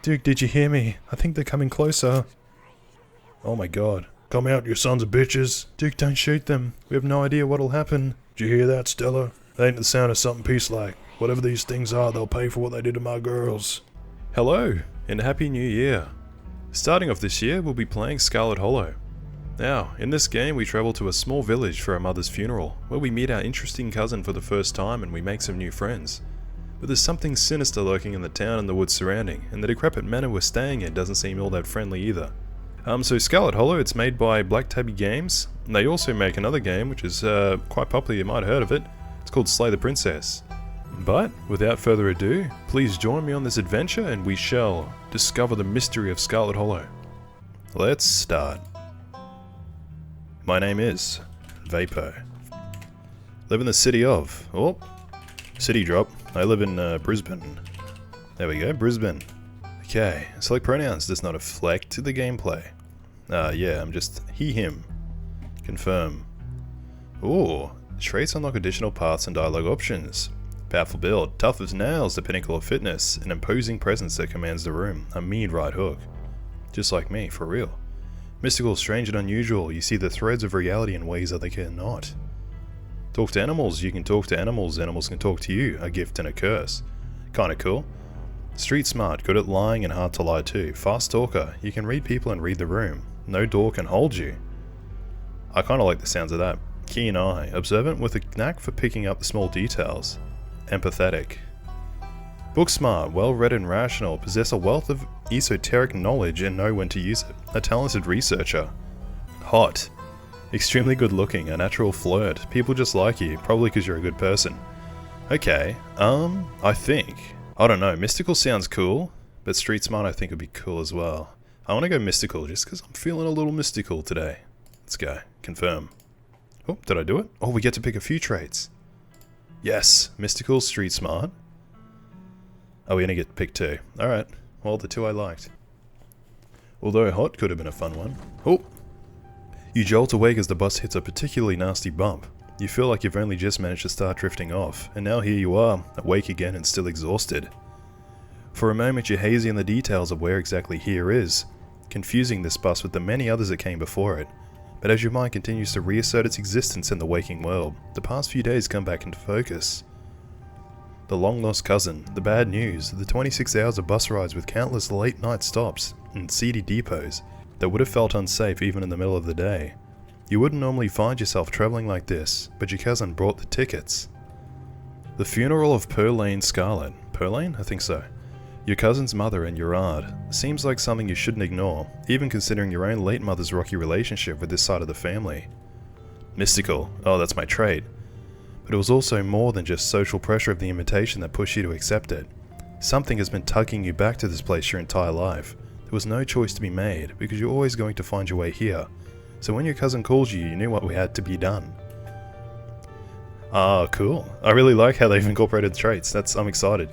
Duke, did you hear me? I think they're coming closer. Oh my god. Come out, you sons of bitches. Duke, don't shoot them. We have no idea what'll happen. Did you hear that, Stella? That ain't the sound of something peace-like. Whatever these things are, they'll pay for what they did to my girls. Hello, and Happy New Year. Starting off this year, we'll be playing Scarlet Hollow. Now, in this game we travel to a small village for our mother's funeral, where we meet our interesting cousin for the first time and we make some new friends. But there's something sinister lurking in the town and the woods surrounding, and the decrepit manor we're staying in doesn't seem all that friendly either. So Scarlet Hollow, it's made by Black Tabby Games, and they also make another game which is quite popular, you might have heard of it. It's called Slay the Princess. But, without further ado, please join me on this adventure and we shall discover the mystery of Scarlet Hollow. Let's start. My name is Vapo. Live in the city of... Oh, city drop. I live in Brisbane. There we go, Brisbane. Okay, select pronouns does not reflect the gameplay. Yeah, I'm just he, him. Confirm. Ooh, traits unlock additional paths and dialogue options. Powerful build, tough as nails, the pinnacle of fitness, an imposing presence that commands the room, a mean right hook. Just like me, for real. Mystical, strange and unusual, you see the threads of reality in ways that they cannot. Talk to animals, you can talk to animals, animals can talk to you, a gift and a curse. Kinda cool. Street smart, good at lying and hard to lie to. Fast talker, you can read people and read the room. No door can hold you. I kinda like the sounds of that. Keen eye, observant with a knack for picking up the small details. Empathetic. Book smart, well read and rational, possess a wealth of esoteric knowledge and know when to use it. A talented researcher. Hot. Extremely good looking, a natural flirt. People just like you, probably because you're a good person. Okay, I think. I don't know, mystical sounds cool, but street smart I think would be cool as well. I want to go mystical just because I'm feeling a little mystical today. Let's go. Confirm. Oh, did I do it? Oh, we get to pick a few traits. Yes, mystical, street smart. Oh, we're gonna get picked two. Alright, well, the two I liked. Although hot could have been a fun one. Oh! You jolt awake as the bus hits a particularly nasty bump. You feel like you've only just managed to start drifting off, and now here you are, awake again and still exhausted. For a moment you're hazy in the details of where exactly here is, confusing this bus with the many others that came before it. But as your mind continues to reassert its existence in the waking world, the past few days come back into focus. The long-lost cousin, the bad news, the 26 hours of bus rides with countless late-night stops and seedy depots that would have felt unsafe even in the middle of the day. You wouldn't normally find yourself travelling like this, but your cousin brought the tickets. The funeral of Perlane Scarlet. Perlane? I think so. Your cousin's mother and your aunt. Seems like something you shouldn't ignore, even considering your own late mother's rocky relationship with this side of the family. Mystical. Oh, that's my trait. But it was also more than just social pressure of the invitation that pushed you to accept it. Something has been tugging you back to this place your entire life. There was no choice to be made, because you're always going to find your way here. So when your cousin called you, you knew what had to be done. Ah, cool. I really like how they've incorporated the traits. I'm excited.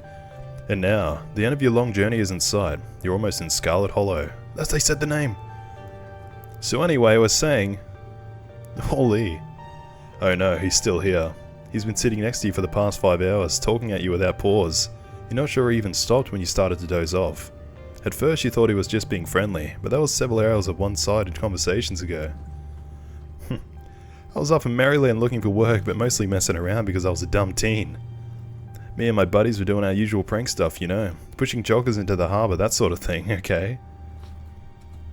And now, the end of your long journey is in sight. You're almost in Scarlet Hollow. As they said the name. So anyway, I was saying... Holy. Oh no, he's still here. He's been sitting next to you for the past 5 hours, talking at you without pause. You're not sure he even stopped when you started to doze off. At first you thought he was just being friendly, but that was several hours of one-sided conversations ago. I was up in Maryland looking for work, but mostly messing around because I was a dumb teen. Me and my buddies were doing our usual prank stuff, you know, pushing joggers into the harbour, that sort of thing, okay?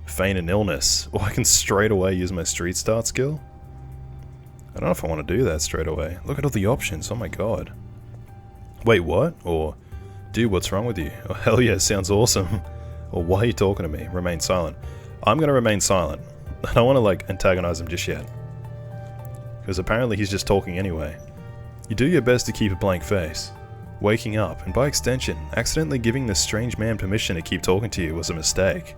Feign an illness, or I can straight away use my street start skill? I don't know if I want to do that straight away. Look at all the options, oh my god. Wait, what? Or, dude, what's wrong with you? Oh, hell yeah, sounds awesome. Or, why are you talking to me? Remain silent. I'm gonna remain silent. I don't want to, like, antagonize him just yet. Because apparently he's just talking anyway. You do your best to keep a blank face. Waking up, and by extension, accidentally giving this strange man permission to keep talking to you was a mistake.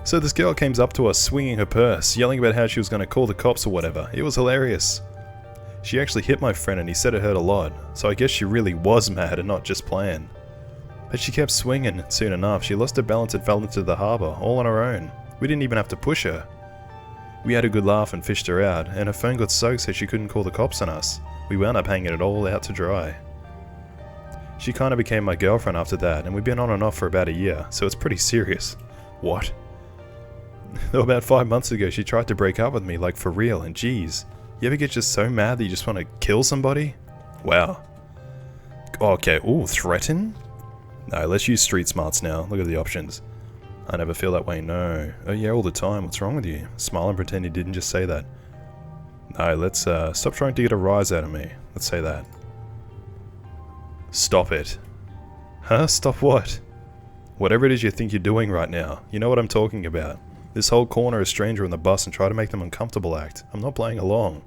So this girl came up to us swinging her purse, yelling about how she was going to call the cops or whatever. It was hilarious. She actually hit my friend and he said it hurt a lot, so I guess she really was mad and not just playing. But she kept swinging, and soon enough she lost her balance and fell into the harbour, all on her own. We didn't even have to push her. We had a good laugh and fished her out, and her phone got soaked so she couldn't call the cops on us. We wound up hanging it all out to dry. She kinda became my girlfriend after that, and we've been on and off for about a year, so it's pretty serious. What? Though about 5 months ago she tried to break up with me, like for real, and geez. You ever get just so mad that you just want to kill somebody? Wow. Okay, ooh, threaten? No, let's use street smarts now. Look at the options. I never feel that way, no. Oh yeah, all the time. What's wrong with you? Smile and pretend you didn't just say that. No, let's stop trying to get a rise out of me. Let's say that. Stop it. Huh? Stop what? Whatever it is you think you're doing right now. You know what I'm talking about. This whole corner a stranger on the bus and try to make them uncomfortable act. I'm not playing along.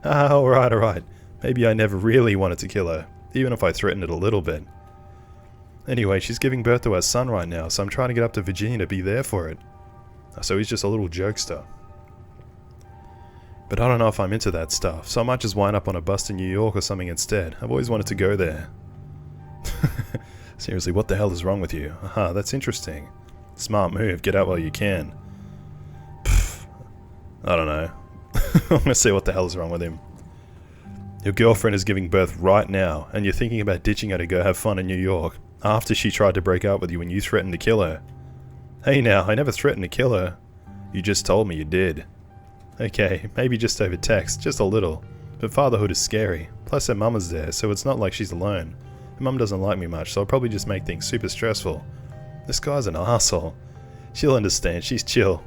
Ah, alright. Maybe I never really wanted to kill her, even if I threatened it a little bit. Anyway, she's giving birth to our son right now, so I'm trying to get up to Virginia to be there for it. So he's just a little jokester. But I don't know if I'm into that stuff, so I might just wind up on a bus to New York or something instead. I've always wanted to go there. Seriously, what the hell is wrong with you? Aha, that's interesting. Smart move, get out while you can. Pfft, I don't know. I'm gonna see what the hell is wrong with him. Your girlfriend is giving birth right now, and you're thinking about ditching her to go have fun in New York, after she tried to break up with you when you threatened to kill her. Hey now, I never threatened to kill her. You just told me you did. Okay, maybe just over text, just a little. But fatherhood is scary. Plus her mum is there, so it's not like she's alone. Her mum doesn't like me much, so I'll probably just make things super stressful. This guy's an asshole. She'll understand, she's chill.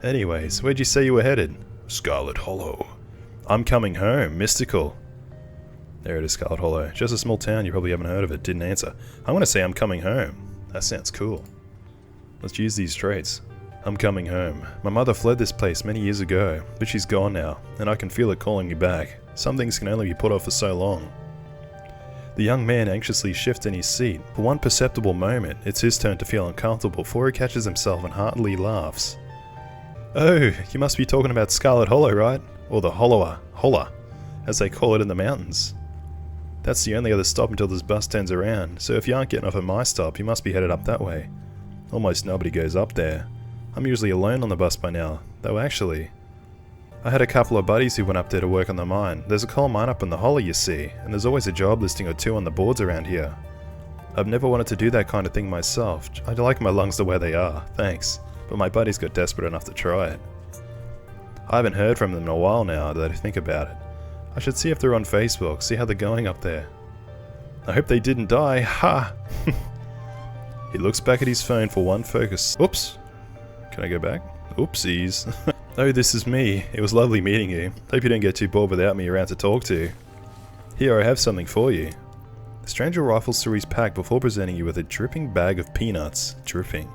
Anyways, where'd you say you were headed? Scarlet Hollow. I'm coming home, mystical. There it is, Scarlet Hollow. Just a small town, you probably haven't heard of it, didn't answer. I want to say I'm coming home. That sounds cool. Let's use these traits. I'm coming home. My mother fled this place many years ago, but she's gone now, and I can feel it calling me back. Some things can only be put off for so long. The young man anxiously shifts in his seat. For one perceptible moment, it's his turn to feel uncomfortable before he catches himself and heartily laughs. Oh, you must be talking about Scarlet Hollow, right? Or the Holler, as they call it in the mountains. That's the only other stop until this bus turns around, so if you aren't getting off at my stop, you must be headed up that way. Almost nobody goes up there. I'm usually alone on the bus by now, though actually. I had a couple of buddies who went up there to work on the mine. There's a coal mine up in the Hollow, you see, and there's always a job listing or two on the boards around here. I've never wanted to do that kind of thing myself. I like my lungs the way they are, thanks, but my buddies got desperate enough to try it. I haven't heard from them in a while now that I think about it. I should see if they're on Facebook, see how they're going up there. I hope they didn't die, ha! He looks back at his phone for one focus. Oops! Can I go back? Oopsies. Oh, this is me. It was lovely meeting you. Hope you don't get too bored without me around to talk to. Here, I have something for you. The stranger rifles through his pack before presenting you with a dripping bag of peanuts. Dripping.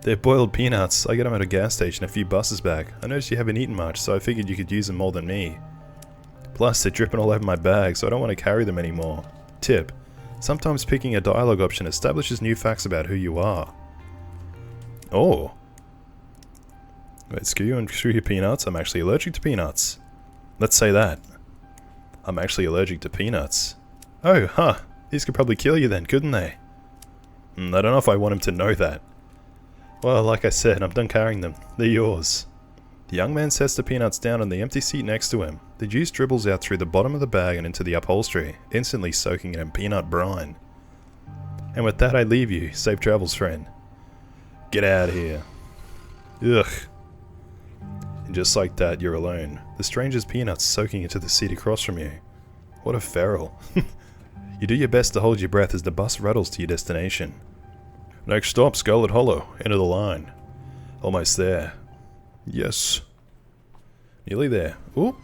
They're boiled peanuts. I got them at a gas station a few buses back. I noticed you haven't eaten much, so I figured you could use them more than me. Plus, they're dripping all over my bag, so I don't want to carry them anymore. Tip. Sometimes picking a dialogue option establishes new facts about who you are. Oh. Wait, screw you and screw your peanuts. I'm actually allergic to peanuts. Let's say that. I'm actually allergic to peanuts. Oh, huh. These could probably kill you then, couldn't they? I don't know if I want him to know that. Well, like I said, I'm done carrying them. They're yours. The young man sets the peanuts down on the empty seat next to him. The juice dribbles out through the bottom of the bag and into the upholstery, instantly soaking it in peanut brine. And with that I leave you, safe travels friend. Get out of here. Ugh. And just like that, you're alone. The stranger's peanuts soaking into the seat across from you. What a feral. You do your best to hold your breath as the bus rattles to your destination. Next stop, Scarlet Hollow. End of the line. Almost there. Yes. Nearly there. Ooh.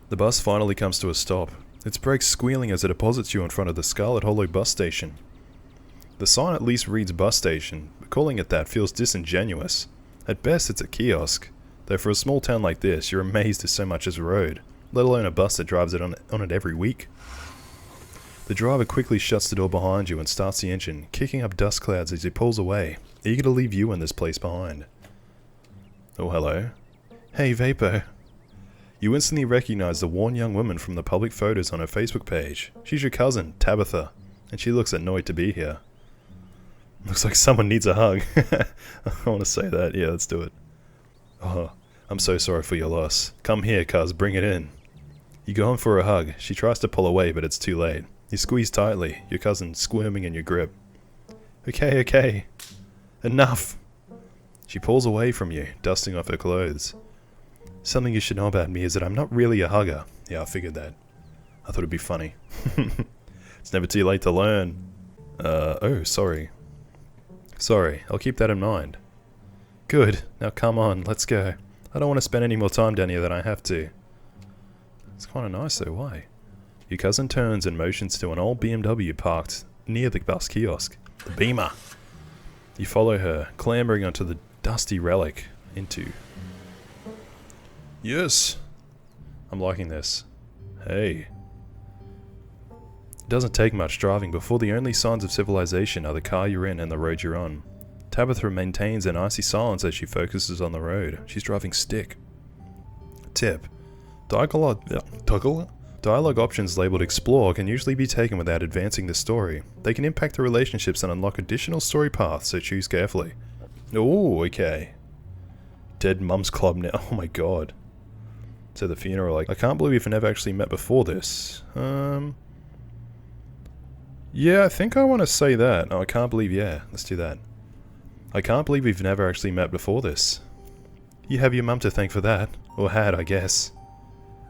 The bus finally comes to a stop. Its brakes squealing as it deposits you in front of the Scarlet Hollow bus station. The sign at least reads bus station, but calling it that feels disingenuous. At best it's a kiosk, though for a small town like this you're amazed there's so much as a road, let alone a bus that drives it on it every week. The driver quickly shuts the door behind you and starts the engine, kicking up dust clouds as he pulls away, eager to leave you in this place behind. Oh, hello. Hey, Vapo. You instantly recognize the worn young woman from the public photos on her Facebook page. She's your cousin, Tabitha, and she looks annoyed to be here. Looks like someone needs a hug. I want to say that. Yeah, let's do it. Oh, I'm so sorry for your loss. Come here, cuz, bring it in. You go in for a hug. She tries to pull away, but it's too late. You squeeze tightly, your cousin squirming in your grip. Okay, okay. Enough! She pulls away from you, dusting off her clothes. Something you should know about me is that I'm not really a hugger. Yeah, I figured that. I thought it'd be funny. It's never too late to learn. Oh, sorry. Sorry, I'll keep that in mind. Good, now come on, let's go. I don't want to spend any more time down here than I have to. It's kind of nice though, why? Your cousin turns and motions to an old BMW parked near the bus kiosk. The Beamer. You follow her, clambering onto the dusty relic into... Yes! I'm liking this. Hey. It doesn't take much driving before the only signs of civilization are the car you're in and the road you're on. Tabitha maintains an icy silence as she focuses on the road. She's driving stick. Tip. Dialogue options labeled Explore can usually be taken without advancing the story. They can impact the relationships and unlock additional story paths, so choose carefully. Oh, okay. Dead Mum's Club now. Oh my god. So the funeral, like, I can't believe we've never actually met before this. Yeah, I think I want to say that. Oh, I can't believe, yeah, let's do that. I can't believe we've never actually met before this. You have your mum to thank for that. Or had, I guess.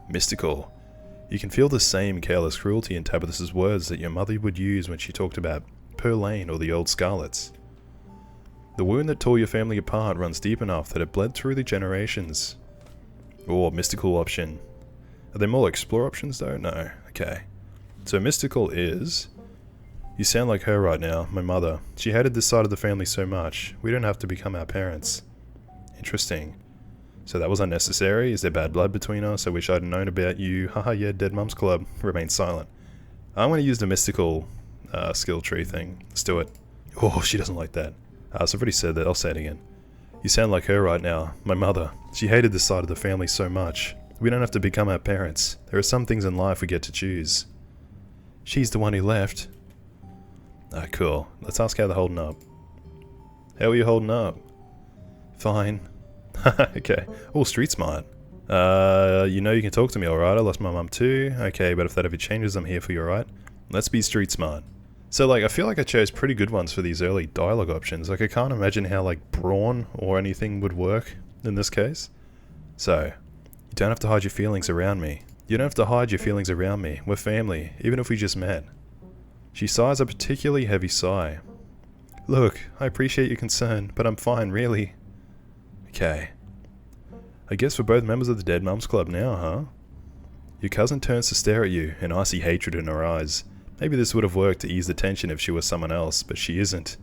Mystical. You can feel the same careless cruelty in Tabitha's words that your mother would use when she talked about Pearl Lane or the old Scarlets. The wound that tore your family apart runs deep enough that it bled through the generations. Oh, mystical option. Are there more explore options though? No. Okay. So mystical is... You sound like her right now, my mother. She hated this side of the family so much. We don't have to become our parents. Interesting. So that was unnecessary? Is there bad blood between us? I wish I'd known about you. Haha, yeah, Dead Mum's Club. Remain silent. I'm going to use the mystical skill tree thing. Let's do it. Oh, she doesn't like that. So I've already said that. I'll say it again. You sound like her right now, my mother. She hated this side of the family so much. We don't have to become our parents. There are some things in life we get to choose. She's the one who left. Ah, cool. Let's ask how they're holding up. How are you holding up? Fine. Okay. Oh, street smart. You know you can talk to me, alright? I lost my mum too. Okay, but if that ever changes, I'm here for you, alright? Let's be street smart. So, like, I feel like I chose pretty good ones for these early dialogue options. Like, I can't imagine how, like, brawn or anything would work in this case. So, you don't have to hide your feelings around me. You don't have to hide your feelings around me. We're family, even if we just met. She sighs a particularly heavy sigh. Look, I appreciate your concern, but I'm fine, really. Okay. I guess we're both members of the Dead Mum's Club now, huh? Your cousin turns to stare at you, an icy hatred in her eyes. Maybe this would have worked to ease the tension if she was someone else, but she isn't.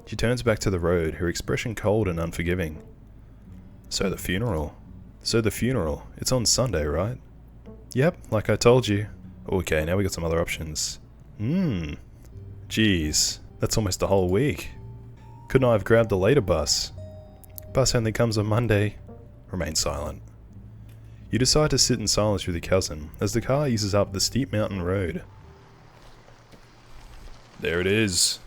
She turns back to the road, her expression cold and unforgiving. So the funeral. It's on Sunday, right? Yep, like I told you. Okay, now we got some other options. Jeez, that's almost a whole week. Couldn't I have grabbed the later bus? Bus only comes on Monday. Remain silent. You decide to sit in silence with your cousin as the car eases up the steep mountain road. There it is.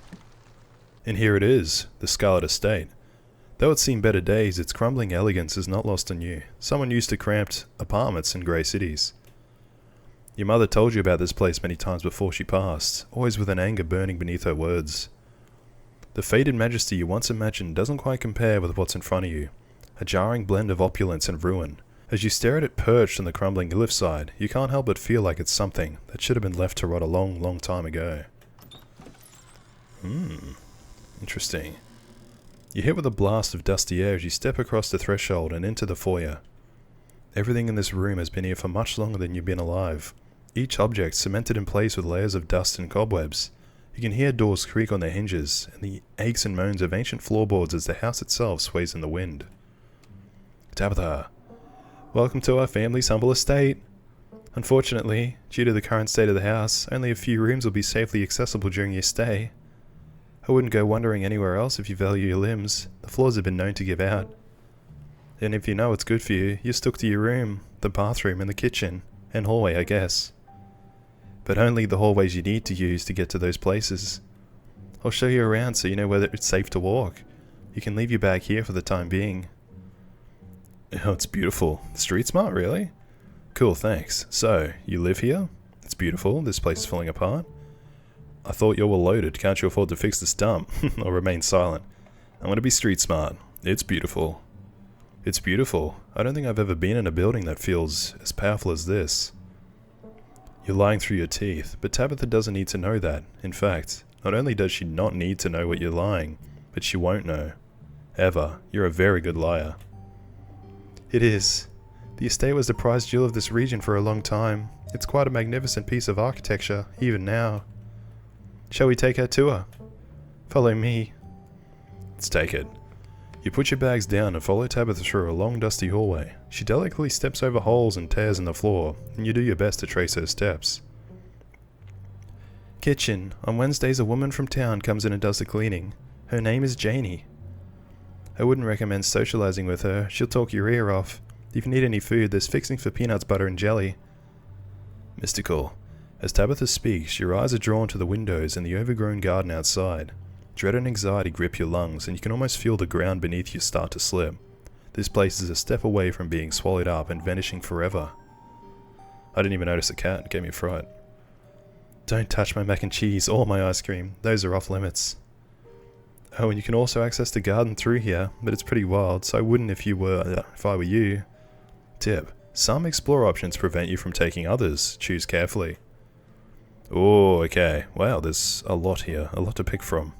And here it is, the Scarlet Estate. Though it's seen better days, its crumbling elegance is not lost on you. Someone used to cramped apartments in grey cities. Your mother told you about this place many times before she passed, always with an anger burning beneath her words. The faded majesty you once imagined doesn't quite compare with what's in front of you. A jarring blend of opulence and ruin. As you stare at it perched on the crumbling cliffside, you can't help but feel like it's something that should have been left to rot a long, long time ago. Interesting. You hit with a blast of dusty air as you step across the threshold and into the foyer. Everything in this room has been here for much longer than you've been alive. Each object cemented in place with layers of dust and cobwebs. You can hear doors creak on their hinges, and the aches and moans of ancient floorboards as the house itself sways in the wind. Tabitha, welcome to our family's humble estate. Unfortunately, due to the current state of the house, only a few rooms will be safely accessible during your stay. I wouldn't go wandering anywhere else if you value your limbs. The floors have been known to give out. And if you know what's good for you, you're stuck to your room, the bathroom and the kitchen, and hallway, I guess. But only the hallways you need to use to get to those places. I'll show you around so you know whether it's safe to walk. You can leave your bag here for the time being. Oh, it's beautiful. Street smart, really? Cool, thanks. So, you live here? It's beautiful. This place is falling apart. I thought you were loaded. Can't you afford to fix this dump? Or remain silent? I'm gonna be street smart. It's beautiful. It's beautiful. I don't think I've ever been in a building that feels as powerful as this. You're lying through your teeth, but Tabitha doesn't need to know that. In fact, not only does she not need to know what you're lying, but she won't know. Ever. You're a very good liar. It is. The estate was the prized jewel of this region for a long time. It's quite a magnificent piece of architecture, even now. Shall we take our tour? Follow me. Let's take it. You put your bags down and follow Tabitha through a long dusty hallway. She delicately steps over holes and tears in the floor, and you do your best to trace her steps. Kitchen. On Wednesdays a woman from town comes in and does the cleaning. Her name is Janie. I wouldn't recommend socializing with her. She'll talk your ear off. If you need any food, there's fixings for peanuts, butter and jelly. Mystical. As Tabitha speaks, your eyes are drawn to the windows and the overgrown garden outside. Dread and anxiety grip your lungs, and you can almost feel the ground beneath you start to slip. This place is a step away from being swallowed up and vanishing forever. I didn't even notice the cat. It gave me a fright. Don't touch my mac and cheese or my ice cream. Those are off limits. Oh, and you can also access the garden through here, but it's pretty wild, so I wouldn't if I were you. Tip. Some explore options prevent you from taking others. Choose carefully. Oh, okay. Wow, there's a lot here. A lot to pick from.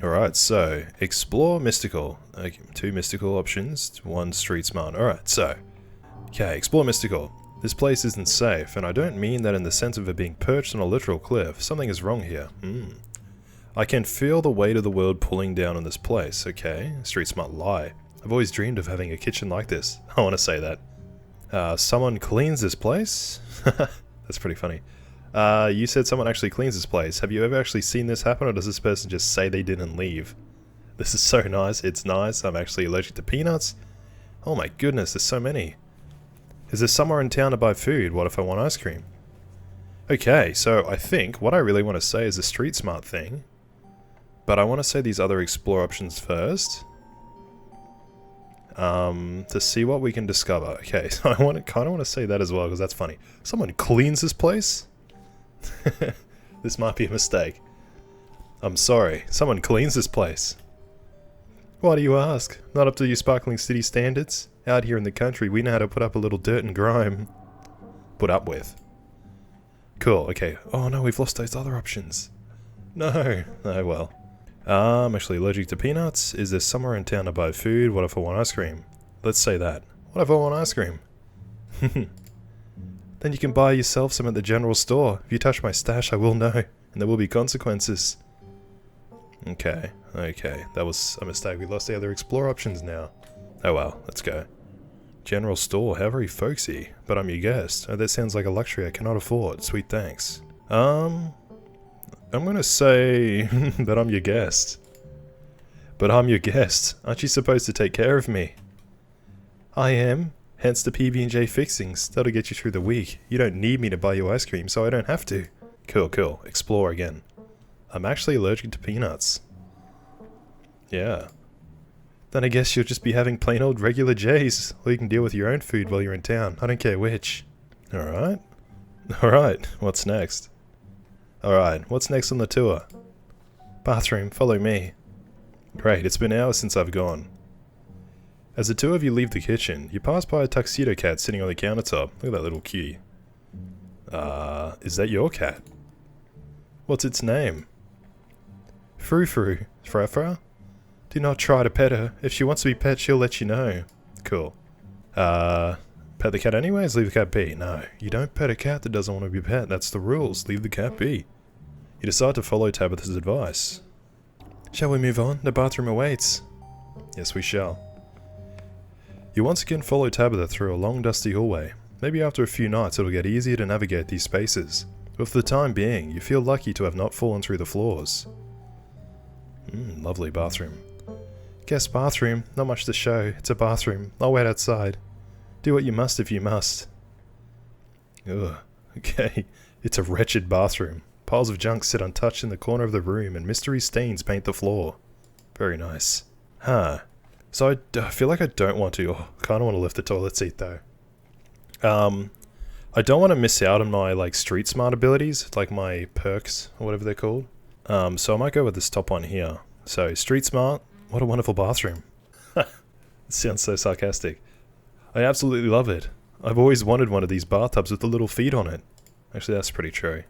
Alright, so, explore mystical. Okay, 2 mystical options, 1 street smart. Alright, so. Okay, explore mystical. This place isn't safe, and I don't mean that in the sense of it being perched on a literal cliff. Something is wrong here. I can feel the weight of the world pulling down on this place. Okay, street smart lie. I've always dreamed of having a kitchen like this. I want to say that. Someone cleans this place? That's pretty funny. You said someone actually cleans this place. Have you ever actually seen this happen, or does this person just say they didn't leave? This is so nice. It's nice. I'm actually allergic to peanuts. Oh my goodness, there's so many. Is there somewhere in town to buy food? What if I want ice cream? Okay, so I think what I really want to say is a street smart thing. But I want to say these other explore options first. To see what we can discover. Okay, so I kind of want to say that as well, because that's funny. Someone cleans this place? This might be a mistake. I'm sorry, someone cleans this place. Why do you ask? Not up to your sparkling city standards? Out here in the country, we know how to put up a little dirt and grime. Put up with. Cool, okay. Oh no, we've lost those other options. No. Oh well. I'm actually allergic to peanuts. Is there somewhere in town to buy food? What if I want ice cream? Let's say that. What if I want ice cream? Then you can buy yourself some at the general store. If you touch my stash, I will know, and there will be consequences. Okay, okay. That was a mistake. We lost the other explore options now. Oh well, let's go. General store, how very folksy. But I'm your guest. Oh, that sounds like a luxury I cannot afford. Sweet thanks. I'm gonna say that I'm your guest. But I'm your guest. Aren't you supposed to take care of me? I am. Hence the PB&J fixings. That'll get you through the week. You don't need me to buy you ice cream, so I don't have to. Cool, cool. Explore again. I'm actually allergic to peanuts. Yeah. Then I guess you'll just be having plain old regular J's. Or you can deal with your own food while you're in town. I don't care which. Alright. Alright, what's next? Alright, what's next on the tour? Bathroom, follow me. Great, it's been hours since I've gone. As the two of you leave the kitchen, you pass by a tuxedo cat sitting on the countertop. Look at that little cutie. Is that your cat? What's its name? Frou-Frou. Fra-Fra? Do not try to pet her. If she wants to be pet, she'll let you know. Cool. Pet the cat anyways? Leave the cat be. No, you don't pet a cat that doesn't want to be pet. That's the rules. Leave the cat be. You decide to follow Tabitha's advice. Shall we move on? The bathroom awaits. Yes, we shall. You once again follow Tabitha through a long dusty hallway. Maybe after a few nights it'll get easier to navigate these spaces. But for the time being, you feel lucky to have not fallen through the floors. Lovely bathroom. Guest bathroom. Not much to show. It's a bathroom. I'll wait outside. Do what you must if you must. Ugh. Okay. It's a wretched bathroom. Piles of junk sit untouched in the corner of the room and mystery stains paint the floor. Very nice. Huh. So I feel like I don't want to. Oh, I kind of want to lift the toilet seat though. I don't want to miss out on my, like, street smart abilities, like my perks, or whatever they're called. So I might go with this top one here. So, street smart, what a wonderful bathroom. It sounds so sarcastic. I absolutely love it. I've always wanted one of these bathtubs with the little feet on it. Actually, that's pretty true.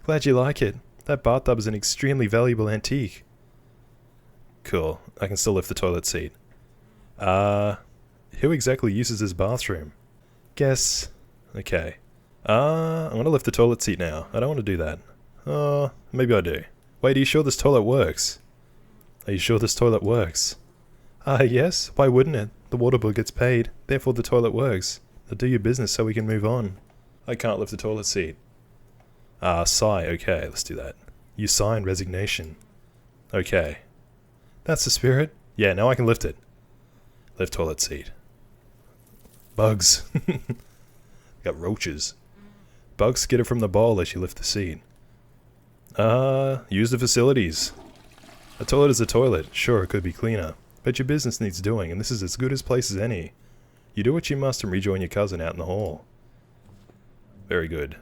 Glad you like it. That bathtub is an extremely valuable antique. Cool. I can still lift the toilet seat. Who exactly uses this bathroom? Guess. Okay. I'm gonna lift the toilet seat now. I don't want to do that. Maybe I do. Wait, are you sure this toilet works? Are you sure this toilet works? Yes. Why wouldn't it? The water bill gets paid, therefore the toilet works. Now do your business so we can move on. I can't lift the toilet seat. Sigh. Okay, let's do that. You sigh in resignation. Okay. That's the spirit. Yeah, now I can lift it. Lift toilet seat. Bugs. Got roaches. Bugs skitter from the bowl as you lift the seat. Use the facilities. A toilet is a toilet. Sure, it could be cleaner. But your business needs doing, and this is as good a place as any. You do what you must and rejoin your cousin out in the hall. Very good.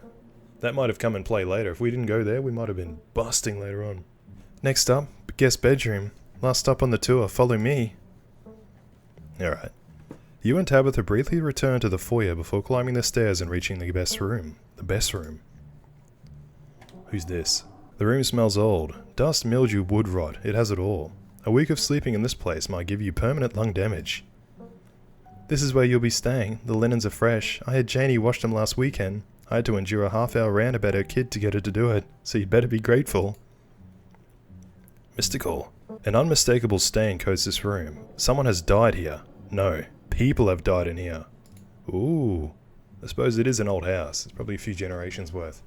That might have come in play later. If we didn't go there, we might have been busting later on. Next up, guest bedroom. Last stop on the tour. Follow me. Alright. You and Tabitha briefly return to the foyer before climbing the stairs and reaching the best room. The best room. Who's this? The room smells old. Dust, mildew, wood rot. It has it all. A week of sleeping in this place might give you permanent lung damage. This is where you'll be staying. The linens are fresh. I had Janie wash them last weekend. I had to endure a half-hour rant about her kid to get her to do it, so you'd better be grateful. Mystical. An unmistakable stain coats this room. Someone has died here. No, people have died in here. Ooh. I suppose it is an old house. It's probably a few generations worth.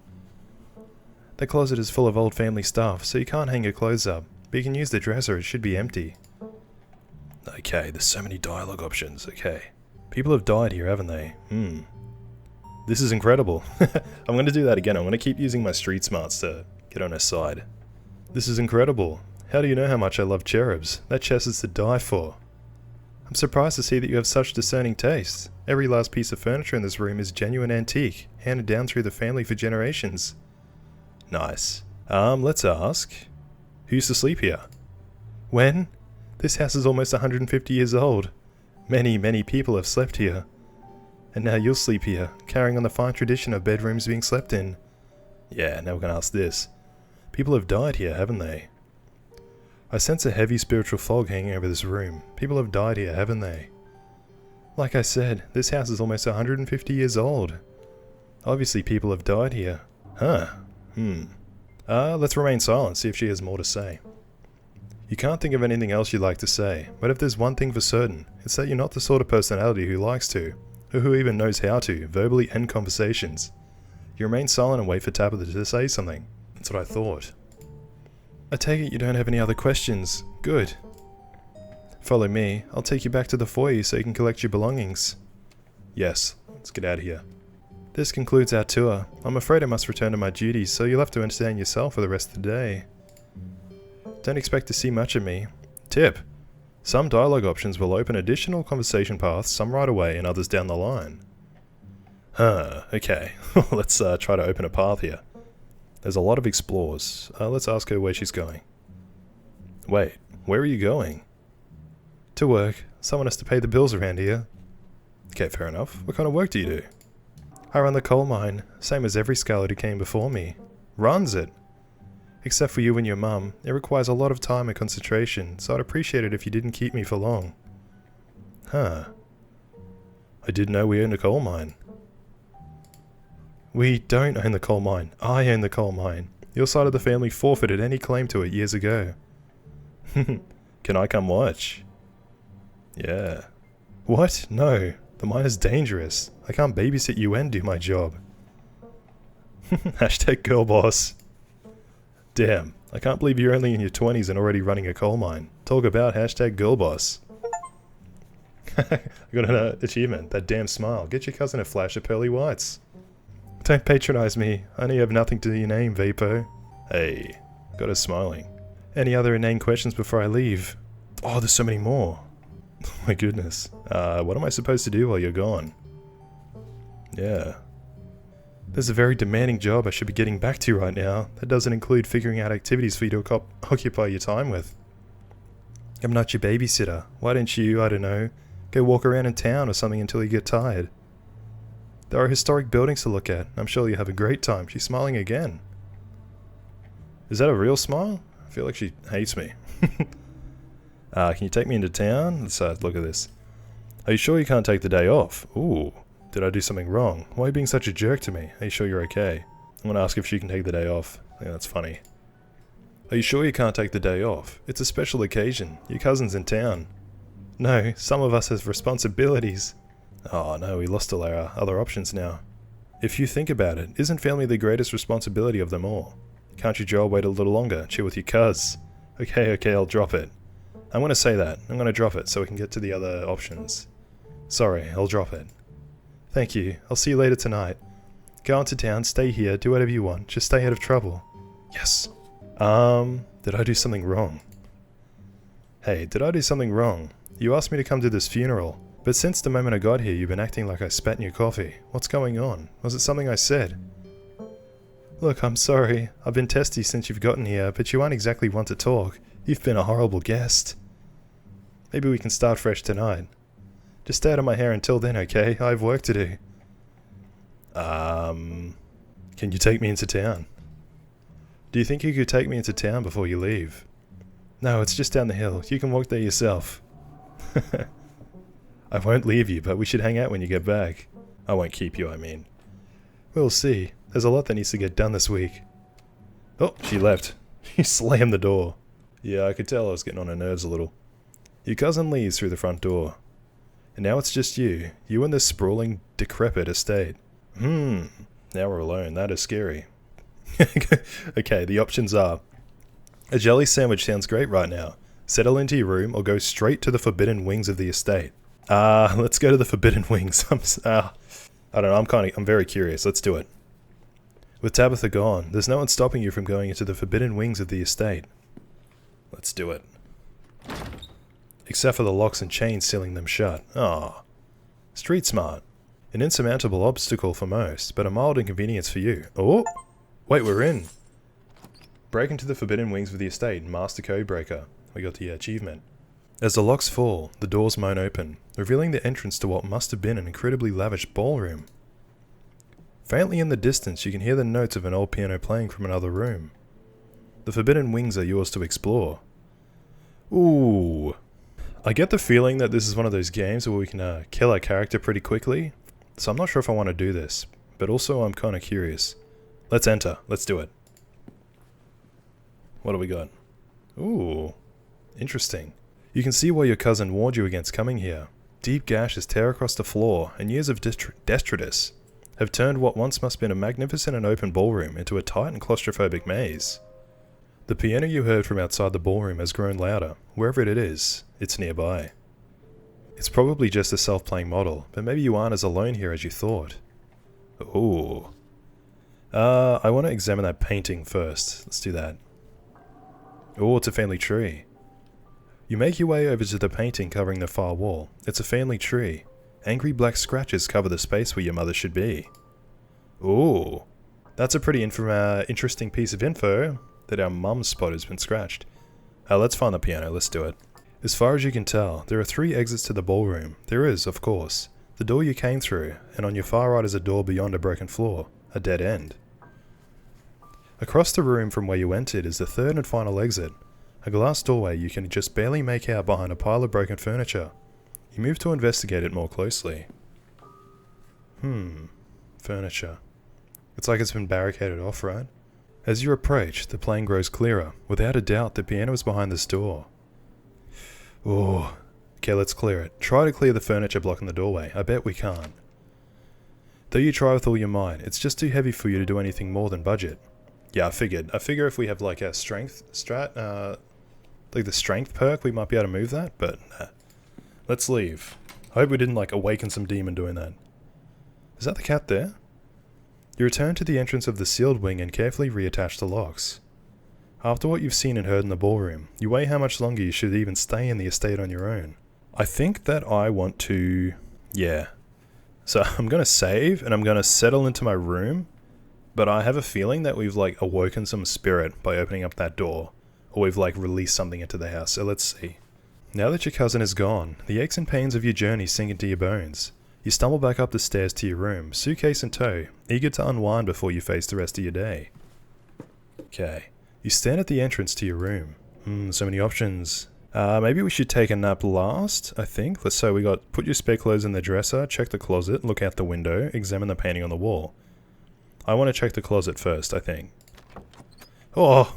The closet is full of old family stuff, so you can't hang your clothes up. But you can use the dresser, it should be empty. Okay, there's so many dialogue options. Okay. People have died here, haven't they? This is incredible. I'm going to do that again. I'm going to keep using my street smarts to get on her side. This is incredible. How do you know how much I love cherubs? That chest is to die for. I'm surprised to see that you have such discerning tastes. Every last piece of furniture in this room is genuine antique, handed down through the family for generations. Nice. Let's ask... Who used to sleep here? When? This house is almost 150 years old. Many, many people have slept here. And now you'll sleep here, carrying on the fine tradition of bedrooms being slept in. Yeah, now we're gonna ask this. People have died here, haven't they? I sense a heavy spiritual fog hanging over this room. People have died here, haven't they? Like I said, this house is almost 150 years old. Obviously people have died here. Huh. Let's remain silent, see if she has more to say. You can't think of anything else you'd like to say, but if there's one thing for certain, it's that you're not the sort of personality who likes to, or who even knows how to, verbally end conversations. You remain silent and wait for Tabitha to say something. That's what I thought. I take it you don't have any other questions. Good. Follow me. I'll take you back to the foyer so you can collect your belongings. Yes, let's get out of here. This concludes our tour. I'm afraid I must return to my duties, so you'll have to entertain yourself for the rest of the day. Don't expect to see much of me. Tip. Some dialogue options will open additional conversation paths, some right away and others down the line. Okay. Let's try to open a path here. There's a lot of explores. Let's ask her where she's going. Wait, where are you going? To work. Someone has to pay the bills around here. Okay, fair enough. What kind of work do you do? I run the coal mine, same as every Scarlet who came before me. Runs it. Except for you and your mum, it requires a lot of time and concentration, so I'd appreciate it if you didn't keep me for long. Huh. I didn't know we owned a coal mine. We don't own the coal mine. I own the coal mine. Your side of the family forfeited any claim to it years ago. Can I come watch? Yeah. What? No. The mine is dangerous. I can't babysit you and do my job. Hashtag girl boss. Damn, I can't believe you're only in your 20s and already running a coal mine. Talk about hashtag girl boss. I got an achievement. That damn smile. Get your cousin a flash of pearly whites. Don't patronize me. I know you have nothing to your name, Vapo. Hey, got her smiling. Any other inane questions before I leave? Oh, there's so many more. Oh my goodness. What am I supposed to do while you're gone? Yeah. There's a very demanding job I should be getting back to right now. That doesn't include figuring out activities for you to occupy your time with. I'm not your babysitter. Why don't you, I don't know, go walk around in town or something until you get tired? There are historic buildings to look at. I'm sure you'll have a great time. She's smiling again. Is that a real smile? I feel like she hates me. Can you take me into town? Let's look at this. Are you sure you can't take the day off? Ooh. Did I do something wrong? Why are you being such a jerk to me? Are you sure you're okay? I'm gonna ask if she can take the day off. I think that's funny. Are you sure you can't take the day off? It's a special occasion. Your cousin's in town. No, some of us have responsibilities. Oh no, we lost all our other options now. If you think about it, isn't family the greatest responsibility of them all? Can't you, Joel, wait a little longer? Chill with your cuz. Okay, I'll drop it. I'm gonna say that. I'm gonna drop it so we can get to the other options. Sorry, I'll drop it. Thank you. I'll see you later tonight. Go into town, stay here, do whatever you want. Just stay out of trouble. Yes. Did I do something wrong? Hey, did I do something wrong? You asked me to come to this funeral, but since the moment I got here, you've been acting like I spat in your coffee. What's going on? Was it something I said? Look, I'm sorry. I've been testy since you've gotten here, but you aren't exactly one to talk. You've been a horrible guest. Maybe we can start fresh tonight. Just stay out of my hair until then, okay? I have work to do. Can you take me into town? Do you think you could take me into town before you leave? No, it's just down the hill. You can walk there yourself. I won't leave you, but we should hang out when you get back. I won't keep you, I mean. We'll see. There's a lot that needs to get done this week. Oh, she left. She slammed the door. Yeah, I could tell I was getting on her nerves a little. Your cousin leaves through the front door. And now it's just you. You and this sprawling, decrepit estate. Now we're alone. That is scary. Okay, the options are: a jelly sandwich sounds great right now. Settle into your room or go straight to the forbidden wings of the estate. Let's go to the forbidden wings. I don't know, I'm very curious. Let's do it. With Tabitha gone, there's no one stopping you from going into the forbidden wings of the estate. Let's do it. Except for the locks and chains sealing them shut. Ah, street smart. An insurmountable obstacle for most, but a mild inconvenience for you. Oh! Wait, we're in! Break into the forbidden wings of the estate, Master Codebreaker. We got the achievement. As the locks fall, the doors moan open, revealing the entrance to what must have been an incredibly lavish ballroom. Faintly in the distance, you can hear the notes of an old piano playing from another room. The forbidden wings are yours to explore. Ooh. I get the feeling that this is one of those games where we can kill our character pretty quickly, so I'm not sure if I want to do this, but also I'm kind of curious. Let's enter. Let's do it. What do we got? Ooh. Interesting. You can see why your cousin warned you against coming here. Deep gashes tear across the floor, and years of detritus have turned what once must have been a magnificent and open ballroom into a tight and claustrophobic maze. The piano you heard from outside the ballroom has grown louder. Wherever it is, it's nearby. It's probably just a self-playing model, but maybe you aren't as alone here as you thought. Ooh. I want to examine that painting first. Let's do that. Oh, it's a family tree. You make your way over to the painting covering the far wall. It's a family tree. Angry black scratches cover the space where your mother should be. Ooh. That's a pretty interesting piece of info, that our mum's spot has been scratched. Let's find the piano, let's do it. As far as you can tell, there are 3 exits to the ballroom. There is, of course, the door you came through, and on your far right is a door beyond a broken floor, a dead end. Across the room from where you entered is the 3rd and final exit, a glass doorway you can just barely make out behind a pile of broken furniture. You move to investigate it more closely. Furniture. It's like it's been barricaded off, right? As you approach, the plane grows clearer. Without a doubt, the piano is behind this door. Oh, okay, let's clear it. Try to clear the furniture blocking the doorway. I bet we can't. Though you try with all your might, it's just too heavy for you to do anything more than budget. Yeah, I figure if we have like a strength like the strength perk, we might be able to move that, but let's leave. I hope we didn't like awaken some demon doing that. Is that the cat there? You return to the entrance of the sealed wing and carefully reattach the locks. After what you've seen and heard in the ballroom, you weigh how much longer you should even stay in the estate on your own. I think that I want to... yeah. So I'm going to save and I'm going to settle into my room But I have a feeling that we've like awoken some spirit by opening up that door. Or we've like released something into the house, so let's see. Now that your cousin is gone, the aches and pains of your journey sink into your bones. You stumble back up the stairs to your room, suitcase in tow, eager to unwind before you face the rest of your day. Okay. You stand at the entrance to your room. So many options. Maybe we should take a nap last, I think. Let's say we got put your spare clothes in the dresser, check the closet, look out the window, examine the painting on the wall. I want to check the closet first, I think. Oh,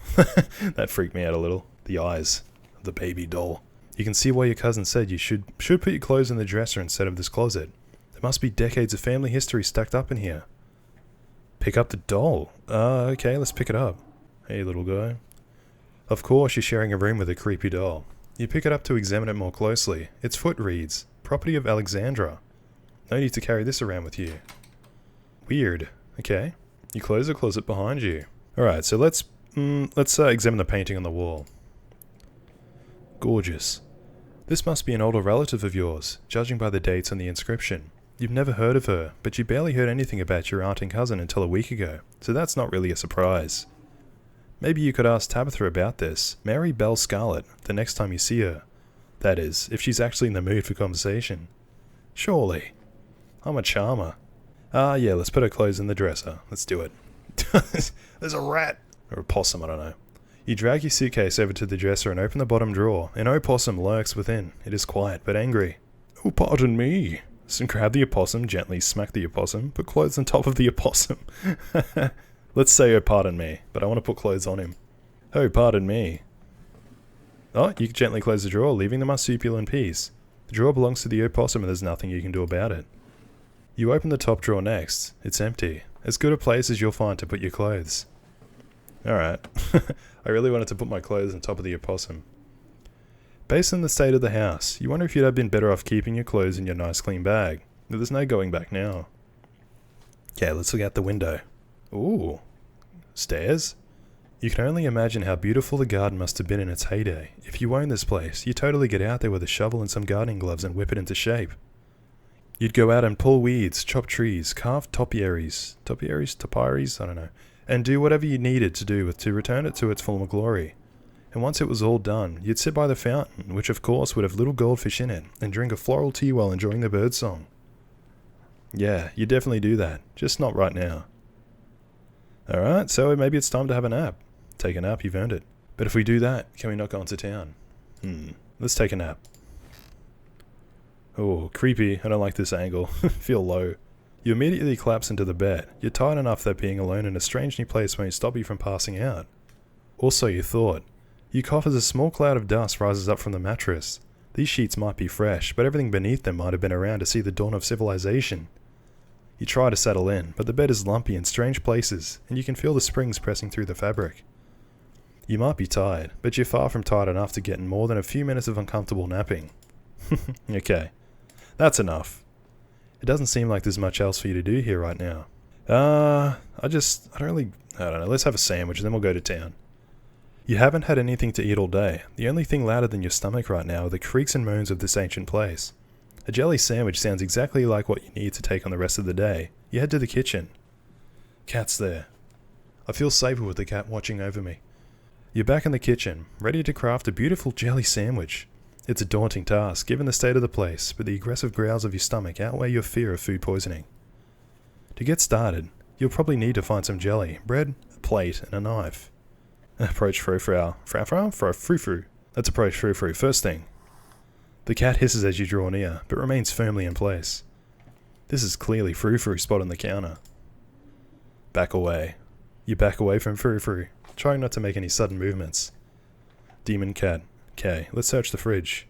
that freaked me out a little. The eyes of the baby doll. You can see why your cousin said you should put your clothes in the dresser instead of this closet. There must be decades of family history stacked up in here. Pick up the doll. Okay, let's pick it up. Hey, little guy. Of course, you're sharing a room with a creepy doll. You pick it up to examine it more closely. Its foot reads, "Property of Alexandra." No need to carry this around with you. Weird. Okay. You close the closet behind you. Alright, so let's examine the painting on the wall. Gorgeous. This must be an older relative of yours, judging by the dates on the inscription. You've never heard of her, but you barely heard anything about your aunt and cousin until a week ago, so that's not really a surprise. Maybe you could ask Tabitha about this, Mary Belle Scarlet, the next time you see her. That is, if she's actually in the mood for conversation. Surely. I'm a charmer. Yeah, let's put her clothes in the dresser. Let's do it. There's a rat! Or a possum, I don't know. You drag your suitcase over to the dresser and open the bottom drawer. An opossum lurks within. It is quiet, but angry. Oh, pardon me. So grab the opossum, gently smack the opossum, put clothes on top of the opossum. Let's say, oh, pardon me, but I want to put clothes on him. Oh, pardon me. Oh, you can gently close the drawer, leaving the marsupial in peace. The drawer belongs to the opossum and there's nothing you can do about it. You open the top drawer next. It's empty. As good a place as you'll find to put your clothes. Alright. I really wanted to put my clothes on top of the opossum. Based on the state of the house, you wonder if you'd have been better off keeping your clothes in your nice clean bag. But there's no going back now. Okay, let's look out the window. Ooh. Stairs? You can only imagine how beautiful the garden must have been in its heyday. If you own this place, you totally get out there with a shovel and some gardening gloves and whip it into shape. You'd go out and pull weeds, chop trees, carve topiaries, I don't know, and do whatever you needed to do to return it to its former glory. And once it was all done, you'd sit by the fountain, which of course would have little goldfish in it, and drink a floral tea while enjoying the birdsong. Yeah, you definitely do that, just not right now. Alright, so maybe it's time to have a nap. Take a nap, you've earned it. But if we do that, can we not go into town? Let's take a nap. Oh, creepy. I don't like this angle. Feel low. You immediately collapse into the bed. You're tired enough that being alone in a strange new place won't stop you from passing out. Also, you thought. You cough as a small cloud of dust rises up from the mattress. These sheets might be fresh, but everything beneath them might have been around to see the dawn of civilization. You try to settle in, but the bed is lumpy in strange places, and you can feel the springs pressing through the fabric. You might be tired, but you're far from tired enough to get in more than a few minutes of uncomfortable napping. Okay. That's enough. It doesn't seem like there's much else for you to do here right now. I don't know, let's have a sandwich and then we'll go to town. You haven't had anything to eat all day. The only thing louder than your stomach right now are the creaks and moans of this ancient place. A jelly sandwich sounds exactly like what you need to take on the rest of the day. You head to the kitchen. Cat's there. I feel safer with the cat watching over me. You're back in the kitchen, ready to craft a beautiful jelly sandwich. It's a daunting task, given the state of the place, but the aggressive growls of your stomach outweigh your fear of food poisoning. To get started, you'll probably need to find some jelly, bread, a plate, and a knife. Approach Frou-Frou. Frou-Frou. Let's approach Frou-Frou first thing. The cat hisses as you draw near, but remains firmly in place. This is clearly Frou-Frou's spot on the counter. Back away. You back away from Frou-Frou, trying not to make any sudden movements. Demon cat. Okay, let's search the fridge.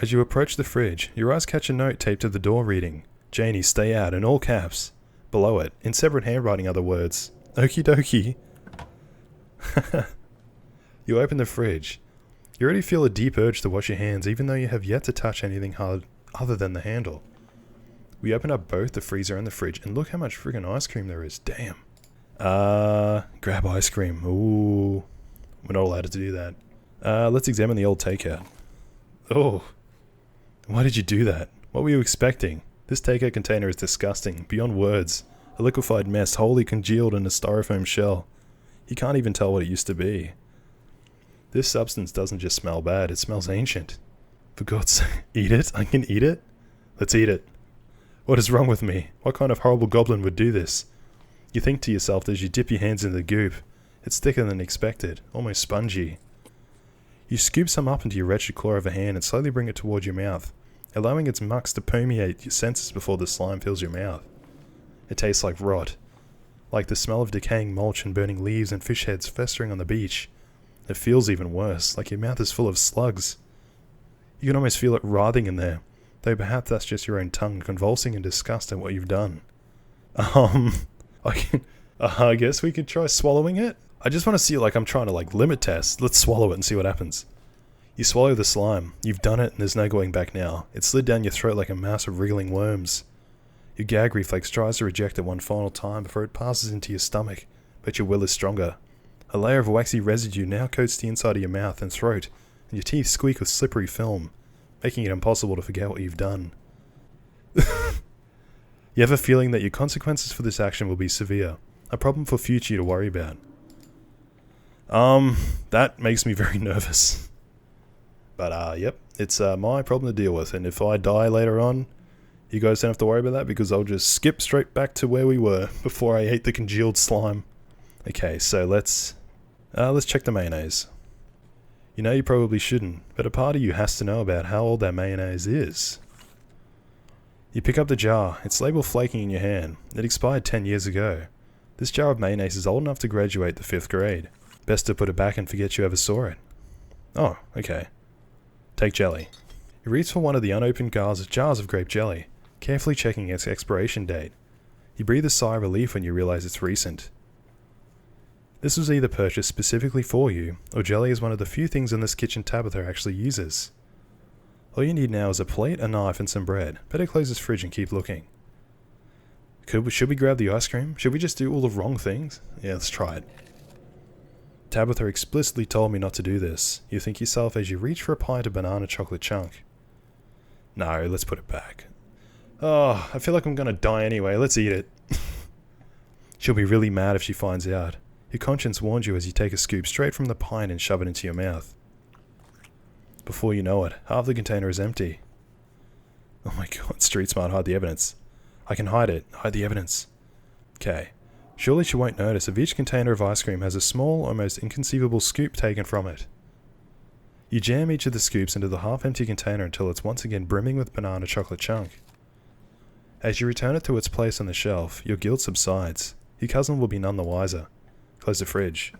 As you approach the fridge, your eyes catch a note taped to the door reading, "Janie, stay out," in all caps. Below it, in separate handwriting, are the words, "Okie dokie." You open the fridge. You already feel a deep urge to wash your hands, even though you have yet to touch anything hard other than the handle. We open up both the freezer and the fridge, and look how much friggin' ice cream there is. Damn. Grab ice cream. Ooh. We're not allowed to do that. Let's examine the old takeout. Oh. Why did you do that? What were you expecting? This takeout container is disgusting, beyond words. A liquefied mess wholly congealed in a styrofoam shell. You can't even tell what it used to be. This substance doesn't just smell bad, it smells ancient. For God's sake, eat it? I can eat it? Let's eat it. What is wrong with me? What kind of horrible goblin would do this? You think to yourself as you dip your hands in the goop. It's thicker than expected, almost spongy. You scoop some up into your wretched claw of a hand and slowly bring it towards your mouth, allowing its mucks to permeate your senses before the slime fills your mouth. It tastes like rot, like the smell of decaying mulch and burning leaves and fish heads festering on the beach. It feels even worse, like your mouth is full of slugs. You can almost feel it writhing in there, though perhaps that's just your own tongue convulsing in disgust at what you've done. I guess we could try swallowing it? I just want to see like I'm trying to like limit test. Let's swallow it and see what happens. You swallow the slime. You've done it and there's no going back now. It slid down your throat like a mass of wriggling worms. Your gag reflex tries to reject it one final time before it passes into your stomach, but your will is stronger. A layer of waxy residue now coats the inside of your mouth and throat, and your teeth squeak with slippery film, making it impossible to forget what you've done. You have a feeling that your consequences for this action will be severe, a problem for future you to worry about. That makes me very nervous. But, yep, it's my problem to deal with, and if I die later on, you guys don't have to worry about that because I'll just skip straight back to where we were before I ate the congealed slime. Okay, so let's check the mayonnaise. You know you probably shouldn't, but a part of you has to know about how old that mayonnaise is. You pick up the jar. It's labeled flaking in your hand. It expired 10 years ago. This jar of mayonnaise is old enough to graduate the 5th grade. Best to put it back and forget you ever saw it. Oh, okay. Take jelly. You reach for one of the unopened jars of grape jelly, carefully checking its expiration date. You breathe a sigh of relief when you realize it's recent. This was either purchased specifically for you, or jelly is one of the few things in this kitchen Tabitha actually uses. All you need now is a plate, a knife, and some bread. Better close this fridge and keep looking. Should we grab the ice cream? Should we just do all the wrong things? Yeah, let's try it. Tabitha explicitly told me not to do this. You think yourself as you reach for a pint of banana chocolate chunk. No, let's put it back. Oh, I feel like I'm gonna die anyway. Let's eat it. She'll be really mad if she finds out. Your conscience warns you as you take a scoop straight from the pint and shove it into your mouth. Before you know it, half the container is empty. Oh my god, street smart, hide the evidence. I can hide it. Hide the evidence. Okay. Surely she won't notice if each container of ice cream has a small, almost inconceivable scoop taken from it. You jam each of the scoops into the half-empty container until it's once again brimming with banana chocolate chunk. As you return it to its place on the shelf, your guilt subsides. Your cousin will be none the wiser. Close the fridge.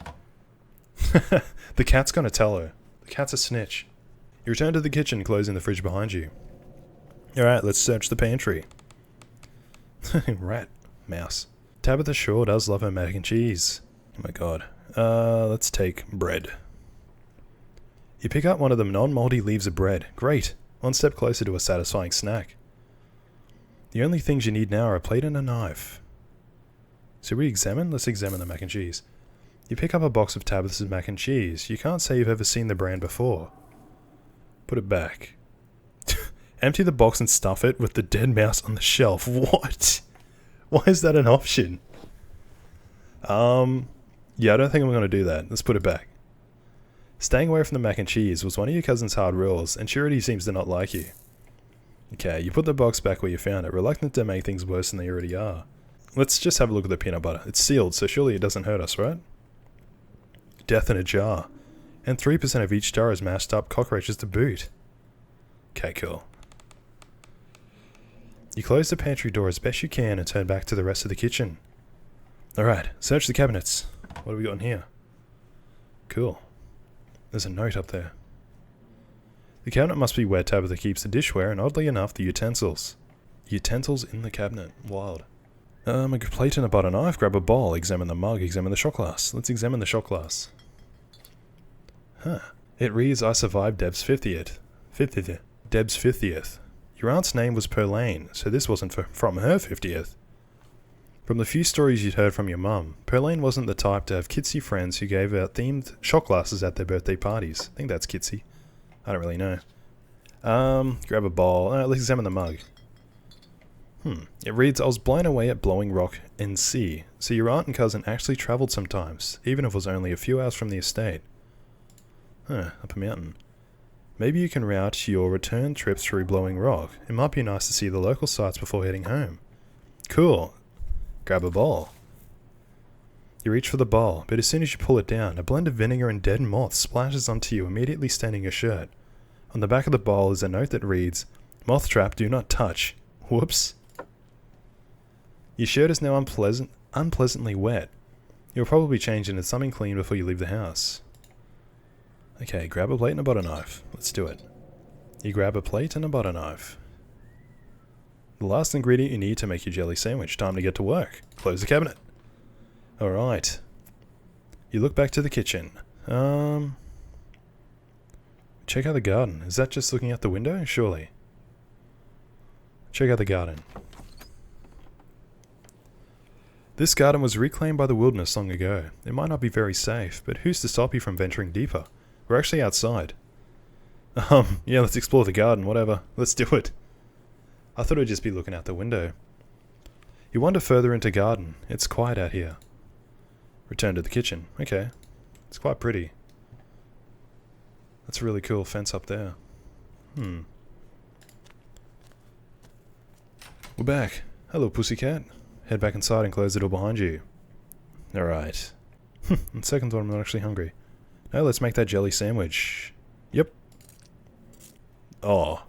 The cat's gonna tell her. The cat's a snitch. You return to the kitchen, closing the fridge behind you. Alright, let's search the pantry. Rat. Mouse. Tabitha sure does love her mac and cheese. Oh my god. Let's take bread. You pick up one of the non-moldy leaves of bread. Great. One step closer to a satisfying snack. The only things you need now are a plate and a knife. So we examine? Let's examine the mac and cheese. You pick up a box of Tabitha's mac and cheese. You can't say you've ever seen the brand before. Put it back. Empty the box and stuff it with the dead mouse on the shelf. What? Why is that an option? Yeah, I don't think I'm going to do that. Let's put it back. Staying away from the mac and cheese was one of your cousin's hard rules, and she already seems to not like you. Okay, you put the box back where you found it, reluctant to make things worse than they already are. Let's just have a look at the peanut butter. It's sealed, so surely it doesn't hurt us, right? Death in a jar. And 3% of each jar is mashed up cockroaches to boot. Okay, cool. You close the pantry door as best you can and turn back to the rest of the kitchen. Alright, search the cabinets. What have we got in here? Cool. There's a note up there. The cabinet must be where Tabitha keeps the dishware and oddly enough the utensils. Utensils in the cabinet. Wild. A plate and a butter knife, grab a bowl, examine the mug, examine the shot glass. Let's examine the shot glass. Huh. It reads, I survived Deb's 50th. Deb's 50th. Your aunt's name was Perlane, so this wasn't from her 50th. From the few stories you'd heard from your mum, Perlane wasn't the type to have kitsy friends who gave out themed shot glasses at their birthday parties. I think that's kitsy. I don't really know. Grab a bowl. Alright, let's examine the mug. It reads, I was blown away at Blowing Rock NC. So your aunt and cousin actually travelled sometimes, even if it was only a few hours from the estate. Up a mountain. Maybe you can route your return trip through Blowing Rock. It might be nice to see the local sites before heading home. Cool. Grab a bowl. You reach for the bowl, but as soon as you pull it down, a blend of vinegar and dead moths splashes onto you, immediately staining your shirt. On the back of the bowl is a note that reads, Moth trap, do not touch. Whoops. Your shirt is now unpleasantly wet. You'll probably change into something clean before you leave the house. Okay, grab a plate and a butter knife. Let's do it. You grab a plate and a butter knife. The last ingredient you need to make your jelly sandwich. Time to get to work. Close the cabinet. Alright. You look back to the kitchen. Check out the garden. Is that just looking out the window? Surely. Check out the garden. This garden was reclaimed by the wilderness long ago. It might not be very safe, but who's to stop you from venturing deeper? We're actually outside. Yeah, let's explore the garden, whatever. Let's do it. I thought it would just be looking out the window. You wander further into garden. It's quiet out here. Return to the kitchen. Okay. It's quite pretty. That's a really cool fence up there. We're back. Hello, pussycat. Head back inside and close the door behind you. Alright. On second thought, I'm not actually hungry. Now let's make that jelly sandwich. Yep. Oh.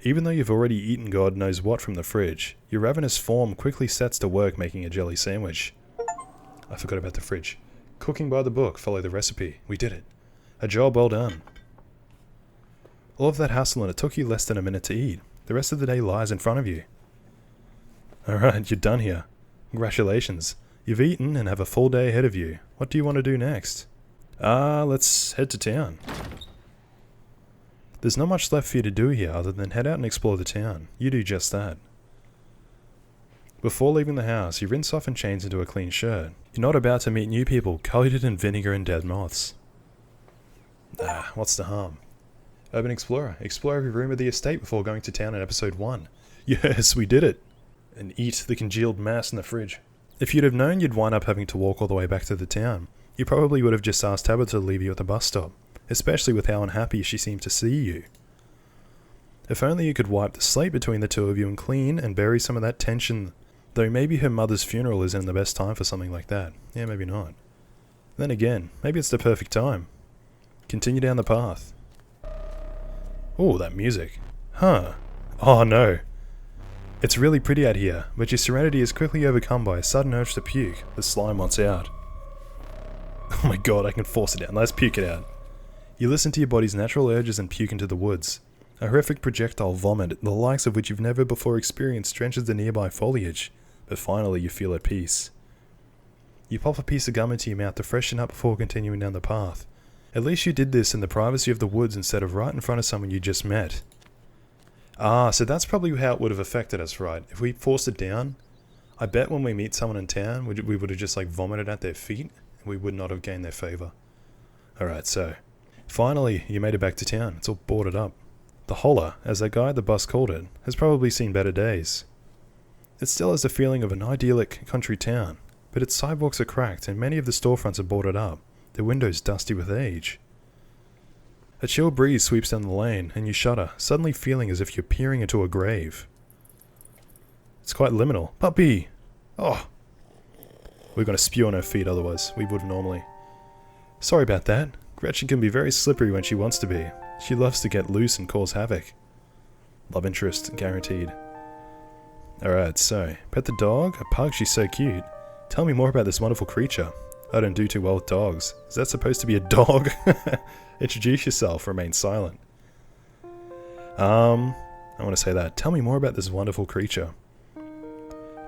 Even though you've already eaten God knows what from the fridge, your ravenous form quickly sets to work making a jelly sandwich. I forgot about the fridge. Cooking by the book, follow the recipe. We did it. A job well done. All of that hassle and it took you less than a minute to eat. The rest of the day lies in front of you. Alright, you're done here. Congratulations. You've eaten and have a full day ahead of you. What do you want to do next? Let's head to town. There's not much left for you to do here other than head out and explore the town. You do just that. Before leaving the house, you rinse off and change into a clean shirt. You're not about to meet new people coated in vinegar and dead moths. What's the harm? Urban Explorer. Explore every room of the estate before going to town in episode 1. Yes, we did it! And eat the congealed mass in the fridge. If you'd have known you'd wind up having to walk all the way back to the town, you probably would have just asked Tabitha to leave you at the bus stop, especially with how unhappy she seemed to see you. If only you could wipe the slate between the two of you and clean and bury some of that tension, though maybe her mother's funeral isn't the best time for something like that. Yeah, maybe not. Then again, maybe it's the perfect time. Continue down the path. Oh, that music. Huh. Oh no. It's really pretty out here, but your serenity is quickly overcome by a sudden urge to puke. The slime wants out. Oh my god, I can force it down. Let's puke it out. You listen to your body's natural urges and puke into the woods. A horrific projectile vomit, the likes of which you've never before experienced, drenches the nearby foliage, but finally you feel at peace. You pop a piece of gum into your mouth to freshen up before continuing down the path. At least you did this in the privacy of the woods instead of right in front of someone you just met. So that's probably how it would have affected us, right? If we forced it down, I bet when we meet someone in town, we would have just like vomited at their feet, and we would not have gained their favour. Alright, so, finally you made it back to town. It's all boarded up. The Holler, as that guy at the bus called it, has probably seen better days. It still has the feeling of an idyllic country town, but its sidewalks are cracked and many of the storefronts are boarded up, their windows dusty with age. A chill breeze sweeps down the lane, and you shudder, suddenly feeling as if you're peering into a grave. It's quite liminal. Puppy! Oh! We're gonna spew on her feet otherwise, we would normally. Sorry about that. Gretchen can be very slippery when she wants to be. She loves to get loose and cause havoc. Love interest, guaranteed. Alright, so, pet the dog? A pug? She's so cute. Tell me more about this wonderful creature. I don't do too well with dogs. Is that supposed to be a dog? Introduce yourself, remain silent. I want to say that. Tell me more about this wonderful creature.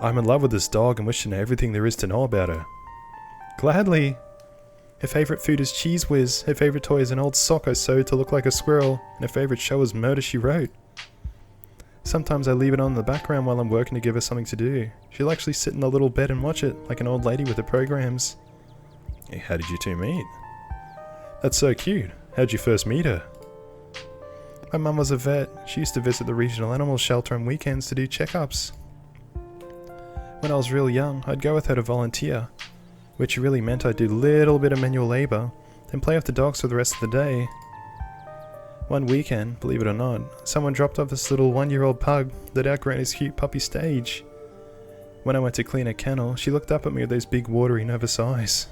I'm in love with this dog and wish to know everything there is to know about her. Gladly. Her favourite food is Cheese Whiz. Her favourite toy is an old sock I sewed to look like a squirrel. And her favourite show is Murder, She Wrote. Sometimes I leave it on in the background while I'm working to give her something to do. She'll actually sit in the little bed and watch it, like an old lady with her programs. Hey, how did you two meet? That's so cute. How'd you first meet her? My mum was a vet. She used to visit the regional animal shelter on weekends to do checkups. When I was real young, I'd go with her to volunteer, which really meant I'd do a little bit of manual labour, then play with the dogs for the rest of the day. One weekend, believe it or not, someone dropped off this little 1-year-old pug that outgrew his cute puppy stage. When I went to clean her kennel, she looked up at me with those big watery nervous eyes.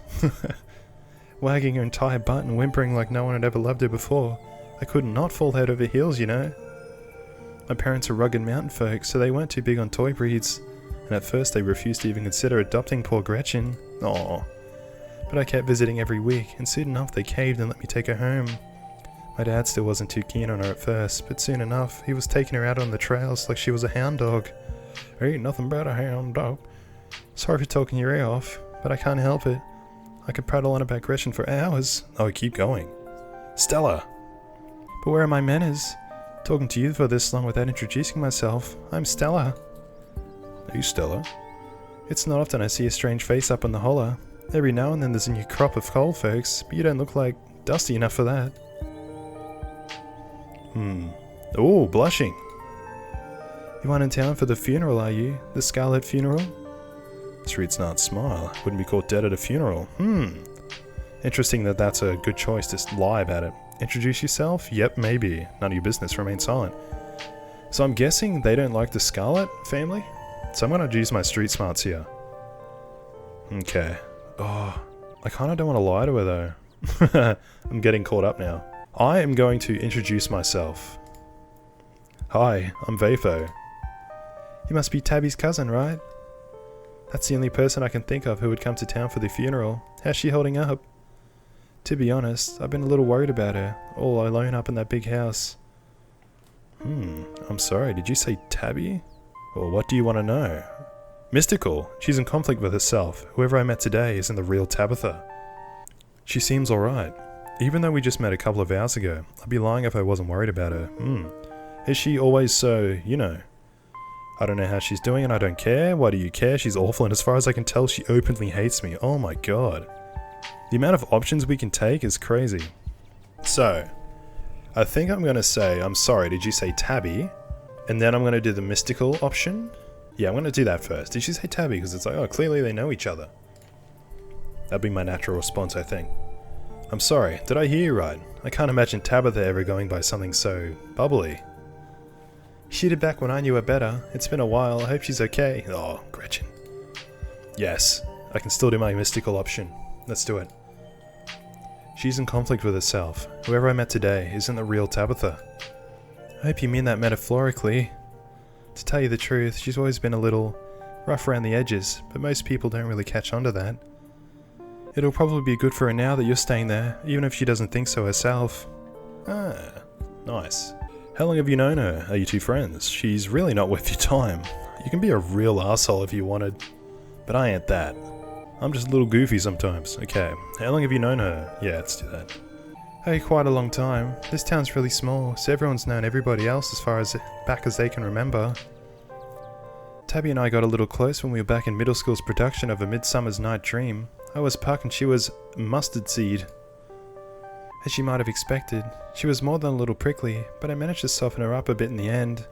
Wagging her entire butt and whimpering like no one had ever loved her before. I could not fall head over heels, you know. My parents are rugged mountain folk, so they weren't too big on toy breeds, and at first they refused to even consider adopting poor Gretchen. Aww. But I kept visiting every week, and soon enough they caved and let me take her home. My dad still wasn't too keen on her at first, but soon enough he was taking her out on the trails like she was a hound dog. Ain't nothing but a hound dog. Sorry for talking your ear off, but I can't help it. I could prattle on about Gretchen for hours. Oh, keep going. Stella! But where are my manners? Talking to you for this long without introducing myself. I'm Stella. Are you Stella? It's not often I see a strange face up on the holler. Every now and then there's a new crop of coal folks, but you don't look like dusty enough for that. Oh, blushing. You aren't in town for the funeral, are you? The Scarlet funeral? Streets not smile. Wouldn't be caught dead at a funeral. Interesting that that's a good choice to lie about it. Introduce yourself? Yep, maybe. None of your business. Remain silent. So I'm guessing they don't like the Scarlet family? So I'm gonna use my street smarts here. Okay. Oh, I kinda don't want to lie to her though. I'm getting caught up now. I am going to introduce myself. Hi, I'm Vapo. You must be Tabby's cousin, right? That's the only person I can think of who would come to town for the funeral. How's she holding up? To be honest, I've been a little worried about her, all alone up in that big house. I'm sorry, did you say Tabby? Or what do you want to know? Mystical. She's in conflict with herself. Whoever I met today isn't the real Tabitha. She seems alright. Even though we just met a couple of hours ago, I'd be lying if I wasn't worried about her. Is she always so, you know? I don't know how she's doing and I don't care. Why do you care? She's awful and as far as I can tell, she openly hates me. Oh my god. The amount of options we can take is crazy. So, I think I'm going to say, I'm sorry, did you say Tabby? And then I'm going to do the mystical option. Yeah, I'm going to do that first. Did she say Tabby? Because it's like, oh, clearly they know each other. That'd be my natural response, I think. I'm sorry, did I hear you right? I can't imagine Tabitha ever going by something so bubbly. She did back when I knew her better. It's been a while, I hope she's okay. Oh, Gretchen. Yes, I can still do my mystical option. Let's do it. She's in conflict with herself. Whoever I met today isn't the real Tabitha. I hope you mean that metaphorically. To tell you the truth, she's always been a little rough around the edges, but most people don't really catch on to that. It'll probably be good for her now that you're staying there, even if she doesn't think so herself. Ah, nice. How long have you known her? Are you two friends? She's really not worth your time. You can be a real asshole if you wanted, but I ain't that. I'm just a little goofy sometimes. Okay, how long have you known her? Yeah, let's do that. Oh, quite a long time. This town's really small, so everyone's known everybody else as far as back as they can remember. Tabby and I got a little close when we were back in middle school's production of A Midsummer's Night Dream. I was Puck and she was Mustard Seed. As you might have expected, she was more than a little prickly, but I managed to soften her up a bit in the end.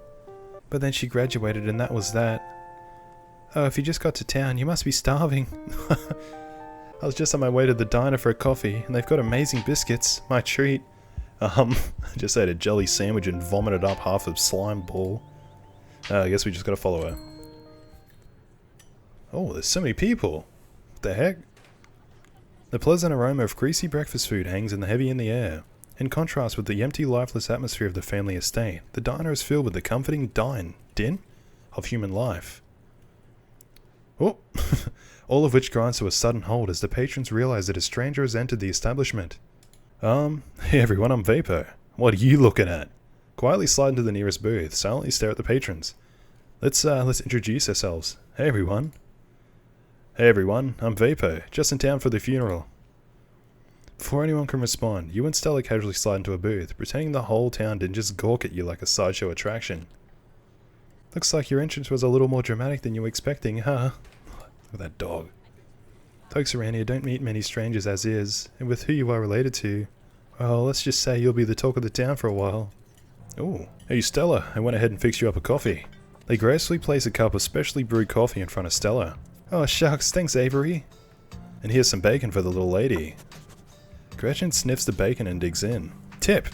But then she graduated and that was that. Oh, if you just got to town, you must be starving. I was just on my way to the diner for a coffee, and they've got amazing biscuits. My treat. I just ate a jelly sandwich and vomited up half a slime ball. I guess we just gotta follow her. Oh, there's so many people. What the heck? The pleasant aroma of greasy breakfast food hangs in the air. In contrast with the empty, lifeless atmosphere of the family estate, the diner is filled with the comforting din of human life. Oh, all of which grinds to a sudden halt as the patrons realize that a stranger has entered the establishment. Hey everyone, I'm Vapo. What are you looking at? Quietly slide into the nearest booth, silently stare at the patrons. Let's introduce ourselves. Hey everyone. Hey everyone, I'm Vapo, just in town for the funeral. Before anyone can respond, you and Stella casually slide into a booth, pretending the whole town didn't just gawk at you like a sideshow attraction. Looks like your entrance was a little more dramatic than you were expecting, huh? Look at that dog. Folks around here don't meet many strangers as is, and with who you are related to, well, let's just say you'll be the talk of the town for a while. Ooh, hey Stella, I went ahead and fixed you up a coffee. They gracefully place a cup of specially brewed coffee in front of Stella. Oh shucks, thanks Avery. And here's some bacon for the little lady. Gretchen sniffs the bacon and digs in. Tip!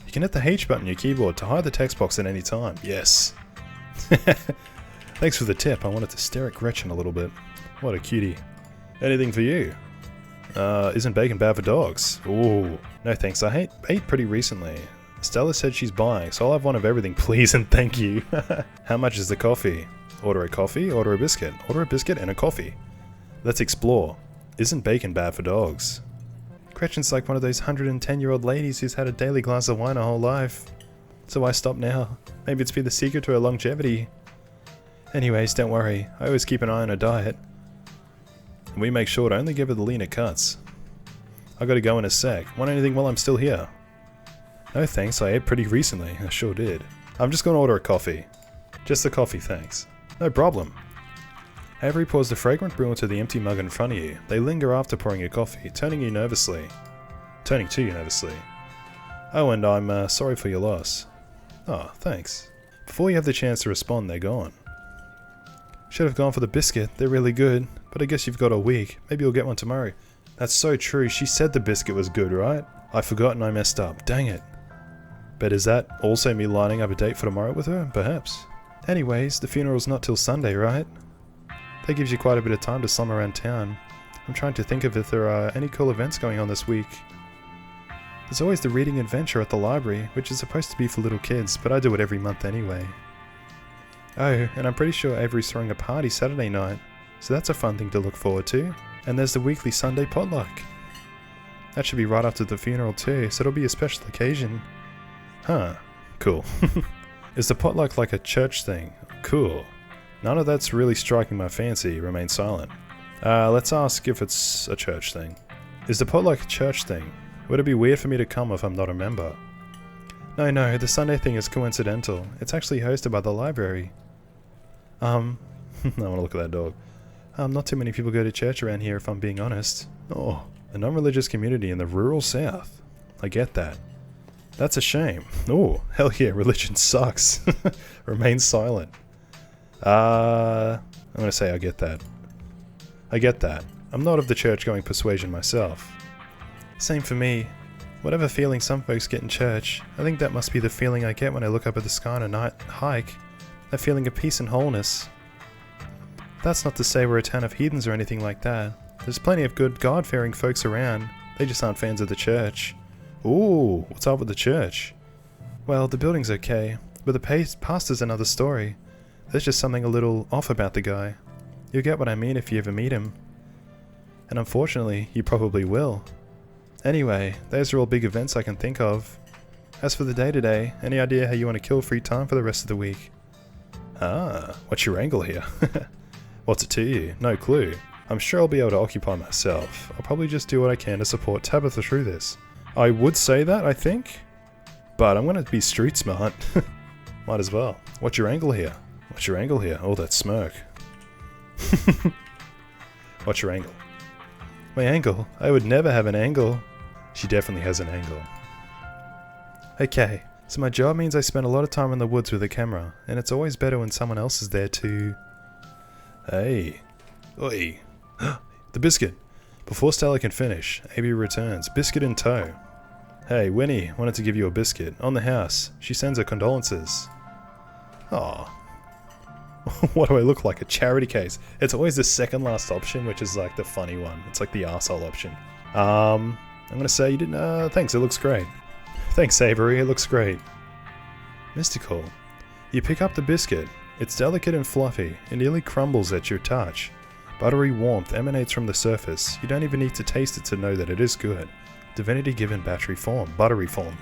You can hit the H button on your keyboard to hide the text box at any time. Yes. Thanks for the tip. I wanted to stare at Gretchen a little bit. What a cutie. Anything for you? Isn't bacon bad for dogs? Ooh. No thanks, I ate pretty recently. Stella said she's buying, so I'll have one of everything please and thank you. How much is the coffee? Order a coffee, order a biscuit. Order a biscuit and a coffee. Let's explore. Isn't bacon bad for dogs? Gretchen's like one of those 110-year-old ladies who's had a daily glass of wine her whole life. So why stop now? Maybe it's been the secret to her longevity. Anyways, don't worry. I always keep an eye on her diet. And we make sure to only give her the leaner cuts. I gotta go in a sec. Want anything while I'm still here? No thanks, I ate pretty recently. I sure did. I'm just gonna order a coffee. Just the coffee, thanks. No problem. Avery pours the fragrant brew into the empty mug in front of you. They linger after pouring your coffee, turning to you nervously. Oh, and I'm sorry for your loss. Oh, thanks. Before you have the chance to respond, they're gone. Should have gone for the biscuit. They're really good. But I guess you've got a week. Maybe you'll get one tomorrow. That's so true. She said the biscuit was good, right? I forgot and I messed up. Dang it. But is that also me lining up a date for tomorrow with her? Perhaps. Anyways, the funeral's not till Sunday, right? That gives you quite a bit of time to slum around town. I'm trying to think of if there are any cool events going on this week. There's always the reading adventure at the library, which is supposed to be for little kids, but I do it every month anyway. Oh, and I'm pretty sure Avery's throwing a party Saturday night, so that's a fun thing to look forward to. And there's the weekly Sunday potluck. That should be right after the funeral too, so it'll be a special occasion. Huh, cool. Is the potluck like a church thing? Cool. None of that's really striking my fancy. Remain silent. Let's ask if it's a church thing. Is the potluck a church thing? Would it be weird for me to come if I'm not a member? No, the Sunday thing is coincidental. It's actually hosted by the library. I wanna look at that dog. Not too many people go to church around here if I'm being honest. Oh, a non-religious community in the rural south. I get that. That's a shame. Oh, hell yeah, religion sucks. Remain silent. I'm gonna say I get that. I'm not of the church-going persuasion myself. Same for me. Whatever feeling some folks get in church, I think that must be the feeling I get when I look up at the sky on a night hike. That feeling of peace and wholeness. That's not to say we're a town of heathens or anything like that. There's plenty of good God-fearing folks around. They just aren't fans of the church. Ooh, what's up with the church? Well, the building's okay, but the pastor's another story. There's just something a little off about the guy. You'll get what I mean if you ever meet him. And unfortunately, you probably will. Anyway, those are all big events I can think of. As for the day-to-day, any idea how you want to kill free time for the rest of the week? Ah, what's your angle here? What's it to you? No clue. I'm sure I'll be able to occupy myself. I'll probably just do what I can to support Tabitha through this. I would say that, I think. But I'm gonna be street smart. Might as well. What's your angle here? Oh, that smirk. What's your angle? My angle? I would never have an angle. She definitely has an angle. Okay, so my job means I spend a lot of time in the woods with a camera, and it's always better when someone else is there to... Hey. Oi. The biscuit. Before Stella can finish, Avery returns, biscuit in tow. Hey, Winnie wanted to give you a biscuit. On the house. She sends her condolences. Aw. What do I look like? A charity case. It's always the second last option, which is like the funny one. It's like the arsehole option. I'm gonna say you didn't, thanks, it looks great. Thanks, Avery, it looks great. Mystical. You pick up the biscuit. It's delicate and fluffy. It nearly crumbles at your touch. Buttery warmth emanates from the surface. You don't even need to taste it to know that it is good. Divinity given battery form. Buttery form.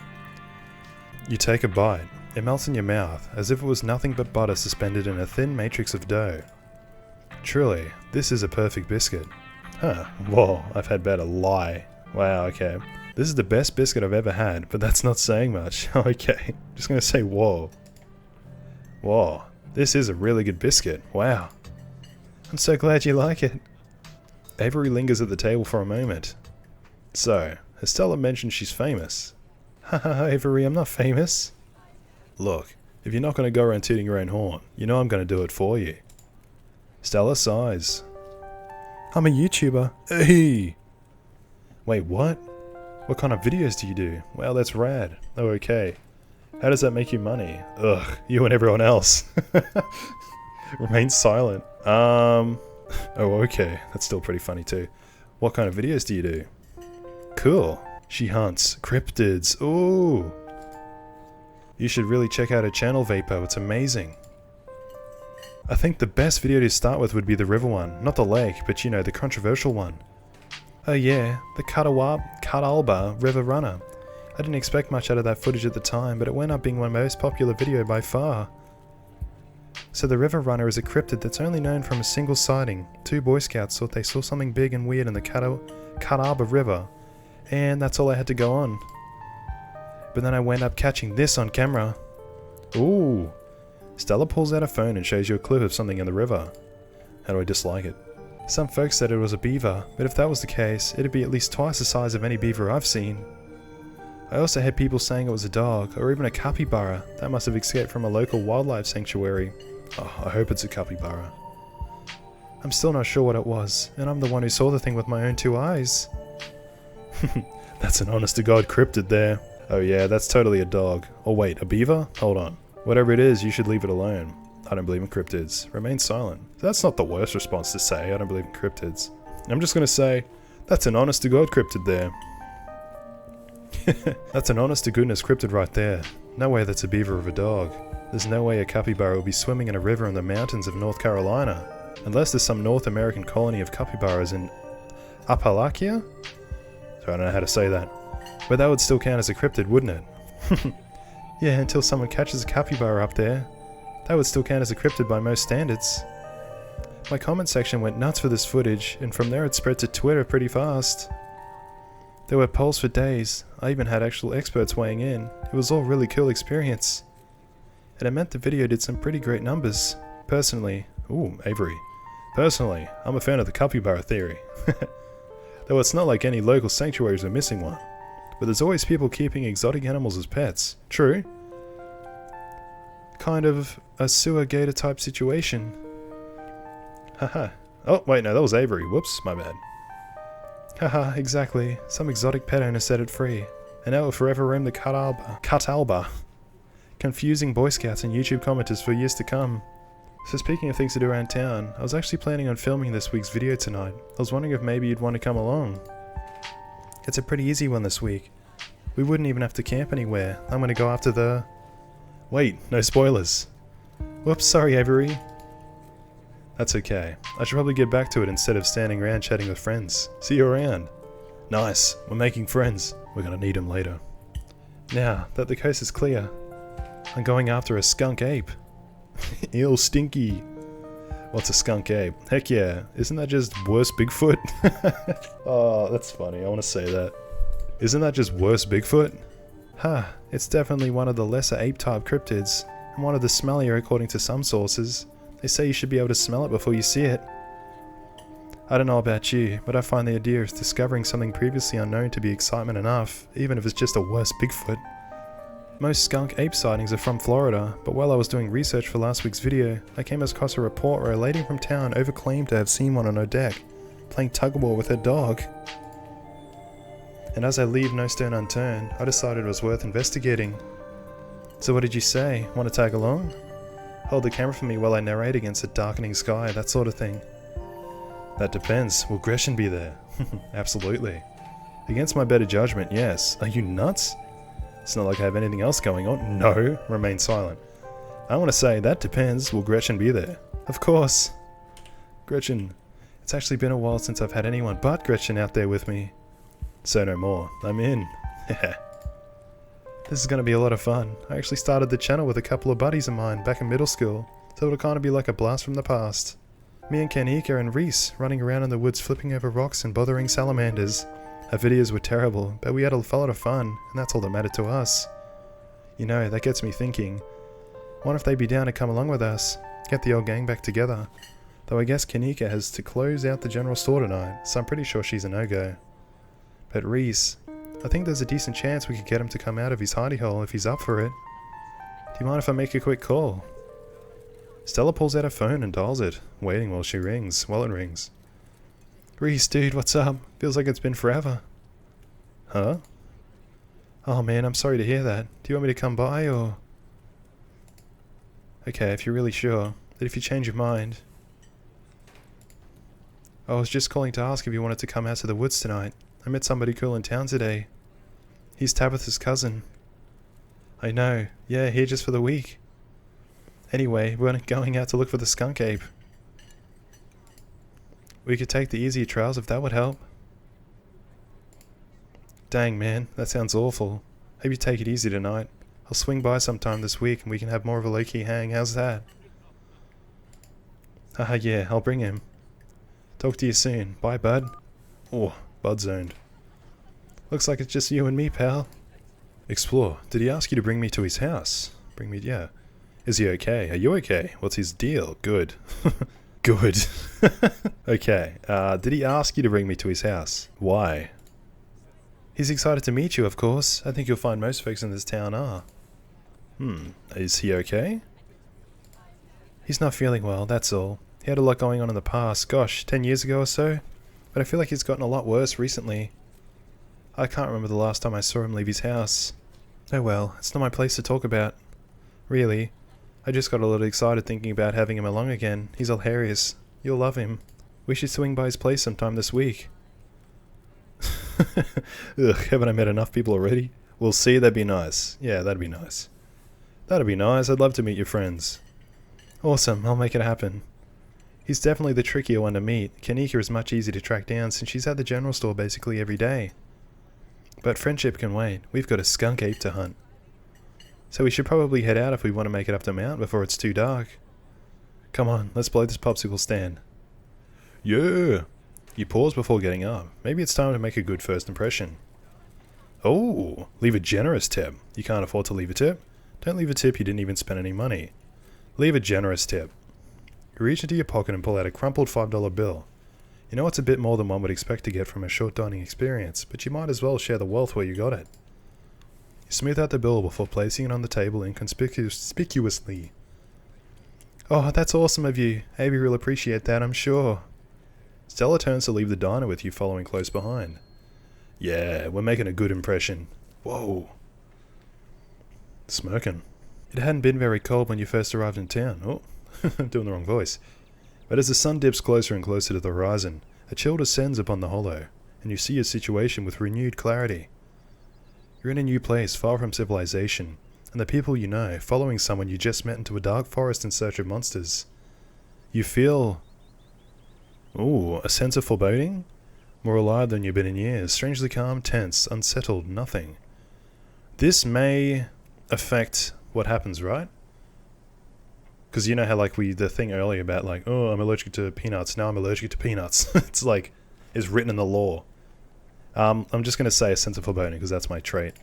You take a bite. It melts in your mouth, as if it was nothing but butter suspended in a thin matrix of dough. Truly, this is a perfect biscuit. Huh, whoa, I've had better. Lie. Wow, okay. This is the best biscuit I've ever had, but that's not saying much. Okay, just gonna say whoa. Whoa, this is a really good biscuit. Wow. I'm so glad you like it. Avery lingers at the table for a moment. So, Estella mentioned she's famous. Haha, Avery, I'm not famous. Look, If you're not going to go around tooting your own horn, you know I'm going to do it for you. Stellar size. I'm a YouTuber. Hey! Wait, what? What kind of videos do you do? Wow, that's rad. Oh, okay. How does that make you money? Ugh, you and everyone else. Remain silent. Oh, okay. That's still pretty funny too. What kind of videos do you do? Cool. She hunts cryptids. Ooh. You should really check out her channel, Vapo. It's amazing. I think the best video to start with would be the river one. Not the lake, but you know, the controversial one. Oh yeah, the Catalba River Runner. I didn't expect much out of that footage at the time, but it went up being my most popular video by far. So the River Runner is a cryptid that's only known from a single sighting. 2 Boy Scouts thought they saw something big and weird in the Catalba River, and that's all I had to go on. But then I went up catching this on camera. Ooh. Stella pulls out a phone and shows you a clip of something in the river. How do I dislike it? Some folks said it was a beaver, but if that was the case, it'd be at least twice the size of any beaver I've seen. I also had people saying it was a dog, or even a capybara. That must have escaped from a local wildlife sanctuary. Oh, I hope it's a capybara. I'm still not sure what it was, and I'm the one who saw the thing with my own 2 eyes. That's an honest-to-God cryptid there. Oh yeah, that's totally a dog. Oh wait, a beaver? Hold on. Whatever it is, you should leave it alone. I don't believe in cryptids. Remain silent. That's not the worst response to say, I don't believe in cryptids. I'm just gonna say, that's an honest-to-God cryptid there. That's an honest-to-goodness cryptid right there. No way that's a beaver of a dog. There's no way a capybara will be swimming in a river in the mountains of North Carolina. Unless there's some North American colony of capybaras in Appalachia? So I don't know how to say that. But that would still count as a cryptid, wouldn't it? Yeah, until someone catches a capybara up there. That would still count as a cryptid by most standards. My comment section went nuts for this footage, and from there it spread to Twitter pretty fast. There were polls for days. I even had actual experts weighing in. It was all really cool experience. And it meant the video did some pretty great numbers. Personally, ooh, Avery. Personally, I'm a fan of the capybara theory. Though it's not like any local sanctuaries are missing one. But there's always people keeping exotic animals as pets. True. Kind of a sewer gator type situation. Haha. Oh, wait, no, that was Avery. Whoops, my bad. Haha, exactly. Some exotic pet owner set it free. And now it will forever roam the Catalba. Confusing Boy Scouts and YouTube commenters for years to come. So speaking of things to do around town, I was actually planning on filming this week's video tonight. I was wondering if maybe you'd want to come along. It's a pretty easy one this week. We wouldn't even have to camp anywhere. I'm gonna go after the... Wait, no spoilers. Whoops, sorry Avery. That's okay. I should probably get back to it instead of standing around chatting with friends. See you around. Nice, we're making friends. We're gonna need them later. Now that the coast is clear, I'm going after a skunk ape. Ew, stinky. What's a skunk ape? Heck yeah, isn't that just worse Bigfoot? Oh, that's funny, I want to say that. Isn't that just worse Bigfoot? Huh, it's definitely one of the lesser ape-type cryptids, and one of the smellier according to some sources. They say you should be able to smell it before you see it. I don't know about you, but I find the idea of discovering something previously unknown to be excitement enough, even if it's just a worse Bigfoot. Most skunk ape sightings are from Florida, but while I was doing research for last week's video, I came across a report where a lady from town overclaimed to have seen one on her deck, playing tug-of-war with her dog. And as I leave no stone unturned, I decided it was worth investigating. So what did you say? Want to tag along? Hold the camera for me while I narrate against a darkening sky, that sort of thing. That depends. Will Gretchen be there? Absolutely. Against my better judgment, yes. Are you nuts? It's not like I have anything else going on. No, remain silent. I want to say, that depends. Will Gretchen be there? Of course. Gretchen. It's actually been a while since I've had anyone but Gretchen out there with me. So no more. I'm in. This is going to be a lot of fun. I actually started the channel with a couple of buddies of mine back in middle school, so it'll kind of be like a blast from the past. Me and Kanika and Reese running around in the woods flipping over rocks and bothering salamanders. Our videos were terrible, but we had a lot of fun, and that's all that mattered to us. You know, that gets me thinking, what if they'd be down to come along with us, get the old gang back together? Though I guess Kanika has to close out the general store tonight, so I'm pretty sure she's a no-go. But Reese, I think there's a decent chance we could get him to come out of his hidey hole if he's up for it. Do you mind if I make a quick call? Stella pulls out her phone and dials it, waiting while it rings. Reese, dude, what's up? Feels like it's been forever. Huh? Oh man, I'm sorry to hear that. Do you want me to come by, or...? Okay, if you're really sure. But if you change your mind... I was just calling to ask if you wanted to come out to the woods tonight. I met somebody cool in town today. He's Tabitha's cousin. I know. Yeah, here just for the week. Anyway, we're going out to look for the skunk ape. We could take the easier trails if that would help. Dang man, that sounds awful. Hope you take it easy tonight. I'll swing by sometime this week and we can have more of a low-key hang. How's that? Haha, yeah, I'll bring him. Talk to you soon. Bye, bud. Oh, bud zoned. Looks like it's just you and me, pal. Explore. Did he ask you to bring me to his house? Yeah. Is he okay? Are you okay? What's his deal? Good. Good. Okay. Did he ask you to bring me to his house? Why? He's excited to meet you, of course. I think you'll find most folks in this town are. Is he okay? He's not feeling well, that's all. He had a lot going on in the past, gosh, 10 years ago or so? But I feel like he's gotten a lot worse recently. I can't remember the last time I saw him leave his house. Oh well, it's not my place to talk about. Really. I just got a little excited thinking about having him along again. He's hilarious. You'll love him. We should swing by his place sometime this week. Ugh, haven't I met enough people already? We'll see, that'd be nice. Yeah, that'd be nice. That'd be nice, I'd love to meet your friends. Awesome, I'll make it happen. He's definitely the trickier one to meet. Kanika is much easier to track down since she's at the general store basically every day. But friendship can wait. We've got a skunk ape to hunt. So we should probably head out if we want to make it up the mountain before it's too dark. Come on, let's blow this popsicle stand. Yeah! You pause before getting up. Maybe it's time to make a good first impression. Oh, leave a generous tip. You can't afford to leave a tip? Don't leave a tip you didn't even spend any money. Leave a generous tip. You reach into your pocket and pull out a crumpled $5 bill. You know it's a bit more than one would expect to get from a short dining experience, but you might as well share the wealth where you got it. You smooth out the bill before placing it on the table inconspicuously. Oh, that's awesome of you. Abby will appreciate that, I'm sure. Stella turns to leave the diner with you following close behind. Yeah, we're making a good impression. Whoa. Smirking. It hadn't been very cold when you first arrived in town. Oh, I'm doing the wrong voice. But as the sun dips closer and closer to the horizon, a chill descends upon the hollow, and you see your situation with renewed clarity. You're in a new place, far from civilization, and the people you know, following someone you just met into a dark forest in search of monsters. You feel... ooh, a sense of foreboding? More alive than you've been in years, strangely calm, tense, unsettled, nothing. This may affect what happens, right? Because you know how like the thing earlier about like, oh, I'm allergic to peanuts, now I'm allergic to peanuts. It's like, it's written in the law. I'm just going to say a sense of foreboding because that's my trait.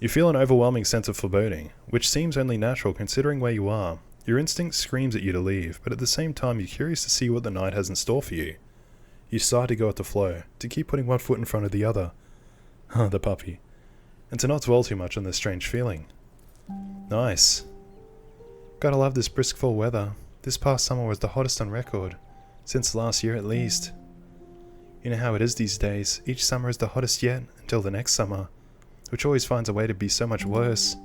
You feel an overwhelming sense of foreboding, which seems only natural considering where you are. Your instinct screams at you to leave, but at the same time you're curious to see what the night has in store for you. You decide to go with the flow, to keep putting one foot in front of the other. The puppy. And to not dwell too much on this strange feeling. Nice. Gotta love this brisk fall weather. This past summer was the hottest on record. Since last year at least. You know how it is these days. Each summer is the hottest yet, until the next summer. Which always finds a way to be so much worse.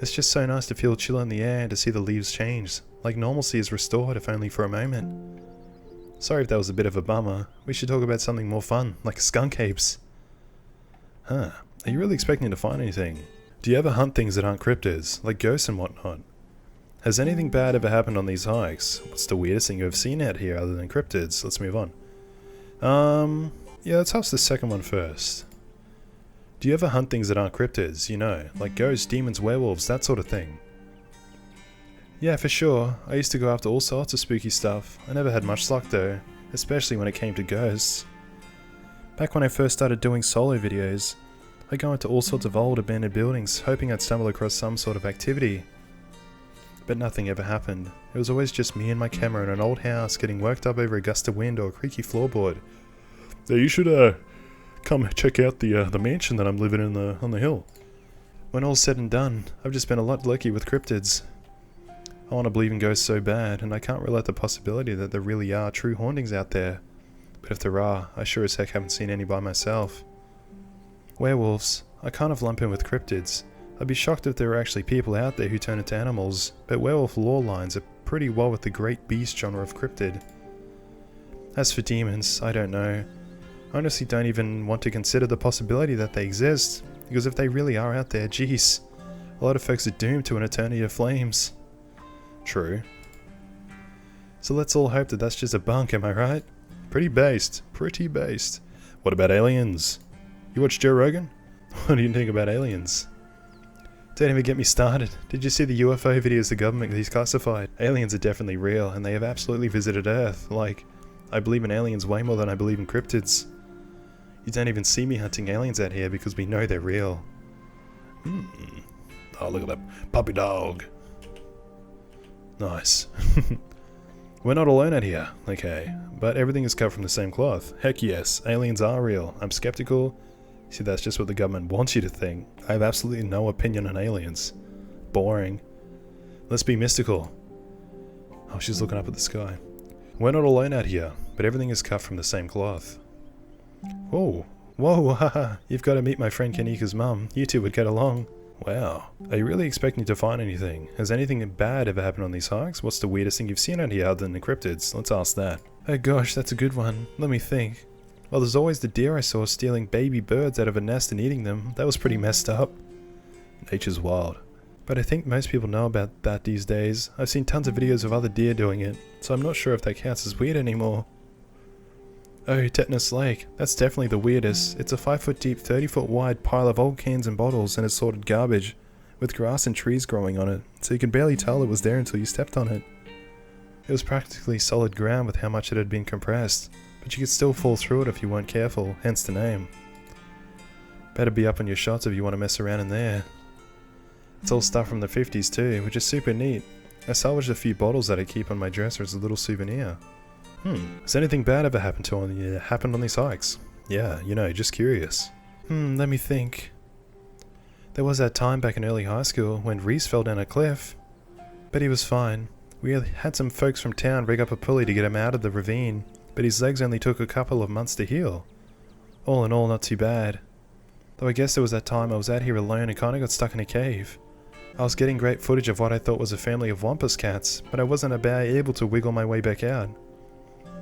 It's just so nice to feel chill in the air and to see the leaves change. Like normalcy is restored, if only for a moment. Sorry if that was a bit of a bummer. We should talk about something more fun, like skunk apes. Huh. Are you really expecting to find anything? Do you ever hunt things that aren't cryptids, like ghosts and whatnot? Has anything bad ever happened on these hikes? What's the weirdest thing you have seen out here other than cryptids? Let's move on. Yeah, let's ask the second one first. Do you ever hunt things that aren't cryptids, you know, like ghosts, demons, werewolves, that sort of thing? Yeah, for sure. I used to go after all sorts of spooky stuff. I never had much luck though, especially when it came to ghosts. Back when I first started doing solo videos, I'd go into all sorts of old abandoned buildings, hoping I'd stumble across some sort of activity. But nothing ever happened. It was always just me and my camera in an old house getting worked up over a gust of wind or a creaky floorboard. Hey, you should come check out the mansion that I'm living in on the hill. When all's said and done, I've just been a lot lucky with cryptids. I want to believe in ghosts so bad, and I can't rule out the possibility that there really are true hauntings out there. But if there are, I sure as heck haven't seen any by myself. Werewolves, I kind of lump in with cryptids. I'd be shocked if there were actually people out there who turn into animals, but werewolf lore lines are pretty well with the great beast genre of cryptid. As for demons, I don't know. I honestly don't even want to consider the possibility that they exist, because if they really are out there, geez, a lot of folks are doomed to an eternity of flames. True. So let's all hope that that's just a bunk, am I right? Pretty based. Pretty based. What about aliens? You watch Joe Rogan? What do you think about aliens? Don't even get me started. Did you see the UFO videos the government declassified? Aliens are definitely real, and they have absolutely visited Earth. Like, I believe in aliens way more than I believe in cryptids. You don't even see me hunting aliens out here because we know they're real. Oh, look at that puppy dog. Nice. We're not alone out here, okay, but everything is cut from the same cloth. Heck yes, aliens are real. I'm skeptical. See, that's just what the government wants you to think. I have absolutely no opinion on aliens. Boring. Let's be mystical. Oh, she's looking up at the sky. We're not alone out here, but everything is cut from the same cloth. Whoa. Whoa, haha. You've got to meet my friend Kanika's mum. You two would get along. Wow. Are you really expecting to find anything? Has anything bad ever happened on these hikes? What's the weirdest thing you've seen out here other than the cryptids? Let's ask that. Oh gosh, that's a good one. Let me think. Well, there's always the deer I saw stealing baby birds out of a nest and eating them. That was pretty messed up. Nature's wild. But I think most people know about that these days. I've seen tons of videos of other deer doing it, so I'm not sure if that counts as weird anymore. Oh, Tetanus Lake. That's definitely the weirdest. It's a 5-foot deep, 30-foot wide pile of old cans and bottles and assorted garbage, with grass and trees growing on it, so you can barely tell it was there until you stepped on it. It was practically solid ground with how much it had been compressed, but you could still fall through it if you weren't careful, hence the name. Better be up on your shots if you want to mess around in there. It's all stuff from the 50s too, which is super neat. I salvaged a few bottles that I keep on my dresser as a little souvenir. Has anything bad ever happened on these hikes? Yeah, you know, just curious. Let me think. There was that time back in early high school when Reese fell down a cliff. But he was fine. We had some folks from town rig up a pulley to get him out of the ravine, but his legs only took a couple of months to heal. All in all, not too bad. Though I guess there was that time I was out here alone and kinda got stuck in a cave. I was getting great footage of what I thought was a family of wampus cats, but I wasn't able to wiggle my way back out.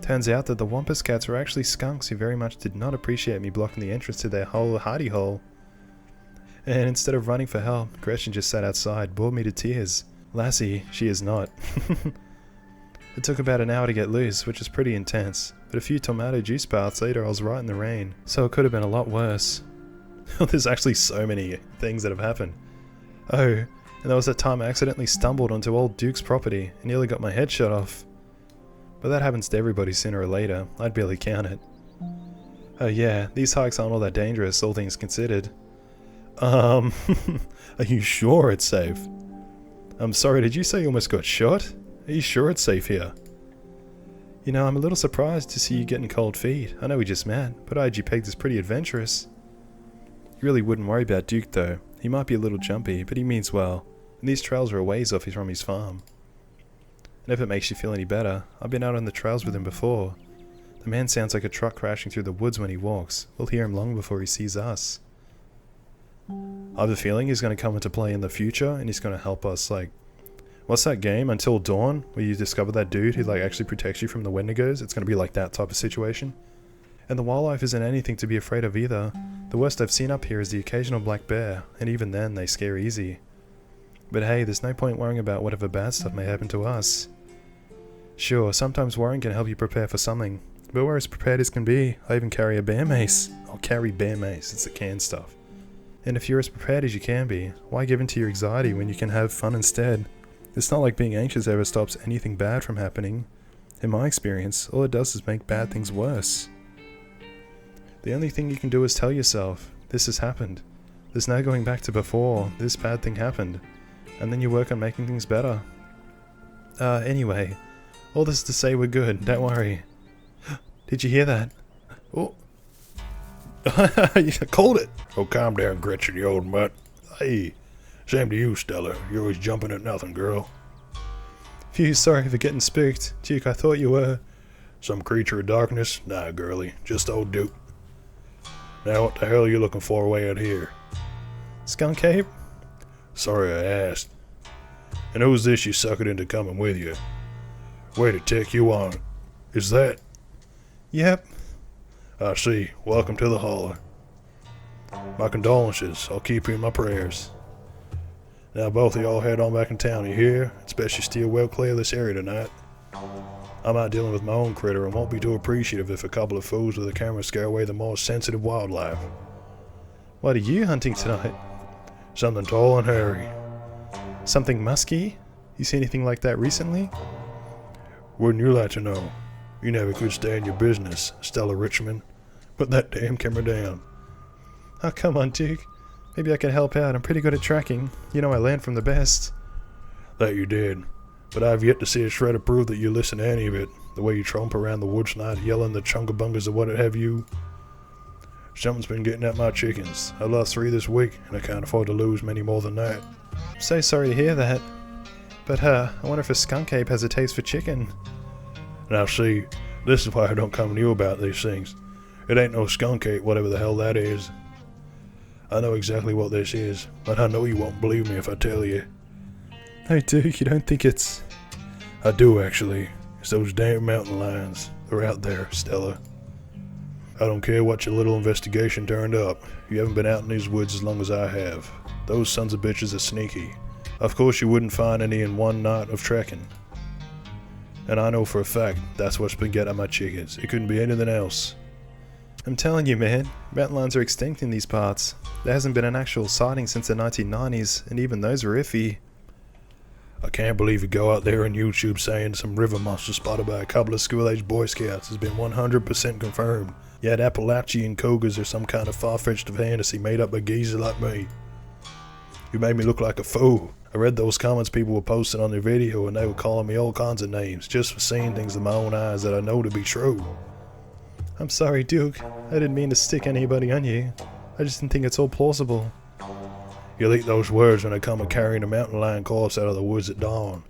Turns out that the wampus cats were actually skunks who very much did not appreciate me blocking the entrance to their hardy hole. And instead of running for help, Gretchen just sat outside, bored me to tears. Lassie, she is not. It took about an hour to get loose, which was pretty intense, but a few tomato juice baths later I was right in the rain, so it could have been a lot worse. There's actually so many things that have happened. Oh, and there was that time I accidentally stumbled onto old Duke's property and nearly got my head shot off. But that happens to everybody sooner or later. I'd barely count it. Oh yeah, these hikes aren't all that dangerous, all things considered. Are you sure it's safe? I'm sorry, did you say you almost got shot? Are you sure it's safe here? You know, I'm a little surprised to see you getting cold feet. I know we just met, but I had you pegged as pretty adventurous. You really wouldn't worry about Duke though. He might be a little jumpy, but he means well. And these trails are a ways off from his farm. And if it makes you feel any better, I've been out on the trails with him before. The man sounds like a truck crashing through the woods when he walks. We'll hear him long before he sees us. I have a feeling he's going to come into play in the future, and he's going to help us, like... What's that game, Until Dawn, where you discover that dude who, like, actually protects you from the Wendigos? It's going to be like that type of situation. And the wildlife isn't anything to be afraid of either. The worst I've seen up here is the occasional black bear, and even then, they scare easy. But hey, there's no point worrying about whatever bad stuff may happen to us. Sure, sometimes worrying can help you prepare for something, but we're as prepared as can be. I even carry a bear mace. I'll carry bear mace, it's the canned stuff. And if you're as prepared as you can be, why give in to your anxiety when you can have fun instead? It's not like being anxious ever stops anything bad from happening. In my experience, all it does is make bad things worse. The only thing you can do is tell yourself, this has happened. There's no going back to before, this bad thing happened. And then you work on making things better. Anyway, all this to say we're good, don't worry. Did you hear that? Oh. You called it. Oh, calm down, Gretchen, you old mutt. Hey, same to you, Stella. You're always jumping at nothing, girl. Phew, sorry for getting spooked. Duke, I thought you were... Some creature of darkness? Nah, girlie. Just old Duke. Now what the hell are you looking for way out here? Skunk Ape? Sorry I asked. And who's this you suckered into coming with you? Way to take you on. Is that? Yep. I see. Welcome to the Hollow. My condolences. I'll keep you in my prayers. Now both of y'all head on back in town, you hear? It's best you steer well clear of this area tonight. I'm out dealing with my own critter and won't be too appreciative if a couple of fools with a camera scare away the more sensitive wildlife. What are you hunting tonight? Something tall and hairy. Something musky? You see anything like that recently? Wouldn't you like to know? You never could stay in your business, Stella Richmond. Put that damn camera down. Oh, come on, Duke. Maybe I can help out. I'm pretty good at tracking. You know I learned from the best. That you did. But I've yet to see a shred of proof that you listen to any of it. The way you tromp around the woods tonight yelling the chungabungas of what have you. Something's been getting at my chickens. I lost 3 this week, and I can't afford to lose many more than that. I'm so sorry to hear that. But, I wonder if a skunk ape has a taste for chicken. Now see, this is why I don't come to you about these things. It ain't no skunk ape, whatever the hell that is. I know exactly what this is, but I know you won't believe me if I tell you. No, Duke, you don't think it's... I do, actually. It's those damn mountain lions. They're out there, Stella. I don't care what your little investigation turned up. You haven't been out in these woods as long as I have. Those sons of bitches are sneaky. Of course you wouldn't find any in one night of trekking. And I know for a fact that's what's been getting at my chickens. It couldn't be anything else. I'm telling you, man, mountain lions are extinct in these parts. There hasn't been an actual sighting since the 1990s, and even those were iffy. I can't believe you go out there on YouTube saying some river monster spotted by a couple of school-aged Boy Scouts has been 100% confirmed. Yet Appalachian cougars are some kind of far-fetched fantasy made up by geezer like me. You made me look like a fool. I read those comments people were posting on their video and they were calling me all kinds of names just for seeing things with my own eyes that I know to be true. I'm sorry, Duke. I didn't mean to stick anybody on you. I just didn't think it's all plausible. You'll eat those words when I come a carrying a mountain lion corpse out of the woods at dawn.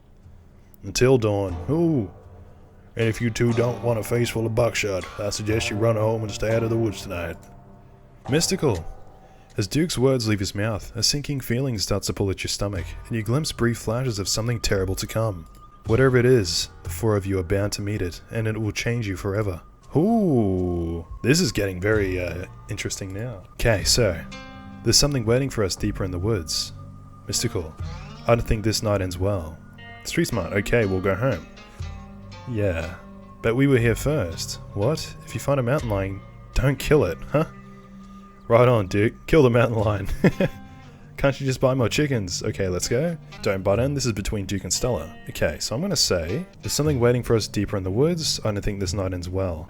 Until dawn. Ooh. And if you two don't want a face full of buckshot, I suggest you run home and stay out of the woods tonight. Mystical. As Duke's words leave his mouth, a sinking feeling starts to pull at your stomach, and you glimpse brief flashes of something terrible to come. Whatever it is, the 4 of you are bound to meet it, and it will change you forever. Ooh. This is getting very, interesting now. Okay, so... there's something waiting for us deeper in the woods. Mystical. I don't think this night ends well. Street smart. Okay, we'll go home. Yeah. But we were here first. What? If you find a mountain lion, don't kill it, huh? Right on, Duke. Kill the mountain lion. Can't you just buy more chickens? Okay, let's go. Don't butt in. This is between Duke and Stella. Okay, so I'm gonna say, there's something waiting for us deeper in the woods. I don't think this night ends well.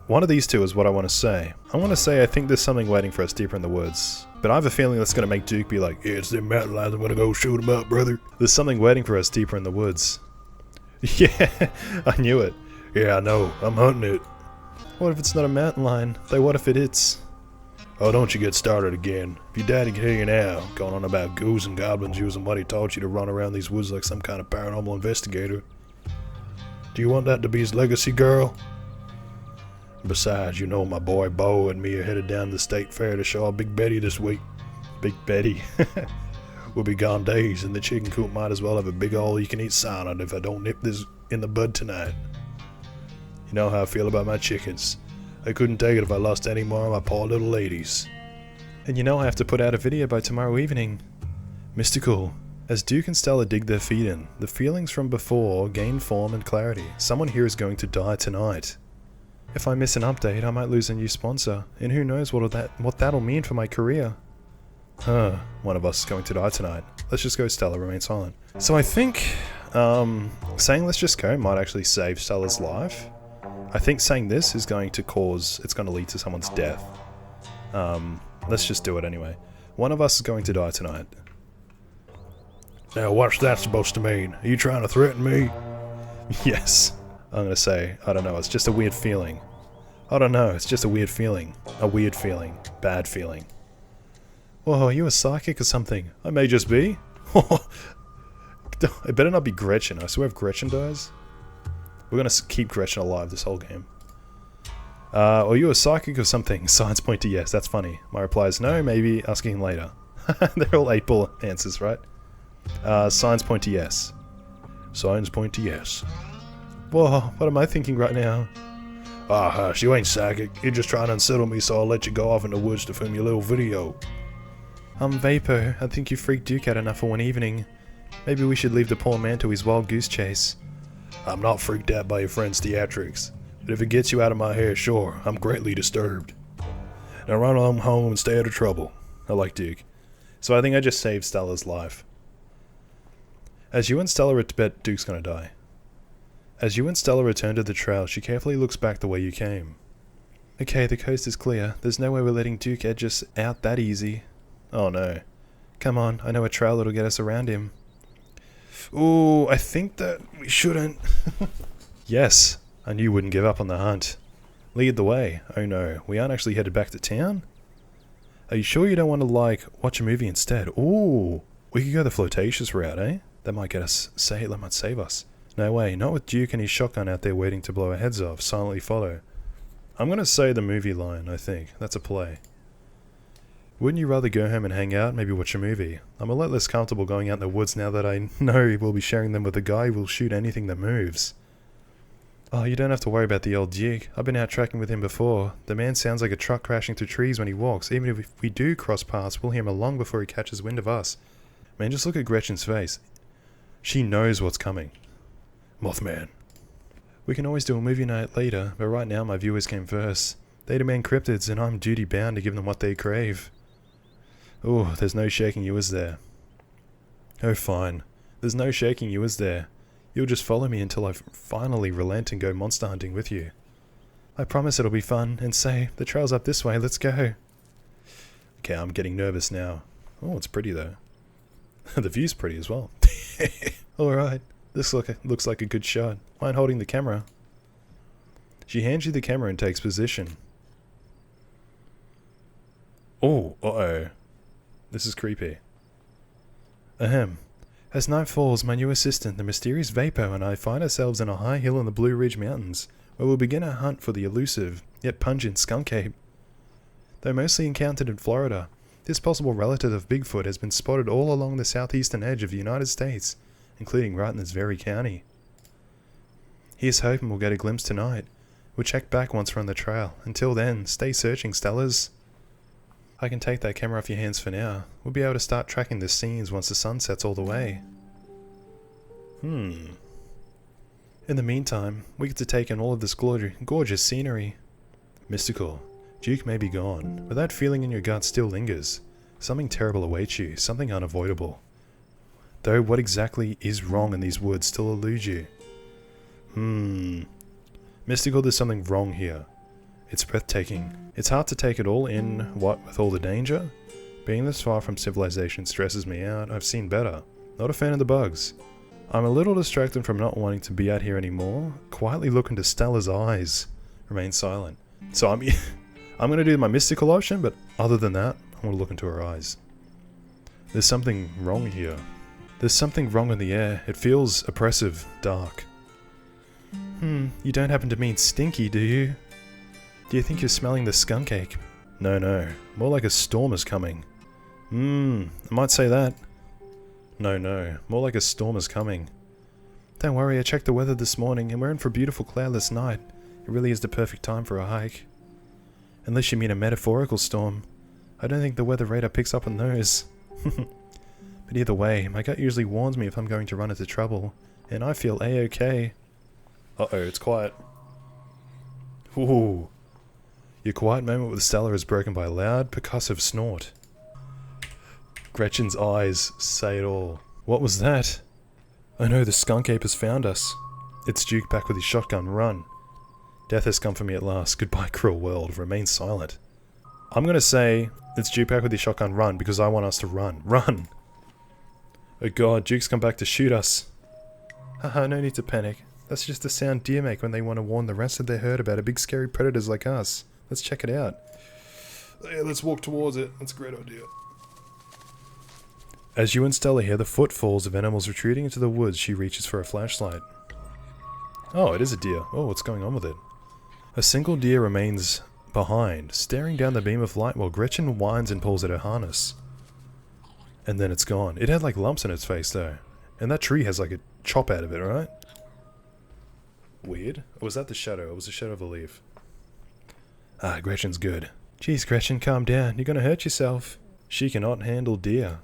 One of these two is what I want to say. I want to say I think there's something waiting for us deeper in the woods. But I have a feeling that's gonna make Duke be like, yeah, it's them mountain lions. I'm gonna go shoot them up, brother. There's something waiting for us deeper in the woods. Yeah, I knew it. Yeah, I know. I'm hunting it. What if it's not a mountain lion? Though what if it is? Oh, don't you get started again. If your daddy can hear you now, going on about ghouls and goblins using what he taught you to run around these woods like some kind of paranormal investigator. Do you want that to be his legacy, girl? Besides, you know my boy Bo and me are headed down to the state fair to show off Big Betty this week. Big Betty? We'll be gone days, and the chicken coop might as well have a big all-you-can-eat sign on it if I don't nip this in the bud tonight. You know how I feel about my chickens. I couldn't take it if I lost any more of my poor little ladies. And you know I have to put out a video by tomorrow evening. Mystical. As Duke and Stella dig their feet in, the feelings from before gain form and clarity. Someone here is going to die tonight. If I miss an update, I might lose a new sponsor, and who knows what that'll mean for my career. One of us is going to die tonight. Let's just go. Stella, remain silent. So I think, saying let's just go might actually save Stella's life. I think saying this is going to it's going to lead to someone's death. Let's just do it anyway. One of us is going to die tonight. Now what's that supposed to mean? Are you trying to threaten me? Yes. I'm going to say, I don't know, it's just a weird feeling. I don't know, it's just a weird feeling. A weird feeling. Bad feeling. Whoa, are you a psychic or something? I may just be. It better not be Gretchen. I swear if Gretchen dies, we're gonna keep Gretchen alive this whole game. Are you a psychic or something? Signs point to yes. That's funny. My reply is no, maybe asking him later. They're all 8-ball answers, right? Signs point to yes. Signs point to yes. Whoa, what am I thinking right now? Ah, hush, you ain't psychic. You're just trying to unsettle me, so I'll let you go off in the woods to film your little video. Vapo, I think you freaked Duke out enough for one evening. Maybe we should leave the poor man to his wild goose chase. I'm not freaked out by your friend's theatrics, but if it gets you out of my hair, sure, I'm greatly disturbed. Now run on home and stay out of trouble. I like Duke. So I think I just saved Stella's life. As you and Stella bet Duke's gonna die. As you and Stella return to the trail, she carefully looks back the way you came. Okay, the coast is clear. There's no way we're letting Duke edge us out that easy. Oh no. Come on, I know a trail that'll get us around him. Ooh, I think that we shouldn't. Yes, I knew you wouldn't give up on the hunt. Lead the way. Oh no, we aren't actually headed back to town? Are you sure you don't want to, watch a movie instead? Ooh, we could go the flirtatious route, eh? That might get us, that might save us. No way, not with Duke and his shotgun out there waiting to blow our heads off, silently follow. I'm gonna say the movie line, I think. That's a play. Wouldn't you rather go home and hang out, maybe watch a movie? I'm a lot less comfortable going out in the woods now that I know we'll be sharing them with a guy who will shoot anything that moves. Oh, you don't have to worry about the old Duke. I've been out tracking with him before. The man sounds like a truck crashing through trees when he walks. Even if we do cross paths, we'll hear him long before he catches wind of us. Man, just look at Gretchen's face. She knows what's coming. Mothman. We can always do a movie night later, but right now my viewers came first. They demand cryptids, and I'm duty bound to give them what they crave. Oh, there's no shaking you, is there? Oh, fine. There's no shaking you, is there? You'll just follow me until I finally relent and go monster hunting with you. I promise it'll be fun, and say, the trail's up this way, let's go. Okay, I'm getting nervous now. Oh, it's pretty though. The view's pretty as well. Alright, this looks like a good shot. Mind holding the camera? She hands you the camera and takes position. Oh, uh-oh. This is creepy. Ahem. As night falls, my new assistant, the mysterious Vapo, and I find ourselves in a high hill in the Blue Ridge Mountains, where we'll begin our hunt for the elusive, yet pungent skunk ape. Though mostly encountered in Florida, this possible relative of Bigfoot has been spotted all along the southeastern edge of the United States, including right in this very county. Here's hoping we'll get a glimpse tonight. We'll check back once we're on the trail. Until then, stay searching, Stellas. I can take that camera off your hands for now. We'll be able to start tracking the scenes once the sun sets all the way. In the meantime, we get to take in all of this gorgeous scenery. Mystical. Duke may be gone, but that feeling in your gut still lingers. Something terrible awaits you, something unavoidable. Though what exactly is wrong in these woods still eludes you. Mystical, there's something wrong here. It's breathtaking. It's hard to take it all in, what with all the danger? Being this far from civilization stresses me out. I've seen better. Not a fan of the bugs. I'm a little distracted from not wanting to be out here anymore. Quietly look into Stella's eyes. Remain silent. So I'm going to do my mystical option, but other than that, I want to look into her eyes. There's something wrong here. There's something wrong in the air. It feels oppressive, dark. You don't happen to mean stinky, do you? Do you think you're smelling the skunk ape? No. More like a storm is coming. I might say that. No. More like a storm is coming. Don't worry, I checked the weather this morning and we're in for a beautiful cloudless night. It really is the perfect time for a hike. Unless you mean a metaphorical storm. I don't think the weather radar picks up on those. But either way, my gut usually warns me if I'm going to run into trouble. And I feel A-okay. Uh-oh, it's quiet. Ooh. Your quiet moment with Stella is broken by a loud, percussive snort. Gretchen's eyes say it all. What was that? Oh no, the skunk ape has found us. It's Duke back with his shotgun. Run. Death has come for me at last. Goodbye, cruel world. Remain silent. I'm gonna say it's Duke back with his shotgun. Run, because I want us to run. Run! Oh god, Duke's come back to shoot us. Haha, no need to panic. That's just the sound deer make when they want to warn the rest of their herd about a big scary predators like us. Let's check it out. Yeah, let's walk towards it. That's a great idea. As you and Stella hear the footfalls of animals retreating into the woods, she reaches for a flashlight. Oh, it is a deer. Oh, what's going on with it? A single deer remains behind, staring down the beam of light while Gretchen whines and pulls at her harness. And then it's gone. It had like lumps in its face though. And that tree has like a chop out of it, right? Weird. Or was that the shadow? It was the shadow of a leaf. Ah, Gretchen's good. Jeez, Gretchen, calm down. You're gonna hurt yourself. She cannot handle deer.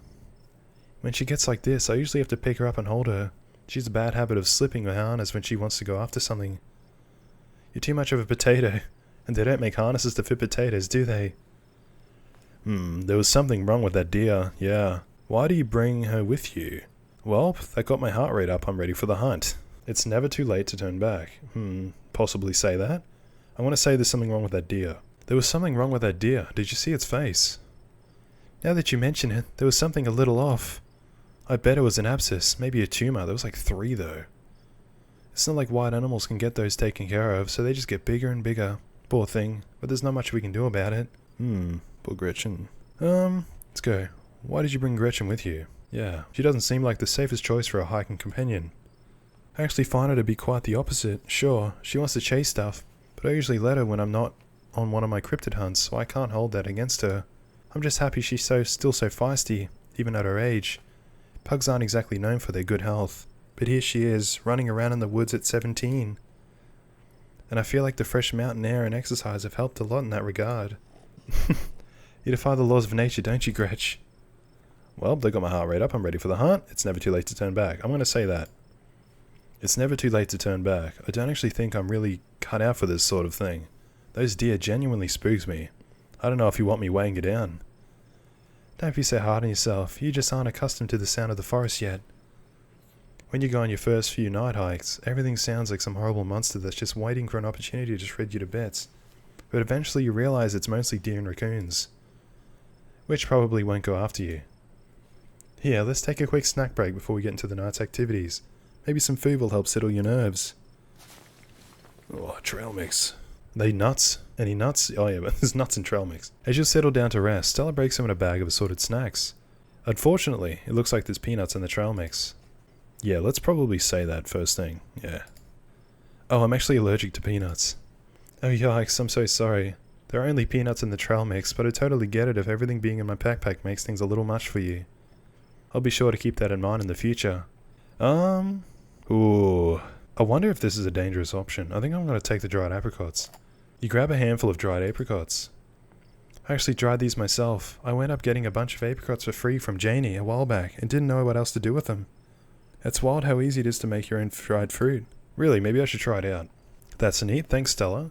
When she gets like this, I usually have to pick her up and hold her. She has a bad habit of slipping her harness when she wants to go after something. You're too much of a potato. And they don't make harnesses to fit potatoes, do they? There was something wrong with that deer, yeah. Why do you bring her with you? Well, that got my heart rate up. I'm ready for the hunt. It's never too late to turn back. Possibly say that? I want to say there's something wrong with that deer. There was something wrong with that deer. Did you see its face? Now that you mention it, there was something a little off. I bet it was an abscess, maybe a tumor. There was like 3 though. It's not like wild animals can get those taken care of, so they just get bigger and bigger. Poor thing, but there's not much we can do about it. Poor Gretchen. Let's go. Why did you bring Gretchen with you? Yeah, she doesn't seem like the safest choice for a hiking companion. I actually find her to be quite the opposite. Sure, she wants to chase stuff, but I usually let her when I'm not on one of my cryptid hunts, so I can't hold that against her. I'm just happy she's still so feisty, even at her age. Pugs aren't exactly known for their good health, but here she is, running around in the woods at 17. And I feel like the fresh mountain air and exercise have helped a lot in that regard. You defy the laws of nature, don't you, Gretch? Well, they got my heart rate up. I'm ready for the hunt. It's never too late to turn back. I'm going to say that. It's never too late to turn back. I don't actually think I'm really cut out for this sort of thing. Those deer genuinely spooks me. I don't know if you want me weighing you down. Don't be so hard on yourself. You just aren't accustomed to the sound of the forest yet. When you go on your first few night hikes, everything sounds like some horrible monster that's just waiting for an opportunity to shred you to bits. But eventually you realize it's mostly deer and raccoons. Which probably won't go after you. Here, let's take a quick snack break before we get into the night's activities. Maybe some food will help settle your nerves. Oh, trail mix. Are they nuts? Any nuts? Oh yeah, but there's nuts in trail mix. As you settle down to rest, Stella breaks open a bag of assorted snacks. Unfortunately, it looks like there's peanuts in the trail mix. Yeah, let's probably say that first thing. Yeah. Oh, I'm actually allergic to peanuts. Oh yikes, I'm so sorry. There are only peanuts in the trail mix, but I totally get it if everything being in my backpack makes things a little much for you. I'll be sure to keep that in mind in the future. Ooh. I wonder if this is a dangerous option. I think I'm going to take the dried apricots. You grab a handful of dried apricots. I actually dried these myself. I went up getting a bunch of apricots for free from Janie a while back and didn't know what else to do with them. It's wild how easy it is to make your own dried fruit. Really, maybe I should try it out. That's neat, thanks Stella.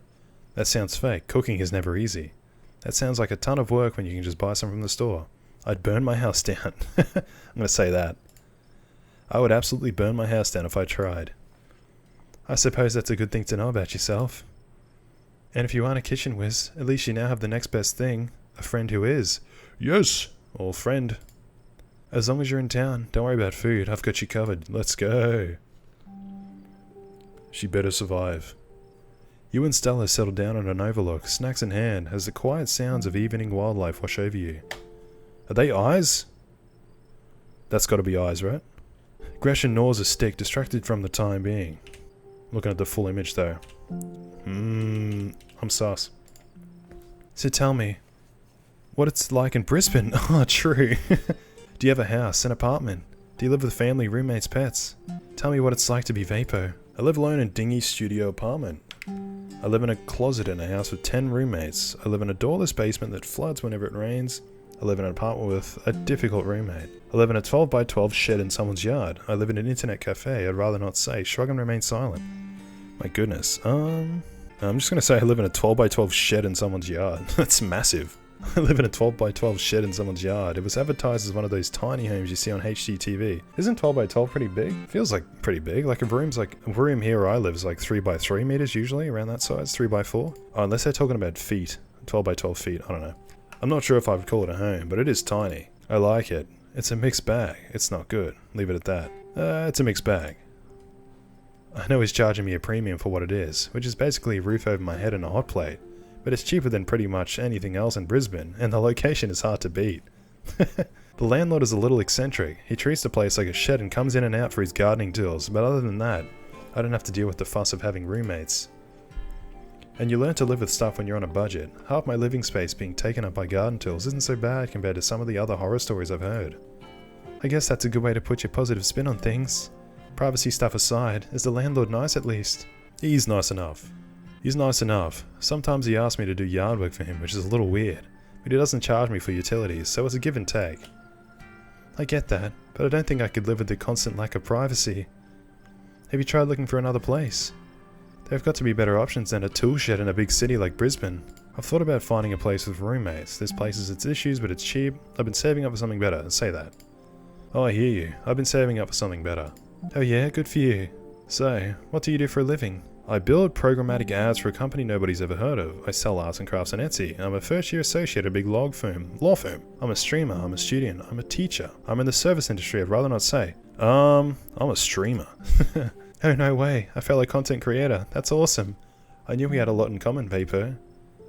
That sounds fake. Cooking is never easy. That sounds like a ton of work when you can just buy some from the store. I'd burn my house down. I'm going to say that. I would absolutely burn my house down if I tried. I suppose that's a good thing to know about yourself. And if you aren't a kitchen whiz, at least you now have the next best thing. A friend who is. Yes! Or friend. As long as you're in town, don't worry about food. I've got you covered. Let's go. She better survive. You and Stella settle down on an overlook, snacks in hand, as the quiet sounds of evening wildlife wash over you. Are they eyes? That's gotta be eyes, right? Gretchen gnaws a stick, distracted from the time being. Looking at the full image though. I'm sus. So tell me, what it's like in Brisbane? Oh, true. Do you have a house, an apartment? Do you live with family, roommates, pets? Tell me what it's like to be Vapo. I live alone in a dingy studio apartment. I live in a closet in a house with 10 roommates. I live in a doorless basement that floods whenever it rains. I live in an apartment with a difficult roommate. I live in a 12 by 12 shed in someone's yard. I live in an internet cafe. I'd rather not say. Shrug and remain silent. My goodness. I'm just gonna say I live in a 12 by 12 shed in someone's yard. That's massive. I live in a 12 by 12 shed in someone's yard. It was advertised as one of those tiny homes you see on HGTV. Isn't 12 by 12 pretty big? Feels like pretty big. Like a room here where I live is like 3 by 3 meters usually, around that size, 3 by 4. Oh, unless they're talking about feet. 12 by 12 feet, I don't know. I'm not sure if I would call it a home, but it is tiny. I like it. It's a mixed bag. It's not good. Leave it at that. It's a mixed bag. I know he's charging me a premium for what it is, which is basically a roof over my head and a hot plate. But it's cheaper than pretty much anything else in Brisbane, and the location is hard to beat. The landlord is a little eccentric. He treats the place like a shed and comes in and out for his gardening tools, but other than that, I don't have to deal with the fuss of having roommates. And you learn to live with stuff when you're on a budget. Half my living space being taken up by garden tools isn't so bad compared to some of the other horror stories I've heard. I guess that's a good way to put your positive spin on things. Privacy stuff aside, is the landlord nice at least? He's nice enough. He's nice enough. Sometimes he asks me to do yard work for him, which is a little weird, but he doesn't charge me for utilities, so it's a give and take. I get that, but I don't think I could live with the constant lack of privacy. Have you tried looking for another place? There have got to be better options than a tool shed in a big city like Brisbane. I've thought about finding a place with roommates. This place has its issues, but it's cheap. I've been saving up for something better, say that. Oh, I hear you. I've been saving up for something better. Oh yeah, good for you. So, what do you do for a living? I build programmatic ads for a company nobody's ever heard of. I sell arts and crafts on Etsy. I'm a first year associate at a big law firm. I'm a streamer, I'm a student, I'm a teacher. I'm in the service industry, I'd rather not say. I'm a streamer. Oh no way, a fellow content creator. That's awesome. I knew we had a lot in common, Vapo.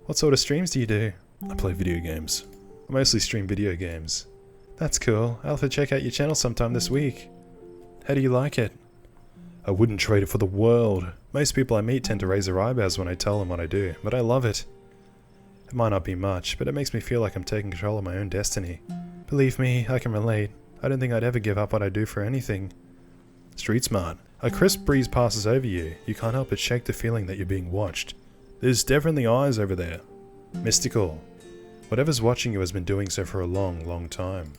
What sort of streams do you do? I play video games. I mostly stream video games. That's cool. I'll have to check out your channel sometime this week. How do you like it? I wouldn't trade it for the world. Most people I meet tend to raise their eyebrows when I tell them what I do, but I love it. It might not be much, but it makes me feel like I'm taking control of my own destiny. Believe me, I can relate. I don't think I'd ever give up what I do for anything. Street smart. A crisp breeze passes over you. You can't help but shake the feeling that you're being watched. There's definitely eyes over there. Mystical. Whatever's watching you has been doing so for a long, long time.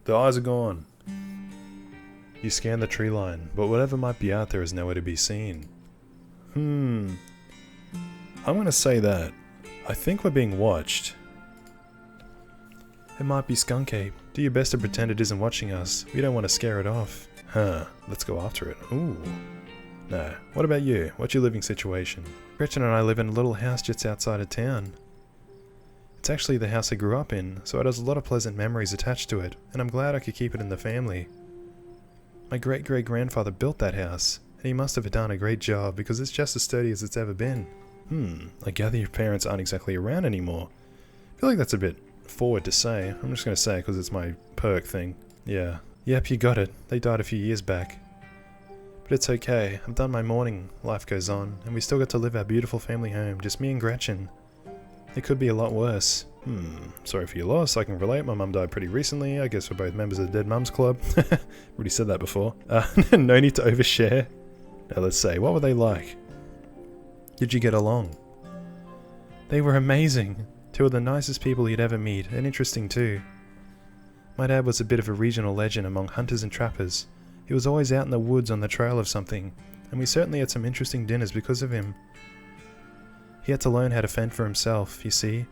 The eyes are gone. You scan the tree line, but whatever might be out there is nowhere to be seen. I'm gonna say that. I think we're being watched. It might be Skunk Ape. Do your best to pretend it isn't watching us. We don't want to scare it off. Let's go after it. Ooh. No. What about you? What's your living situation? Gretchen and I live in a little house just outside of town. It's actually the house I grew up in, so it has a lot of pleasant memories attached to it, and I'm glad I could keep it in the family. My great-great-grandfather built that house, and he must have done a great job because it's just as sturdy as it's ever been. I gather your parents aren't exactly around anymore. I feel like that's a bit forward to say. I'm just going to say it because it's my perk thing. Yeah. Yep, you got it. They died a few years back. But it's okay. I've done my mourning. Life goes on, and we still get to live our beautiful family home, just me and Gretchen. It could be a lot worse. Sorry for your loss, I can relate. My mum died pretty recently. I guess we're both members of the Dead Mums Club. Already said that before. No need to overshare. Now let's say, what were they like? Did you get along? They were amazing. Two of the nicest people you'd ever meet, and interesting too. My dad was a bit of a regional legend among hunters and trappers. He was always out in the woods on the trail of something, and we certainly had some interesting dinners because of him. He had to learn how to fend for himself, you see,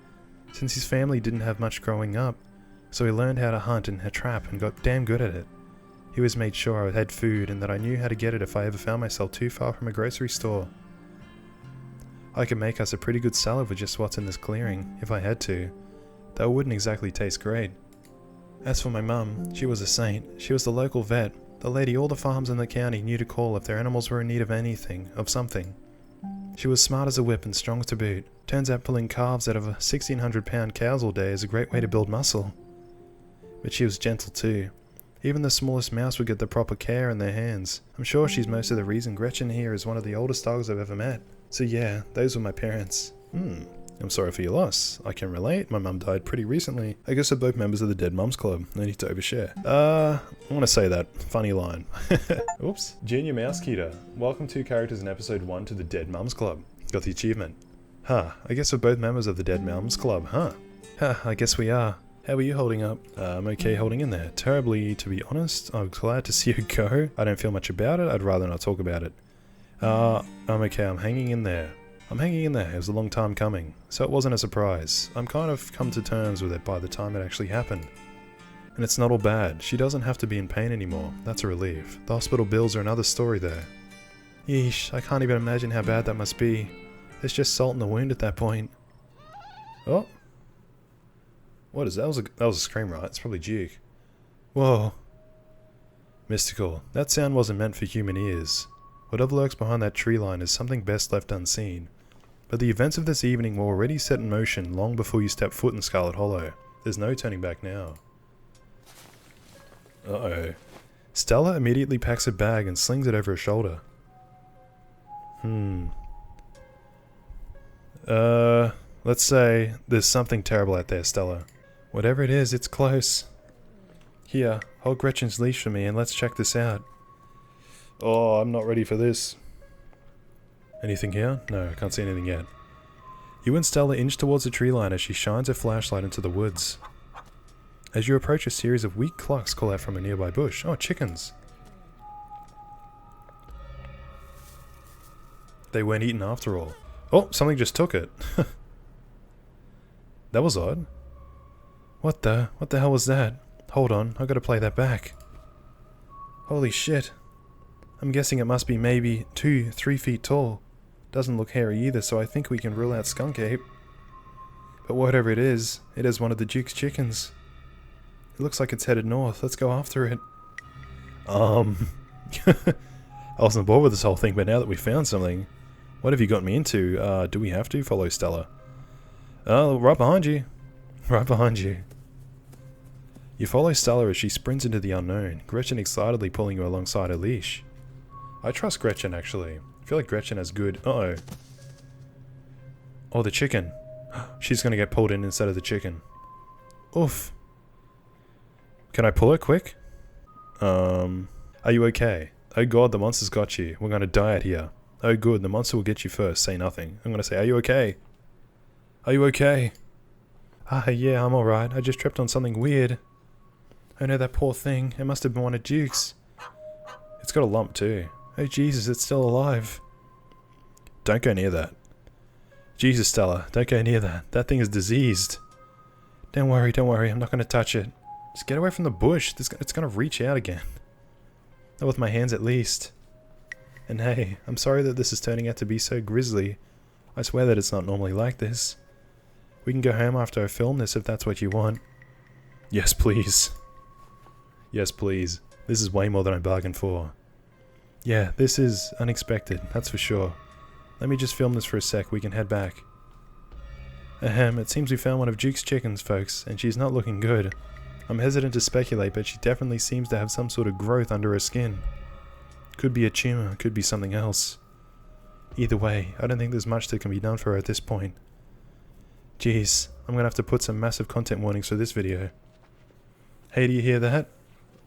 since his family didn't have much growing up, so he learned how to hunt and trap and got damn good at it. He always made sure I had food and that I knew how to get it if I ever found myself too far from a grocery store. I could make us a pretty good salad with just what's in this clearing, if I had to, though it wouldn't exactly taste great. As for my mum, she was a saint. She was the local vet, the lady all the farms in the county knew to call if their animals were in need of anything, of something. She was smart as a whip and strong to boot. Turns out pulling calves out of 1,600-pound cows all day is a great way to build muscle. But she was gentle too. Even the smallest mouse would get the proper care in their hands. I'm sure she's most of the reason Gretchen here is one of the oldest dogs I've ever met. So yeah, those were my parents. I'm sorry for your loss. I can relate. My mum died pretty recently. I guess we're both members of the Dead Mums Club. No need to overshare. I want to say that. Funny line. Oops. Junior Mousekeeper. Welcome 2 characters in episode 1 to the Dead Mums Club. Got the achievement. I guess we're both members of the Dead Mums Club, I guess we are. How are you holding up? I'm okay holding in there. Terribly, to be honest. I'm glad to see you go. I don't feel much about it. I'd rather not talk about it. I'm okay. I'm hanging in there. It was a long time coming, so it wasn't a surprise. I'm kind of come to terms with it by the time it actually happened. And it's not all bad. She doesn't have to be in pain anymore. That's a relief. The hospital bills are another story though. Yeesh, I can't even imagine how bad that must be. There's just salt in the wound at that point. Oh. What is that? That was a scream, right? It's probably Duke. Whoa. Mystical. That sound wasn't meant for human ears. Whatever lurks behind that tree line is something best left unseen. But the events of this evening were already set in motion long before you stepped foot in Scarlet Hollow. There's no turning back now. Uh-oh. Stella immediately packs a bag and slings it over her shoulder. Let's say there's something terrible out there, Stella. Whatever it is, it's close. Here, hold Gretchen's leash for me and let's check this out. Oh, I'm not ready for this. Anything here? No, I can't see anything yet. You and Stella inch towards the tree line as she shines her flashlight into the woods. As you approach, a series of weak clucks call out from a nearby bush. Oh, chickens. They weren't eaten after all. Oh, something just took it. That was odd. What the hell was that? Hold on, I gotta play that back. Holy shit. I'm guessing it must be maybe 2-3 feet tall. Doesn't look hairy either, so I think we can rule out skunk ape. But whatever it is one of the Duke's chickens. It looks like it's headed north. Let's go after it. I wasn't bored with this whole thing, but now that we found something, what have you got me into? Do we have to follow Stella? Oh, right behind you. Right behind you. You follow Stella as she sprints into the unknown, Gretchen excitedly pulling you alongside her leash. I trust Gretchen, actually. I feel like Gretchen has good... Uh-oh. Oh, the chicken. She's gonna get pulled in instead of the chicken. Oof. Can I pull her quick? Are you okay? Oh god, the monster's got you. We're gonna die out here. Oh good, the monster will get you first. Say nothing. I'm gonna say, are you okay? Are you okay? Ah, yeah, I'm alright. I just tripped on something weird. Oh no, that poor thing. It must have been one of Duke's. It's got a lump too. Oh Jesus, it's still alive. Don't go near that. Jesus, Stella, don't go near that. That thing is diseased. Don't worry, I'm not going to touch it. Just get away from the bush. It's going to reach out again. Not with my hands at least. And hey, I'm sorry that this is turning out to be so grisly. I swear that it's not normally like this. We can go home after I film this if that's what you want. Yes, please. Yes, please. This is way more than I bargained for. Yeah, this is unexpected, that's for sure. Let me just film this for a sec, we can head back. Ahem, it seems we found one of Duke's chickens, folks, and she's not looking good. I'm hesitant to speculate, but she definitely seems to have some sort of growth under her skin. Could be a tumor, could be something else. Either way, I don't think there's much that can be done for her at this point. Jeez, I'm gonna have to put some massive content warnings for this video. Hey, do you hear that?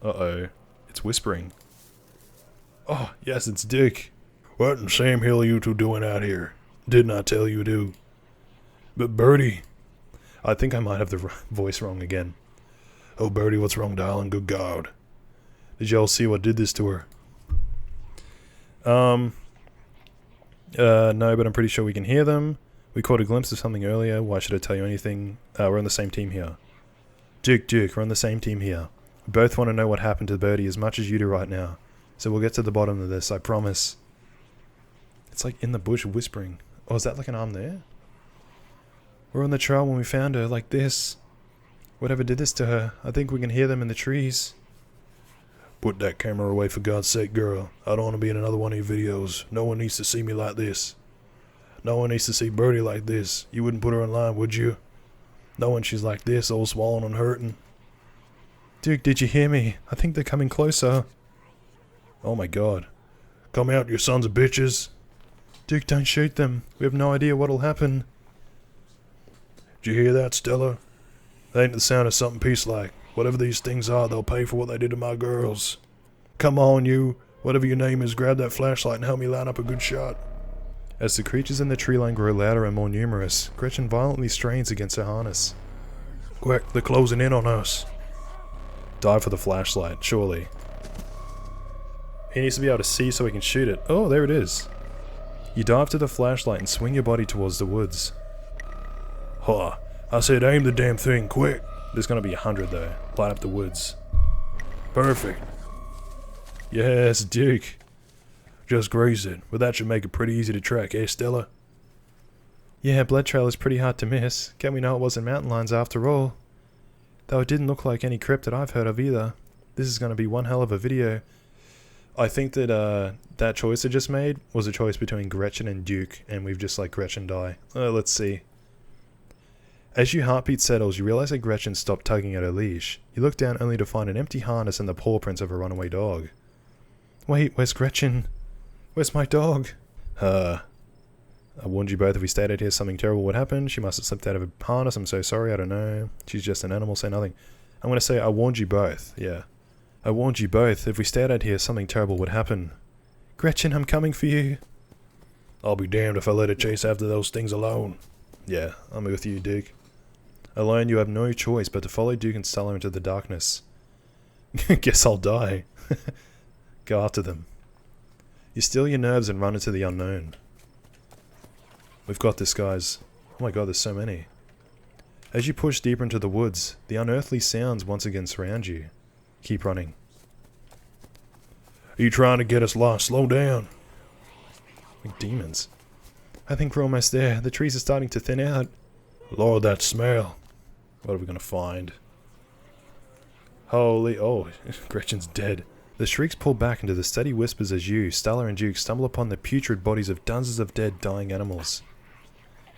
Uh-oh, it's whispering. Oh, yes, it's Dick. What in Sam Hill are you two doing out here? Didn't I tell you to? But Birdie... I think I might have the voice wrong again. Oh, Birdie, what's wrong, darling? Good God. Did y'all see what did this to her? No, but I'm pretty sure we can hear them. We caught a glimpse of something earlier. Why should I tell you anything? We're on the same team here. Duke, we're on the same team here. We both want to know what happened to Birdie as much as you do right now. So we'll get to the bottom of this, I promise. It's like in the bush whispering. Oh, is that like an arm there? We're on the trail when we found her, like this. Whatever did this to her, I think we can hear them in the trees. Put that camera away for God's sake, girl. I don't want to be in another one of your videos. No one needs to see me like this. No one needs to see Birdie like this. You wouldn't put her online, would you? Knowing she's like this, all swollen and hurting. Duke, did you hear me? I think they're coming closer. Oh my god. Come out, you sons of bitches. Duke, don't shoot them. We have no idea what'll happen. Did you hear that, Stella? That ain't the sound of something peace-like. Whatever these things are, they'll pay for what they did to my girls. Come on, you. Whatever your name is, grab that flashlight and help me line up a good shot. As the creatures in the tree line grow louder and more numerous, Gretchen violently strains against her harness. Quick, they're closing in on us. Dive for the flashlight, surely. He needs to be able to see so he can shoot it. Oh, there it is. You dive to the flashlight and swing your body towards the woods. Huh. I said aim the damn thing, quick. There's gonna be 100 though. Light up the woods. Perfect. Yes, Duke. Just graze it, but that should make it pretty easy to track, eh, Stella? Yeah, blood trail is pretty hard to miss. Can't we know it wasn't mountain lions after all? Though it didn't look like any crypt that I've heard of either. This is gonna be one hell of a video. I think that that choice I just made was a choice between Gretchen and Duke, and we've just let Gretchen die. Let's see. As your heartbeat settles, you realize that Gretchen stopped tugging at her leash. You look down only to find an empty harness and the paw prints of a runaway dog. Wait, where's Gretchen? Where's my dog? I warned you both if we stayed out here something terrible would happen. She must have slipped out of a harness. I'm so sorry, I don't know. She's just an animal, say nothing. I'm going to say I warned you both, yeah. I warned you both. If we stayed out here something terrible would happen. Gretchen, I'm coming for you. I'll be damned if I let her chase after those things alone. Yeah, I'm with you, Duke. Alone, you have no choice but to follow Duke and Stella into the darkness. Guess I'll die. Go after them. You steel your nerves and run into the unknown. We've got this, guys. Oh my god, there's so many. As you push deeper into the woods, the unearthly sounds once again surround you. Keep running. Are you trying to get us lost? Slow down. Like demons. I think we're almost there. The trees are starting to thin out. Lord, that smell. What are we gonna find? Holy... oh, Gretchen's dead. The shrieks pull back into the steady whispers as you, Stella and Duke stumble upon the putrid bodies of dozens of dead, dying animals.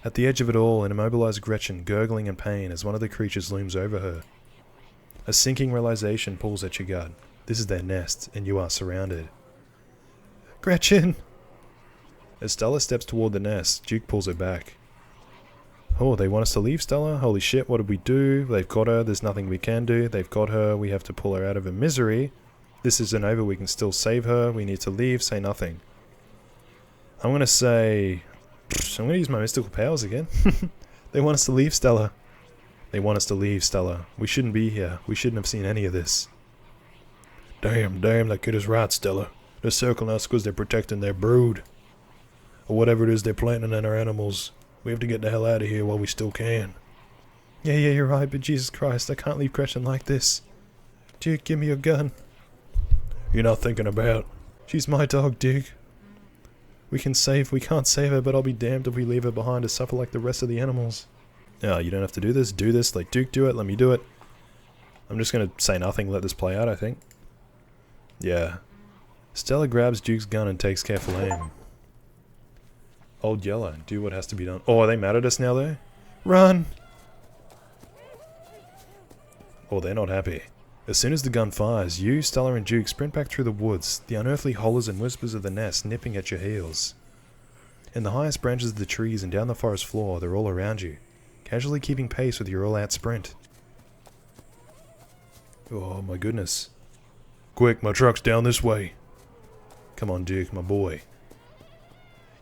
At the edge of it all, an immobilized Gretchen, gurgling in pain as one of the creatures looms over her. A sinking realization pulls at your gut. This is their nest, and you are surrounded. Gretchen! As Stella steps toward the nest, Duke pulls her back. Oh, they want us to leave, Stella? Holy shit, what did we do? They've got her, there's nothing we can do. They've got her, we have to pull her out of her misery. This isn't over, we can still save her. We need to leave, say nothing. I'm gonna say... I'm gonna use my mystical powers again. They want us to leave, Stella. They want us to leave, Stella. We shouldn't be here. We shouldn't have seen any of this. Damn, that kid is right, Stella. They're circling us because they're protecting their brood. Or whatever it is they're planting on our animals. We have to get the hell out of here while we still can. Yeah, you're right, but Jesus Christ, I can't leave Gretchen like this. Duke, give me your gun. You're not thinking about... She's my dog, Duke. We can't save her, but I'll be damned if we leave her behind to suffer like the rest of the animals. Oh, you don't have to do this, let Duke do it, let me do it. I'm just gonna say nothing, let this play out, I think. Yeah. Stella grabs Duke's gun and takes careful aim. Old Yeller, do what has to be done. Oh, are they mad at us now, though? Run! Oh, they're not happy. As soon as the gun fires, you, Stella, and Duke sprint back through the woods, the unearthly hollers and whispers of the nest nipping at your heels. In the highest branches of the trees and down the forest floor, they're all around you, casually keeping pace with your all-out sprint. Oh my goodness. Quick, my truck's down this way. Come on, Duke, my boy.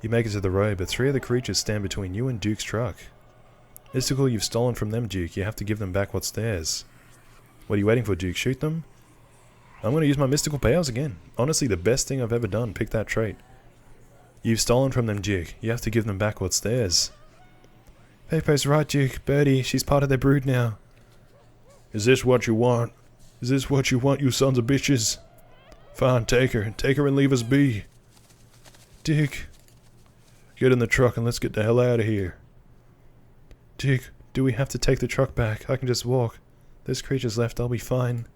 You make it to the road, but 3 of the creatures stand between you and Duke's truck. Mystical, you've stolen from them, Duke. You have to give them back what's theirs. What are you waiting for, Duke? Shoot them? I'm going to use my mystical powers again. Honestly, the best thing I've ever done. Pick that trait. You've stolen from them, Duke. You have to give them back what's theirs. Vapo's right, Duke. Birdie, she's part of their brood now. Is this what you want? Is this what you want, you sons of bitches? Fine, take her. Take her and leave us be. Duke. Get in the truck and let's get the hell out of here. Duke, do we have to take the truck back? I can just walk. There's creatures left, I'll be fine.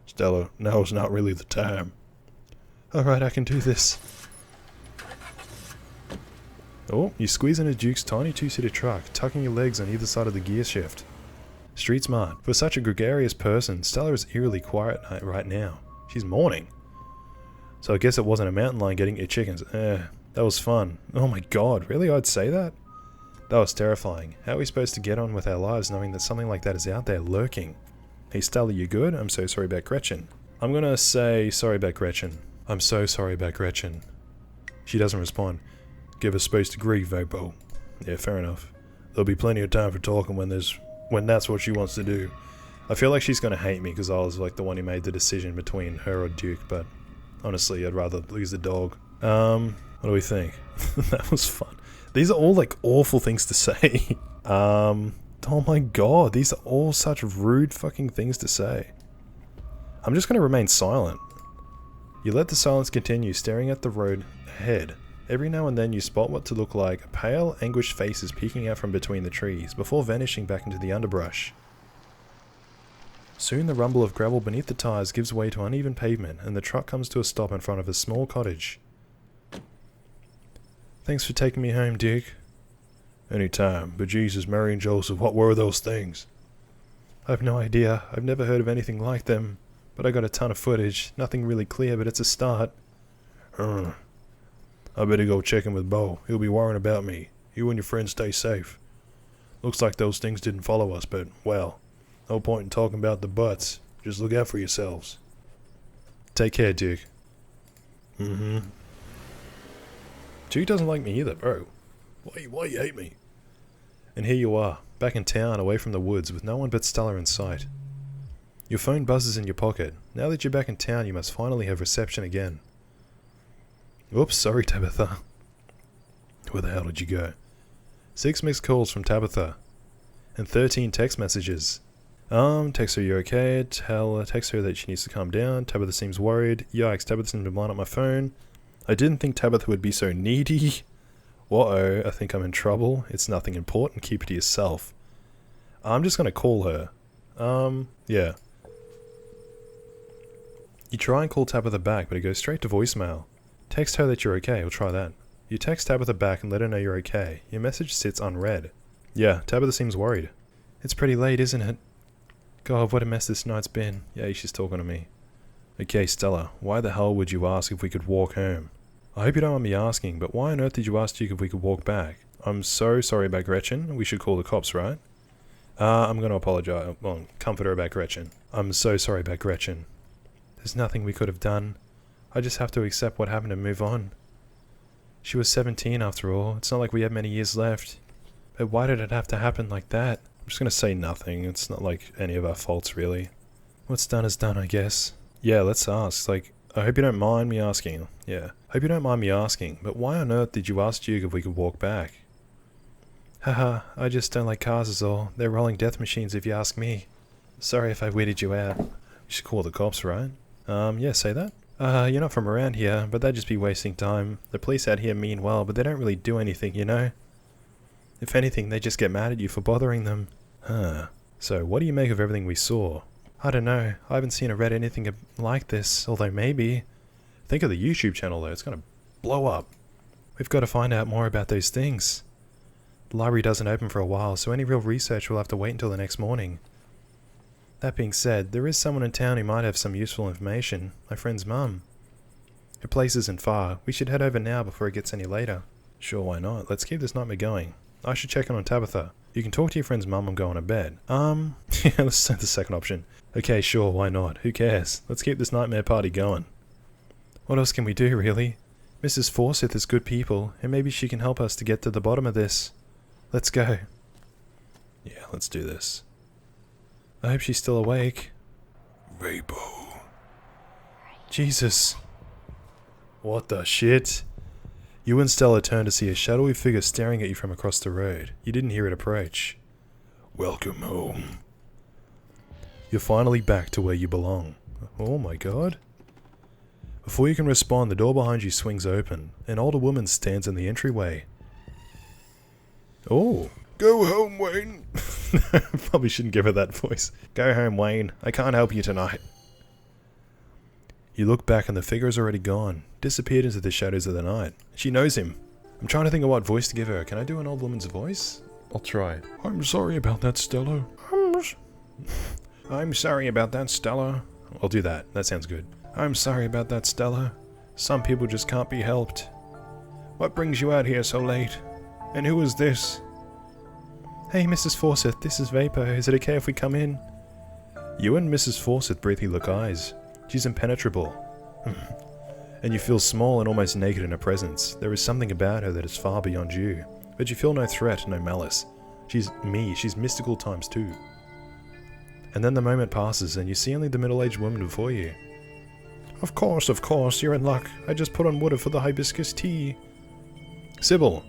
Stella, now's not really the time. Alright, I can do this. Oh, you squeeze into Duke's tiny 2-seater truck, tucking your legs on either side of the gear shift. Street smart. For such a gregarious person, Stella is eerily quiet right now. She's mourning. So I guess it wasn't a mountain lion getting your chickens. That was fun. Oh my god, really? I'd say that? That was terrifying. How are we supposed to get on with our lives knowing that something like that is out there lurking? Hey Stella, you good? I'm so sorry about Gretchen. I'm gonna say sorry about Gretchen. I'm so sorry about Gretchen. She doesn't respond. Give us space to grieve, Vapo. Yeah, fair enough. There'll be plenty of time for talking when that's what she wants to do. I feel like she's gonna hate me because I was like the one who made the decision between her or Duke, but honestly, I'd rather lose the dog. What do we think? That was fun. These are all like awful things to say. Oh my god, these are all such rude fucking things to say. I'm just gonna remain silent. You let the silence continue, staring at the road ahead. Every now and then you spot what to look like pale, anguished faces peeking out from between the trees, before vanishing back into the underbrush. Soon the rumble of gravel beneath the tires gives way to uneven pavement, and the truck comes to a stop in front of a small cottage. Thanks for taking me home, Duke. Anytime. But Jesus, Mary and Joseph, what were those things? I've no idea. I've never heard of anything like them. But I got a ton of footage. Nothing really clear, but it's a start. I better go check in with Bo. He'll be worrying about me. You and your friends stay safe. Looks like those things didn't follow us, but, well, no point in talking about the butts. Just look out for yourselves. Take care, Duke. Mm-hmm. Duke doesn't like me either, bro. Why you hate me? And here you are, back in town, away from the woods, with no one but Stella in sight. Your phone buzzes in your pocket. Now that you're back in town, you must finally have reception again. Oops, sorry, Tabitha. Where the hell did you go? 6 missed calls from Tabitha. And 13 text messages. Text her you're okay, text her that she needs to calm down, Tabitha seems worried, yikes, Tabitha's been blowing up my phone. I didn't think Tabitha would be so needy. Uh-oh, I think I'm in trouble. It's nothing important, keep it to yourself. I'm just gonna call her. Yeah. You try and call Tabitha back, but it goes straight to voicemail. Text her that you're okay, we'll try that. You text Tabitha back and let her know you're okay. Your message sits unread. Yeah, Tabitha seems worried. It's pretty late, isn't it? God, what a mess this night's been. Yeah, she's talking to me. Okay, Stella, why the hell would you ask if we could walk home? I hope you don't mind me asking, but why on earth did you ask Duke if we could walk back? I'm so sorry about Gretchen. We should call the cops, right? I'm gonna apologize. Well, comfort her about Gretchen. I'm so sorry about Gretchen. There's nothing we could have done. I just have to accept what happened and move on. She was 17 after all. It's not like we have many years left. But why did it have to happen like that? I'm just gonna say nothing. It's not like any of our faults, really. What's done is done, I guess. Yeah, let's ask. Like, I hope you don't mind me asking. Yeah. Hope you don't mind me asking, but why on earth did you ask Duke if we could walk back? Haha, I just don't like cars is all. They're rolling death machines if you ask me. Sorry if I weirded you out. You should call the cops, right? Yeah, say that? You're not from around here, but that'd just be wasting time. The police out here mean well, but they don't really do anything, you know? If anything, they just get mad at you for bothering them. Huh. So, what do you make of everything we saw? I don't know. I haven't seen or read anything like this, although maybe. Think of the YouTube channel though, it's gonna blow up. We've got to find out more about those things. The library doesn't open for a while, so any real research will have to wait until the next morning. That being said, there is someone in town who might have some useful information. My friend's mum. Her place isn't far. We should head over now before it gets any later. Sure, why not? Let's keep this nightmare going. I should check in on Tabitha. You can talk to your friend's mum and go to bed. Yeah, let's say the second option. Okay, sure, why not? Who cares? Let's keep this nightmare party going. What else can we do, really? Mrs. Forsyth is good people, and maybe she can help us to get to the bottom of this. Let's go. Yeah, let's do this. I hope she's still awake. Vapo. Jesus. What the shit? You and Stella turned to see a shadowy figure staring at you from across the road. You didn't hear it approach. Welcome home. You're finally back to where you belong. Oh my god. Before you can respond, the door behind you swings open. An older woman stands in the entryway. Oh. Go home, Wayne. Probably shouldn't give her that voice. Go home, Wayne. I can't help you tonight. You look back and the figure is already gone. Disappeared into the shadows of the night. She knows him. I'm trying to think of what voice to give her. Can I do an old woman's voice? I'll try. I'm sorry about that, Stella. I'm sorry about that, Stella. I'll do that. That sounds good. I'm sorry about that, Stella. Some people just can't be helped. What brings you out here so late? And who is this? Hey, Mrs. Forsyth, this is Vapo. Is it okay if we come in? You and Mrs. Forsyth briefly look eyes. She's impenetrable. And you feel small and almost naked in her presence. There is something about her that is far beyond you. But you feel no threat, no malice. She's me, she's mystical times 2. And then the moment passes and you see only the middle-aged woman before you. Of course, you're in luck. I just put on water for the hibiscus tea. Sybil.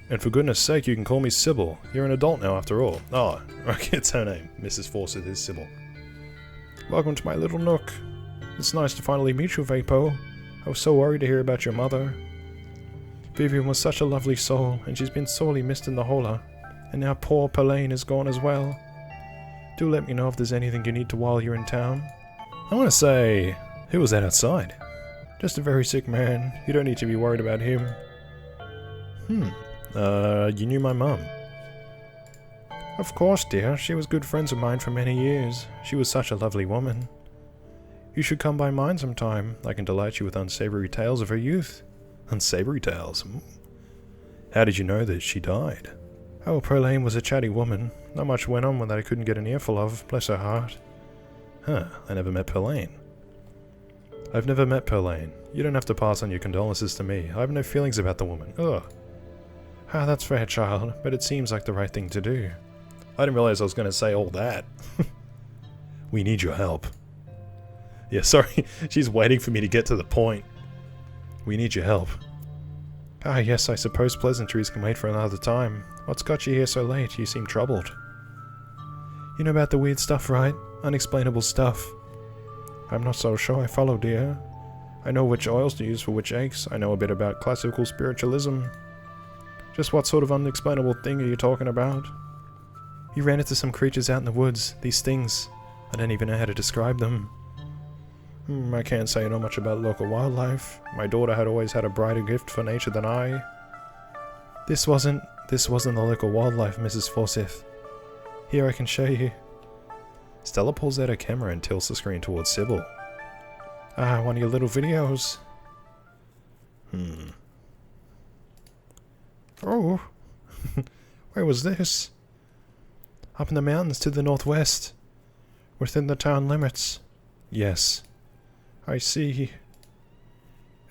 And for goodness sake, you can call me Sybil. You're an adult now after all. Oh, okay, it's her name. Mrs. Forsyth is Sybil. Welcome to my little nook. It's nice to finally meet you, Vapo. I was so worried to hear about your mother. Vivian was such a lovely soul, and she's been sorely missed in the hola. And now poor Pelaine is gone as well. Do let me know if there's anything you need to while you're in town. I want to say, who was that outside? Just a very sick man. You don't need to be worried about him. You knew my mum? Of course, dear. She was good friends of mine for many years. She was such a lovely woman. You should come by mine sometime. I can delight you with unsavory tales of her youth. Unsavory tales? How did you know that she died? Oh, Prolane was a chatty woman. Not much went on that I couldn't get an earful of, bless her heart. Huh, I never met Prolane. I've never met Prolane. You don't have to pass on your condolences to me. I have no feelings about the woman. Ugh. Ah, that's fair, child, but it seems like the right thing to do. I didn't realize I was going to say all that. We need your help. Yeah, sorry, she's waiting for me to get to the point. We need your help. Ah, yes, I suppose pleasantries can wait for another time. What's got you here so late? You seem troubled. You know about the weird stuff, right? Unexplainable stuff. I'm not so sure I follow, dear. I know which oils to use for which aches. I know a bit about classical spiritualism. Just what sort of unexplainable thing are you talking about? You ran into some creatures out in the woods. These things. I don't even know how to describe them. I can't say I know much about local wildlife. My daughter had always had a brighter gift for nature than I. This wasn't the local wildlife, Mrs. Forsyth. Here, I can show you. Stella pulls out her camera and tilts the screen towards Sybil. Ah, one of your little videos. Oh. Where was this? Up in the mountains to the northwest. Within the town limits. Yes. I see.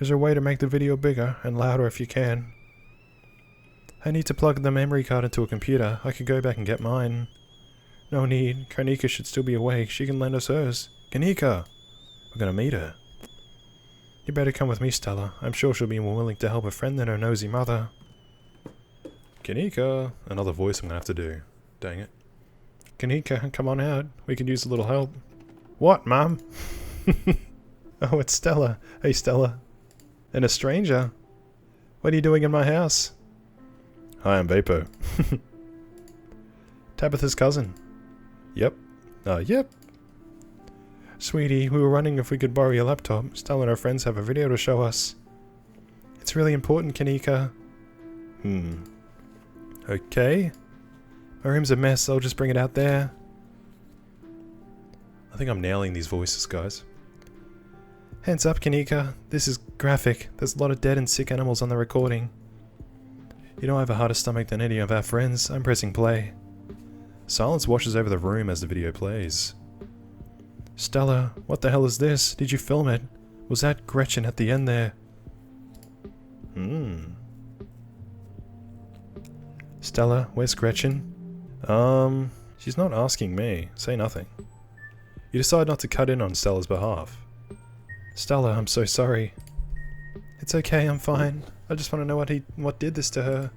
Is there a way to make the video bigger and louder if you can? I need to plug the memory card into a computer. I could go back and get mine. No need. Kanika should still be awake. She can lend us hers. Kanika! We're gonna meet her. You better come with me, Stella. I'm sure she'll be more willing to help a friend than her nosy mother. Kanika! Another voice I'm gonna have to do. Dang it. Kanika, come on out. We could use a little help. What, Mum? Oh, it's Stella. Hey, Stella. And a stranger. What are you doing in my house? Hi, I'm Vapo. Tabitha's cousin. Yep. Yep. Sweetie, we were wondering if we could borrow your laptop. Stella and her friends have a video to show us. It's really important, Kanika. Okay. My room's a mess, so I'll just bring it out there. I think I'm nailing these voices, guys. Hands up, Kanika. This is graphic. There's a lot of dead and sick animals on the recording. You know I have a harder stomach than any of our friends. I'm pressing play. Silence washes over the room as the video plays. Stella, what the hell is this? Did you film it? Was that Gretchen at the end there? Stella, where's Gretchen? She's not asking me. Say nothing. You decide not to cut in on Stella's behalf. Stella, I'm so sorry. It's okay, I'm fine. I just want to know what did this to her.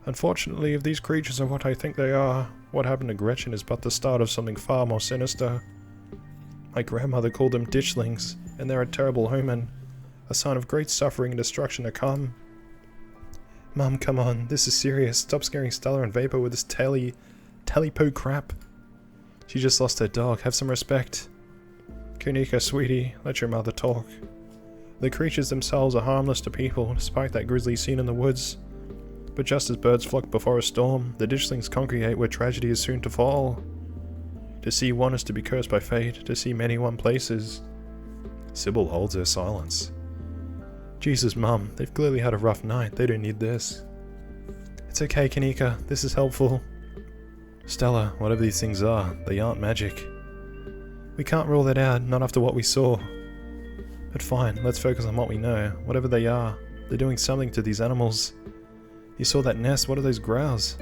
Unfortunately, if these creatures are what I think they are, what happened to Gretchen is but the start of something far more sinister. My grandmother called them ditchlings, and they're a terrible omen, a sign of great suffering and destruction to come. Mum, come on, this is serious. Stop scaring Stella and Vapor with this tally-poo crap. She just lost her dog. Have some respect. Kanika, sweetie, let your mother talk. The creatures themselves are harmless to people, despite that grisly scene in the woods. But just as birds flock before a storm, the ditchlings congregate where tragedy is soon to fall. To see one is to be cursed by fate, to see many one places. Sybil holds her silence. Jesus, Mum, they've clearly had a rough night. They don't need this. It's okay, Kanika. This is helpful. Stella, whatever these things are, they aren't magic. We can't rule that out, not after what we saw. But fine, let's focus on what we know. Whatever they are, they're doing something to these animals. You saw that nest, what are those growls?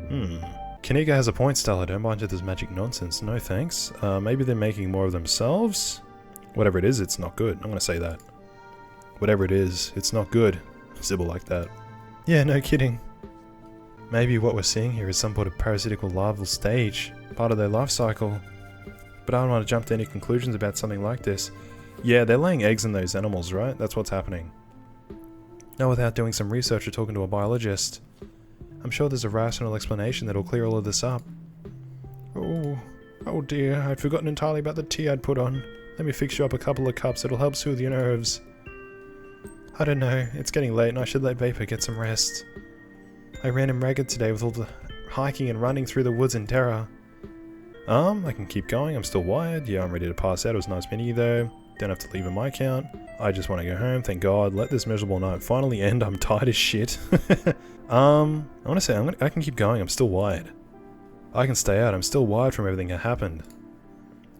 Kanika has a point, Stella. Don't buy into this magic nonsense. No thanks. Maybe they're making more of themselves? Whatever it is, it's not good. I'm gonna say that. Whatever it is, it's not good. Sybil like that. Yeah, no kidding. Maybe what we're seeing here is some sort of parasitical larval stage, part of their life cycle. But I don't want to jump to any conclusions about something like this. Yeah, they're laying eggs in those animals, right? That's what's happening. Not without doing some research or talking to a biologist. I'm sure there's a rational explanation that'll clear all of this up. Oh dear, I'd forgotten entirely about the tea I'd put on. Let me fix you up a couple of cups, it'll help soothe your nerves. I don't know, it's getting late and I should let Vapor get some rest. I ran him ragged today with all the hiking and running through the woods in terror. I can keep going, I'm still wired. Yeah, I'm ready to pass out. It was a nice mini though. Don't have to leave in my count. I just want to go home, thank God. Let this miserable night finally end. I'm tired as shit. I want to say, I can keep going, I'm still wired. I can stay out, I'm still wired from everything that happened.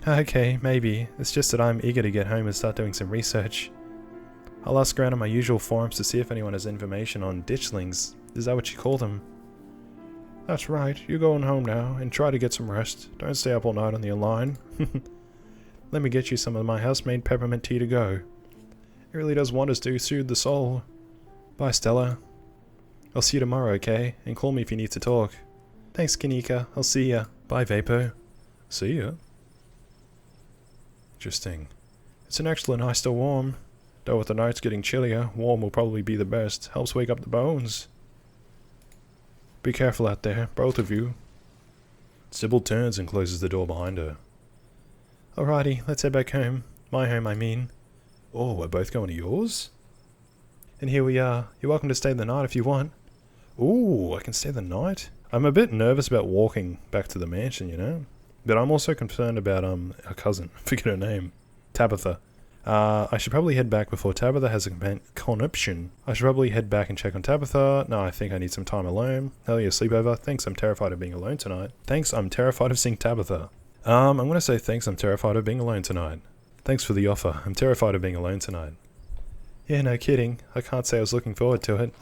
Okay, maybe. It's just that I'm eager to get home and start doing some research. I'll ask around on my usual forums to see if anyone has information on ditchlings. Is that what you call them? That's right, you're going home now, and try to get some rest. Don't stay up all night on the line. Let me get you some of my house-made peppermint tea to go. It really does wonders to soothe the soul. Bye, Stella. I'll see you tomorrow, okay? And call me if you need to talk. Thanks, Kanika. I'll see ya. Bye, Vapo. See ya. Interesting. It's an excellent night, still warm. Though with the nights getting chillier, warm will probably be the best. Helps wake up the bones. Be careful out there, both of you. Sybil turns and closes the door behind her. Alrighty, let's head back home. My home, I mean. Oh, we're both going to yours? And here we are. You're welcome to stay the night if you want. Ooh, I can stay the night? I'm a bit nervous about walking back to the mansion, you know? But I'm also concerned about, our cousin. Forget her name. Tabitha. I should probably head back before Tabitha has a conniption. I should probably head back and check on Tabitha. No, I think I need some time alone. Hell yeah, sleepover. Thanks, I'm terrified of being alone tonight. Thanks, I'm terrified of seeing Tabitha. I'm gonna say thanks, I'm terrified of being alone tonight. Thanks for the offer. I'm terrified of being alone tonight. Yeah, no kidding. I can't say I was looking forward to it.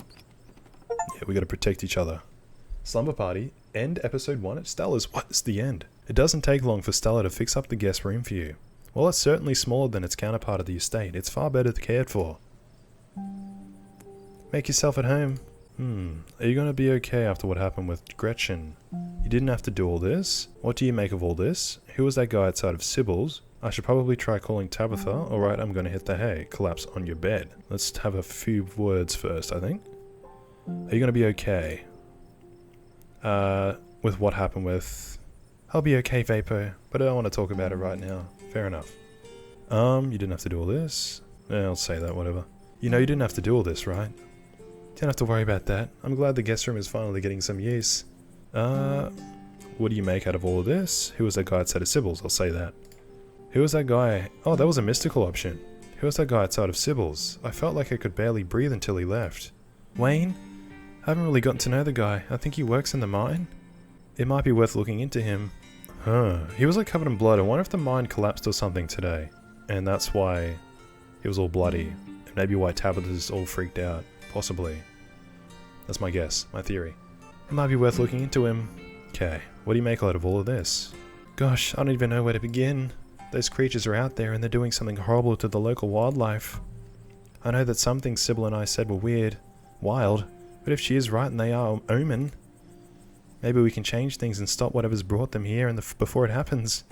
Yeah, we gotta protect each other. Slumber Party. End episode 1 at Stella's. What is the end? It doesn't take long for Stella to fix up the guest room for you. Well, it's certainly smaller than its counterpart at the estate. It's far better cared for. Make yourself at home. Are you gonna be okay after what happened with Gretchen? You didn't have to do all this. What do you make of all this? Who was that guy outside of Sybil's? I should probably try calling Tabitha. Alright, I'm gonna hit the hay. Collapse on your bed. Let's have a few words first, I think. Are you gonna be okay? With what happened with... I'll be okay, Vapo, but I don't want to talk about it right now. Fair enough. You didn't have to do all this. I'll say that, whatever. You know you didn't have to do all this, right? Don't have to worry about that. I'm glad the guest room is finally getting some use. What do you make out of all of this? Who was that guy outside of Sybil's? I'll say that. Who was that guy? Oh, that was a mystical option. Who was that guy outside of Sybil's? I felt like I could barely breathe until he left. Wayne? I haven't really gotten to know the guy. I think he works in the mine. It might be worth looking into him. He was like covered in blood. I wonder if the mine collapsed or something today. And that's why he was all bloody. And maybe why Tabitha's all freaked out. Possibly. That's my guess. My theory. It might be worth looking into him. Okay. What do you make out of all of this? Gosh, I don't even know where to begin. Those creatures are out there and they're doing something horrible to the local wildlife. I know that some things Sybil and I said were weird. Wild. But if she is right and they are omen... Maybe we can change things and stop whatever's brought them here before it happens.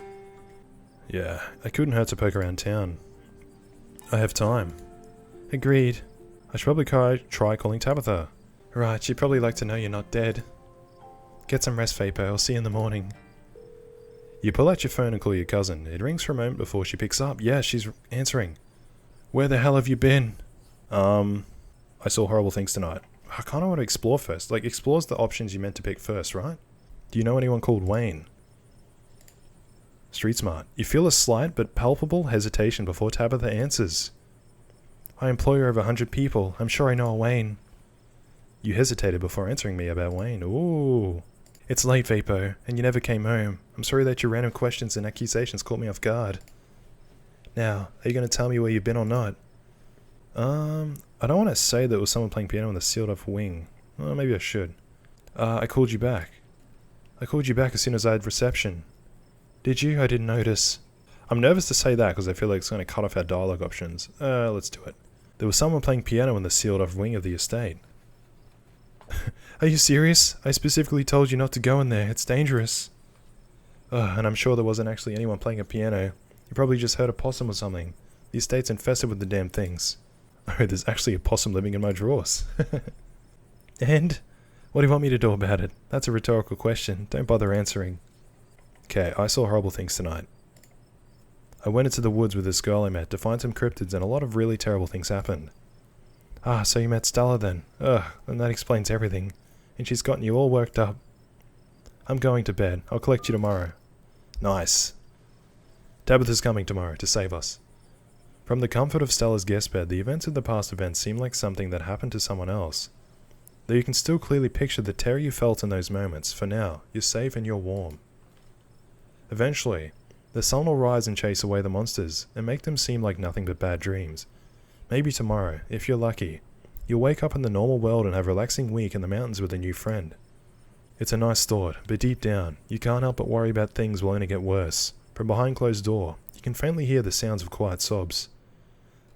Yeah, it couldn't hurt to poke around town. I have time. Agreed. I should probably try calling Tabitha. Right, she'd probably like to know you're not dead. Get some rest, Vapo. I'll see you in the morning. You pull out your phone and call your cousin. It rings for a moment before she picks up. Yeah, she's answering. Where the hell have you been? I saw horrible things tonight. I kind of want to explore first. Like, explores the options you meant to pick first, right? Do you know anyone called Wayne? Street smart. You feel a slight but palpable hesitation before Tabitha answers. I employ over 100 people. I'm sure I know a Wayne. You hesitated before answering me about Wayne. Ooh. It's late, Vapo, and you never came home. I'm sorry that your random questions and accusations caught me off guard. Now, are you going to tell me where you've been or not? I don't want to say that it was someone playing piano in the sealed off wing. Well, maybe I should. I called you back. I called you back as soon as I had reception. Did you? I didn't notice. I'm nervous to say that because I feel like it's going to cut off our dialogue options. Let's do it. There was someone playing piano in the sealed off wing of the estate. Are you serious? I specifically told you not to go in there. It's dangerous. And I'm sure there wasn't actually anyone playing a piano. You probably just heard a possum or something. The estate's infested with the damn things. Oh, there's actually a possum living in my drawers. And? What do you want me to do about it? That's a rhetorical question. Don't bother answering. Okay, I saw horrible things tonight. I went into the woods with this girl I met to find some cryptids and a lot of really terrible things happened. Ah, so you met Stella then. Ugh, and that explains everything. And she's gotten you all worked up. I'm going to bed. I'll collect you tomorrow. Nice. Tabitha's coming tomorrow to save us. From the comfort of Stella's guest bed, the events of the past event seem like something that happened to someone else. Though you can still clearly picture the terror you felt in those moments, for now, you're safe and you're warm. Eventually, the sun will rise and chase away the monsters, and make them seem like nothing but bad dreams. Maybe tomorrow, if you're lucky, you'll wake up in the normal world and have a relaxing week in the mountains with a new friend. It's a nice thought, but deep down, you can't help but worry about things will only get worse. From behind closed door, you can faintly hear the sounds of quiet sobs.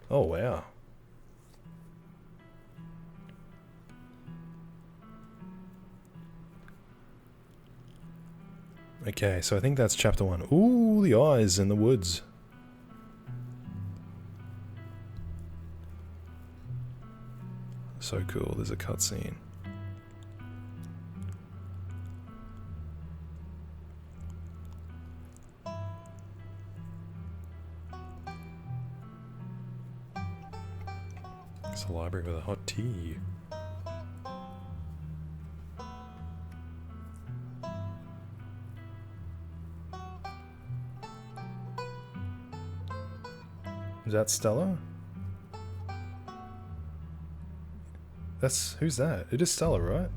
Oh wow. Okay, so I think that's chapter 1. Ooh, the eyes in the woods. So cool, there's a cutscene. It's a library with a hot tea. Is that Stella? Who's that? It is Stella, right?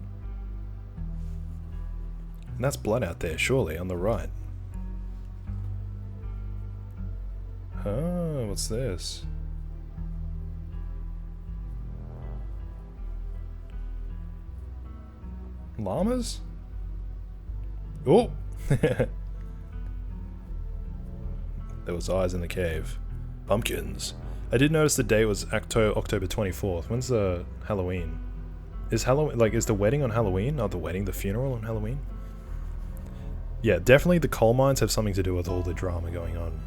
And that's blood out there, surely, on the right. Oh, what's this? Llamas? Oh! There was eyes in the cave. Pumpkins. I did notice the date was October 24th. When's the Halloween? Is the wedding on Halloween? Not the wedding, the funeral on Halloween? Yeah, definitely the coal mines have something to do with all the drama going on.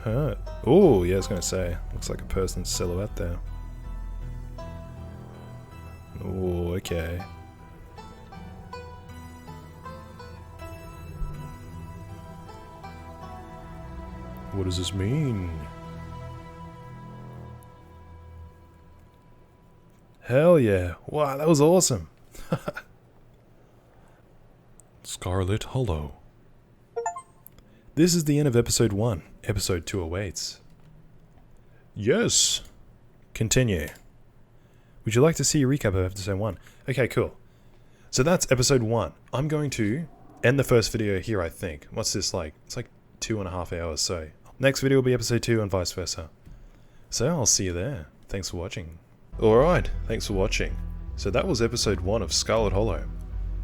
Huh. Oh, yeah, I was gonna say. Looks like a person's silhouette there. Oh, okay. What does this mean? Hell yeah. Wow, that was awesome. Scarlet Hollow. This is the end of episode 1. Episode 2 awaits. Yes. Continue. Would you like to see a recap of episode 1? Okay, cool. So that's episode 1. I'm going to end the first video here, I think. What's this like? It's like 2.5 hours, so next video will be episode 2 and vice versa. So I'll see you there. Thanks for watching. Alright, thanks for watching. So that was episode 1 of Scarlet Hollow.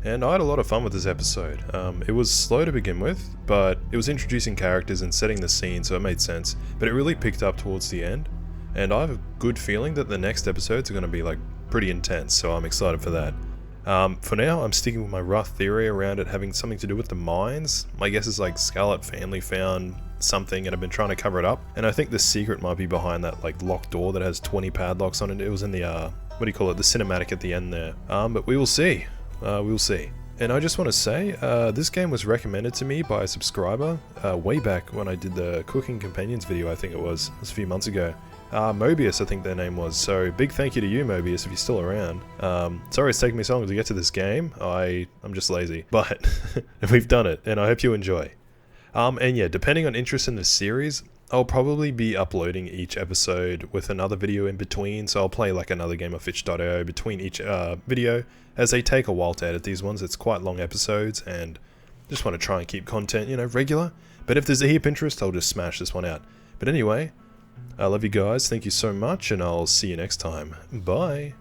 And I had a lot of fun with this episode. It was slow to begin with, but it was introducing characters and setting the scene, so it made sense. But it really picked up towards the end. And I have a good feeling that the next episodes are going to be like pretty intense, so I'm excited for that. For now, I'm sticking with my rough theory around it having something to do with the mines. My guess is like Scarlet family found something and have been trying to cover it up. And I think the secret might be behind that like locked door that has 20 padlocks on it. It was in the, what do you call it, the cinematic at the end there. But we will see. We'll see. And I just want to say, this game was recommended to me by a subscriber way back when I did the Cooking Companions video, I think it was a few months ago. Mxbius, I think their name was. So big thank you to you, Mxbius, if you're still around. Sorry it's taken me so long to get to this game. I'm just lazy. But we've done it, and I hope you enjoy. And yeah, depending on interest in the series, I'll probably be uploading each episode with another video in between, so I'll play like another game of Fitch.io between each video, as they take a while to edit these ones. It's quite long episodes, and just want to try and keep content, you know, regular. But if there's a heap interest, I'll just smash this one out. But anyway, I love you guys, thank you so much, and I'll see you next time. Bye!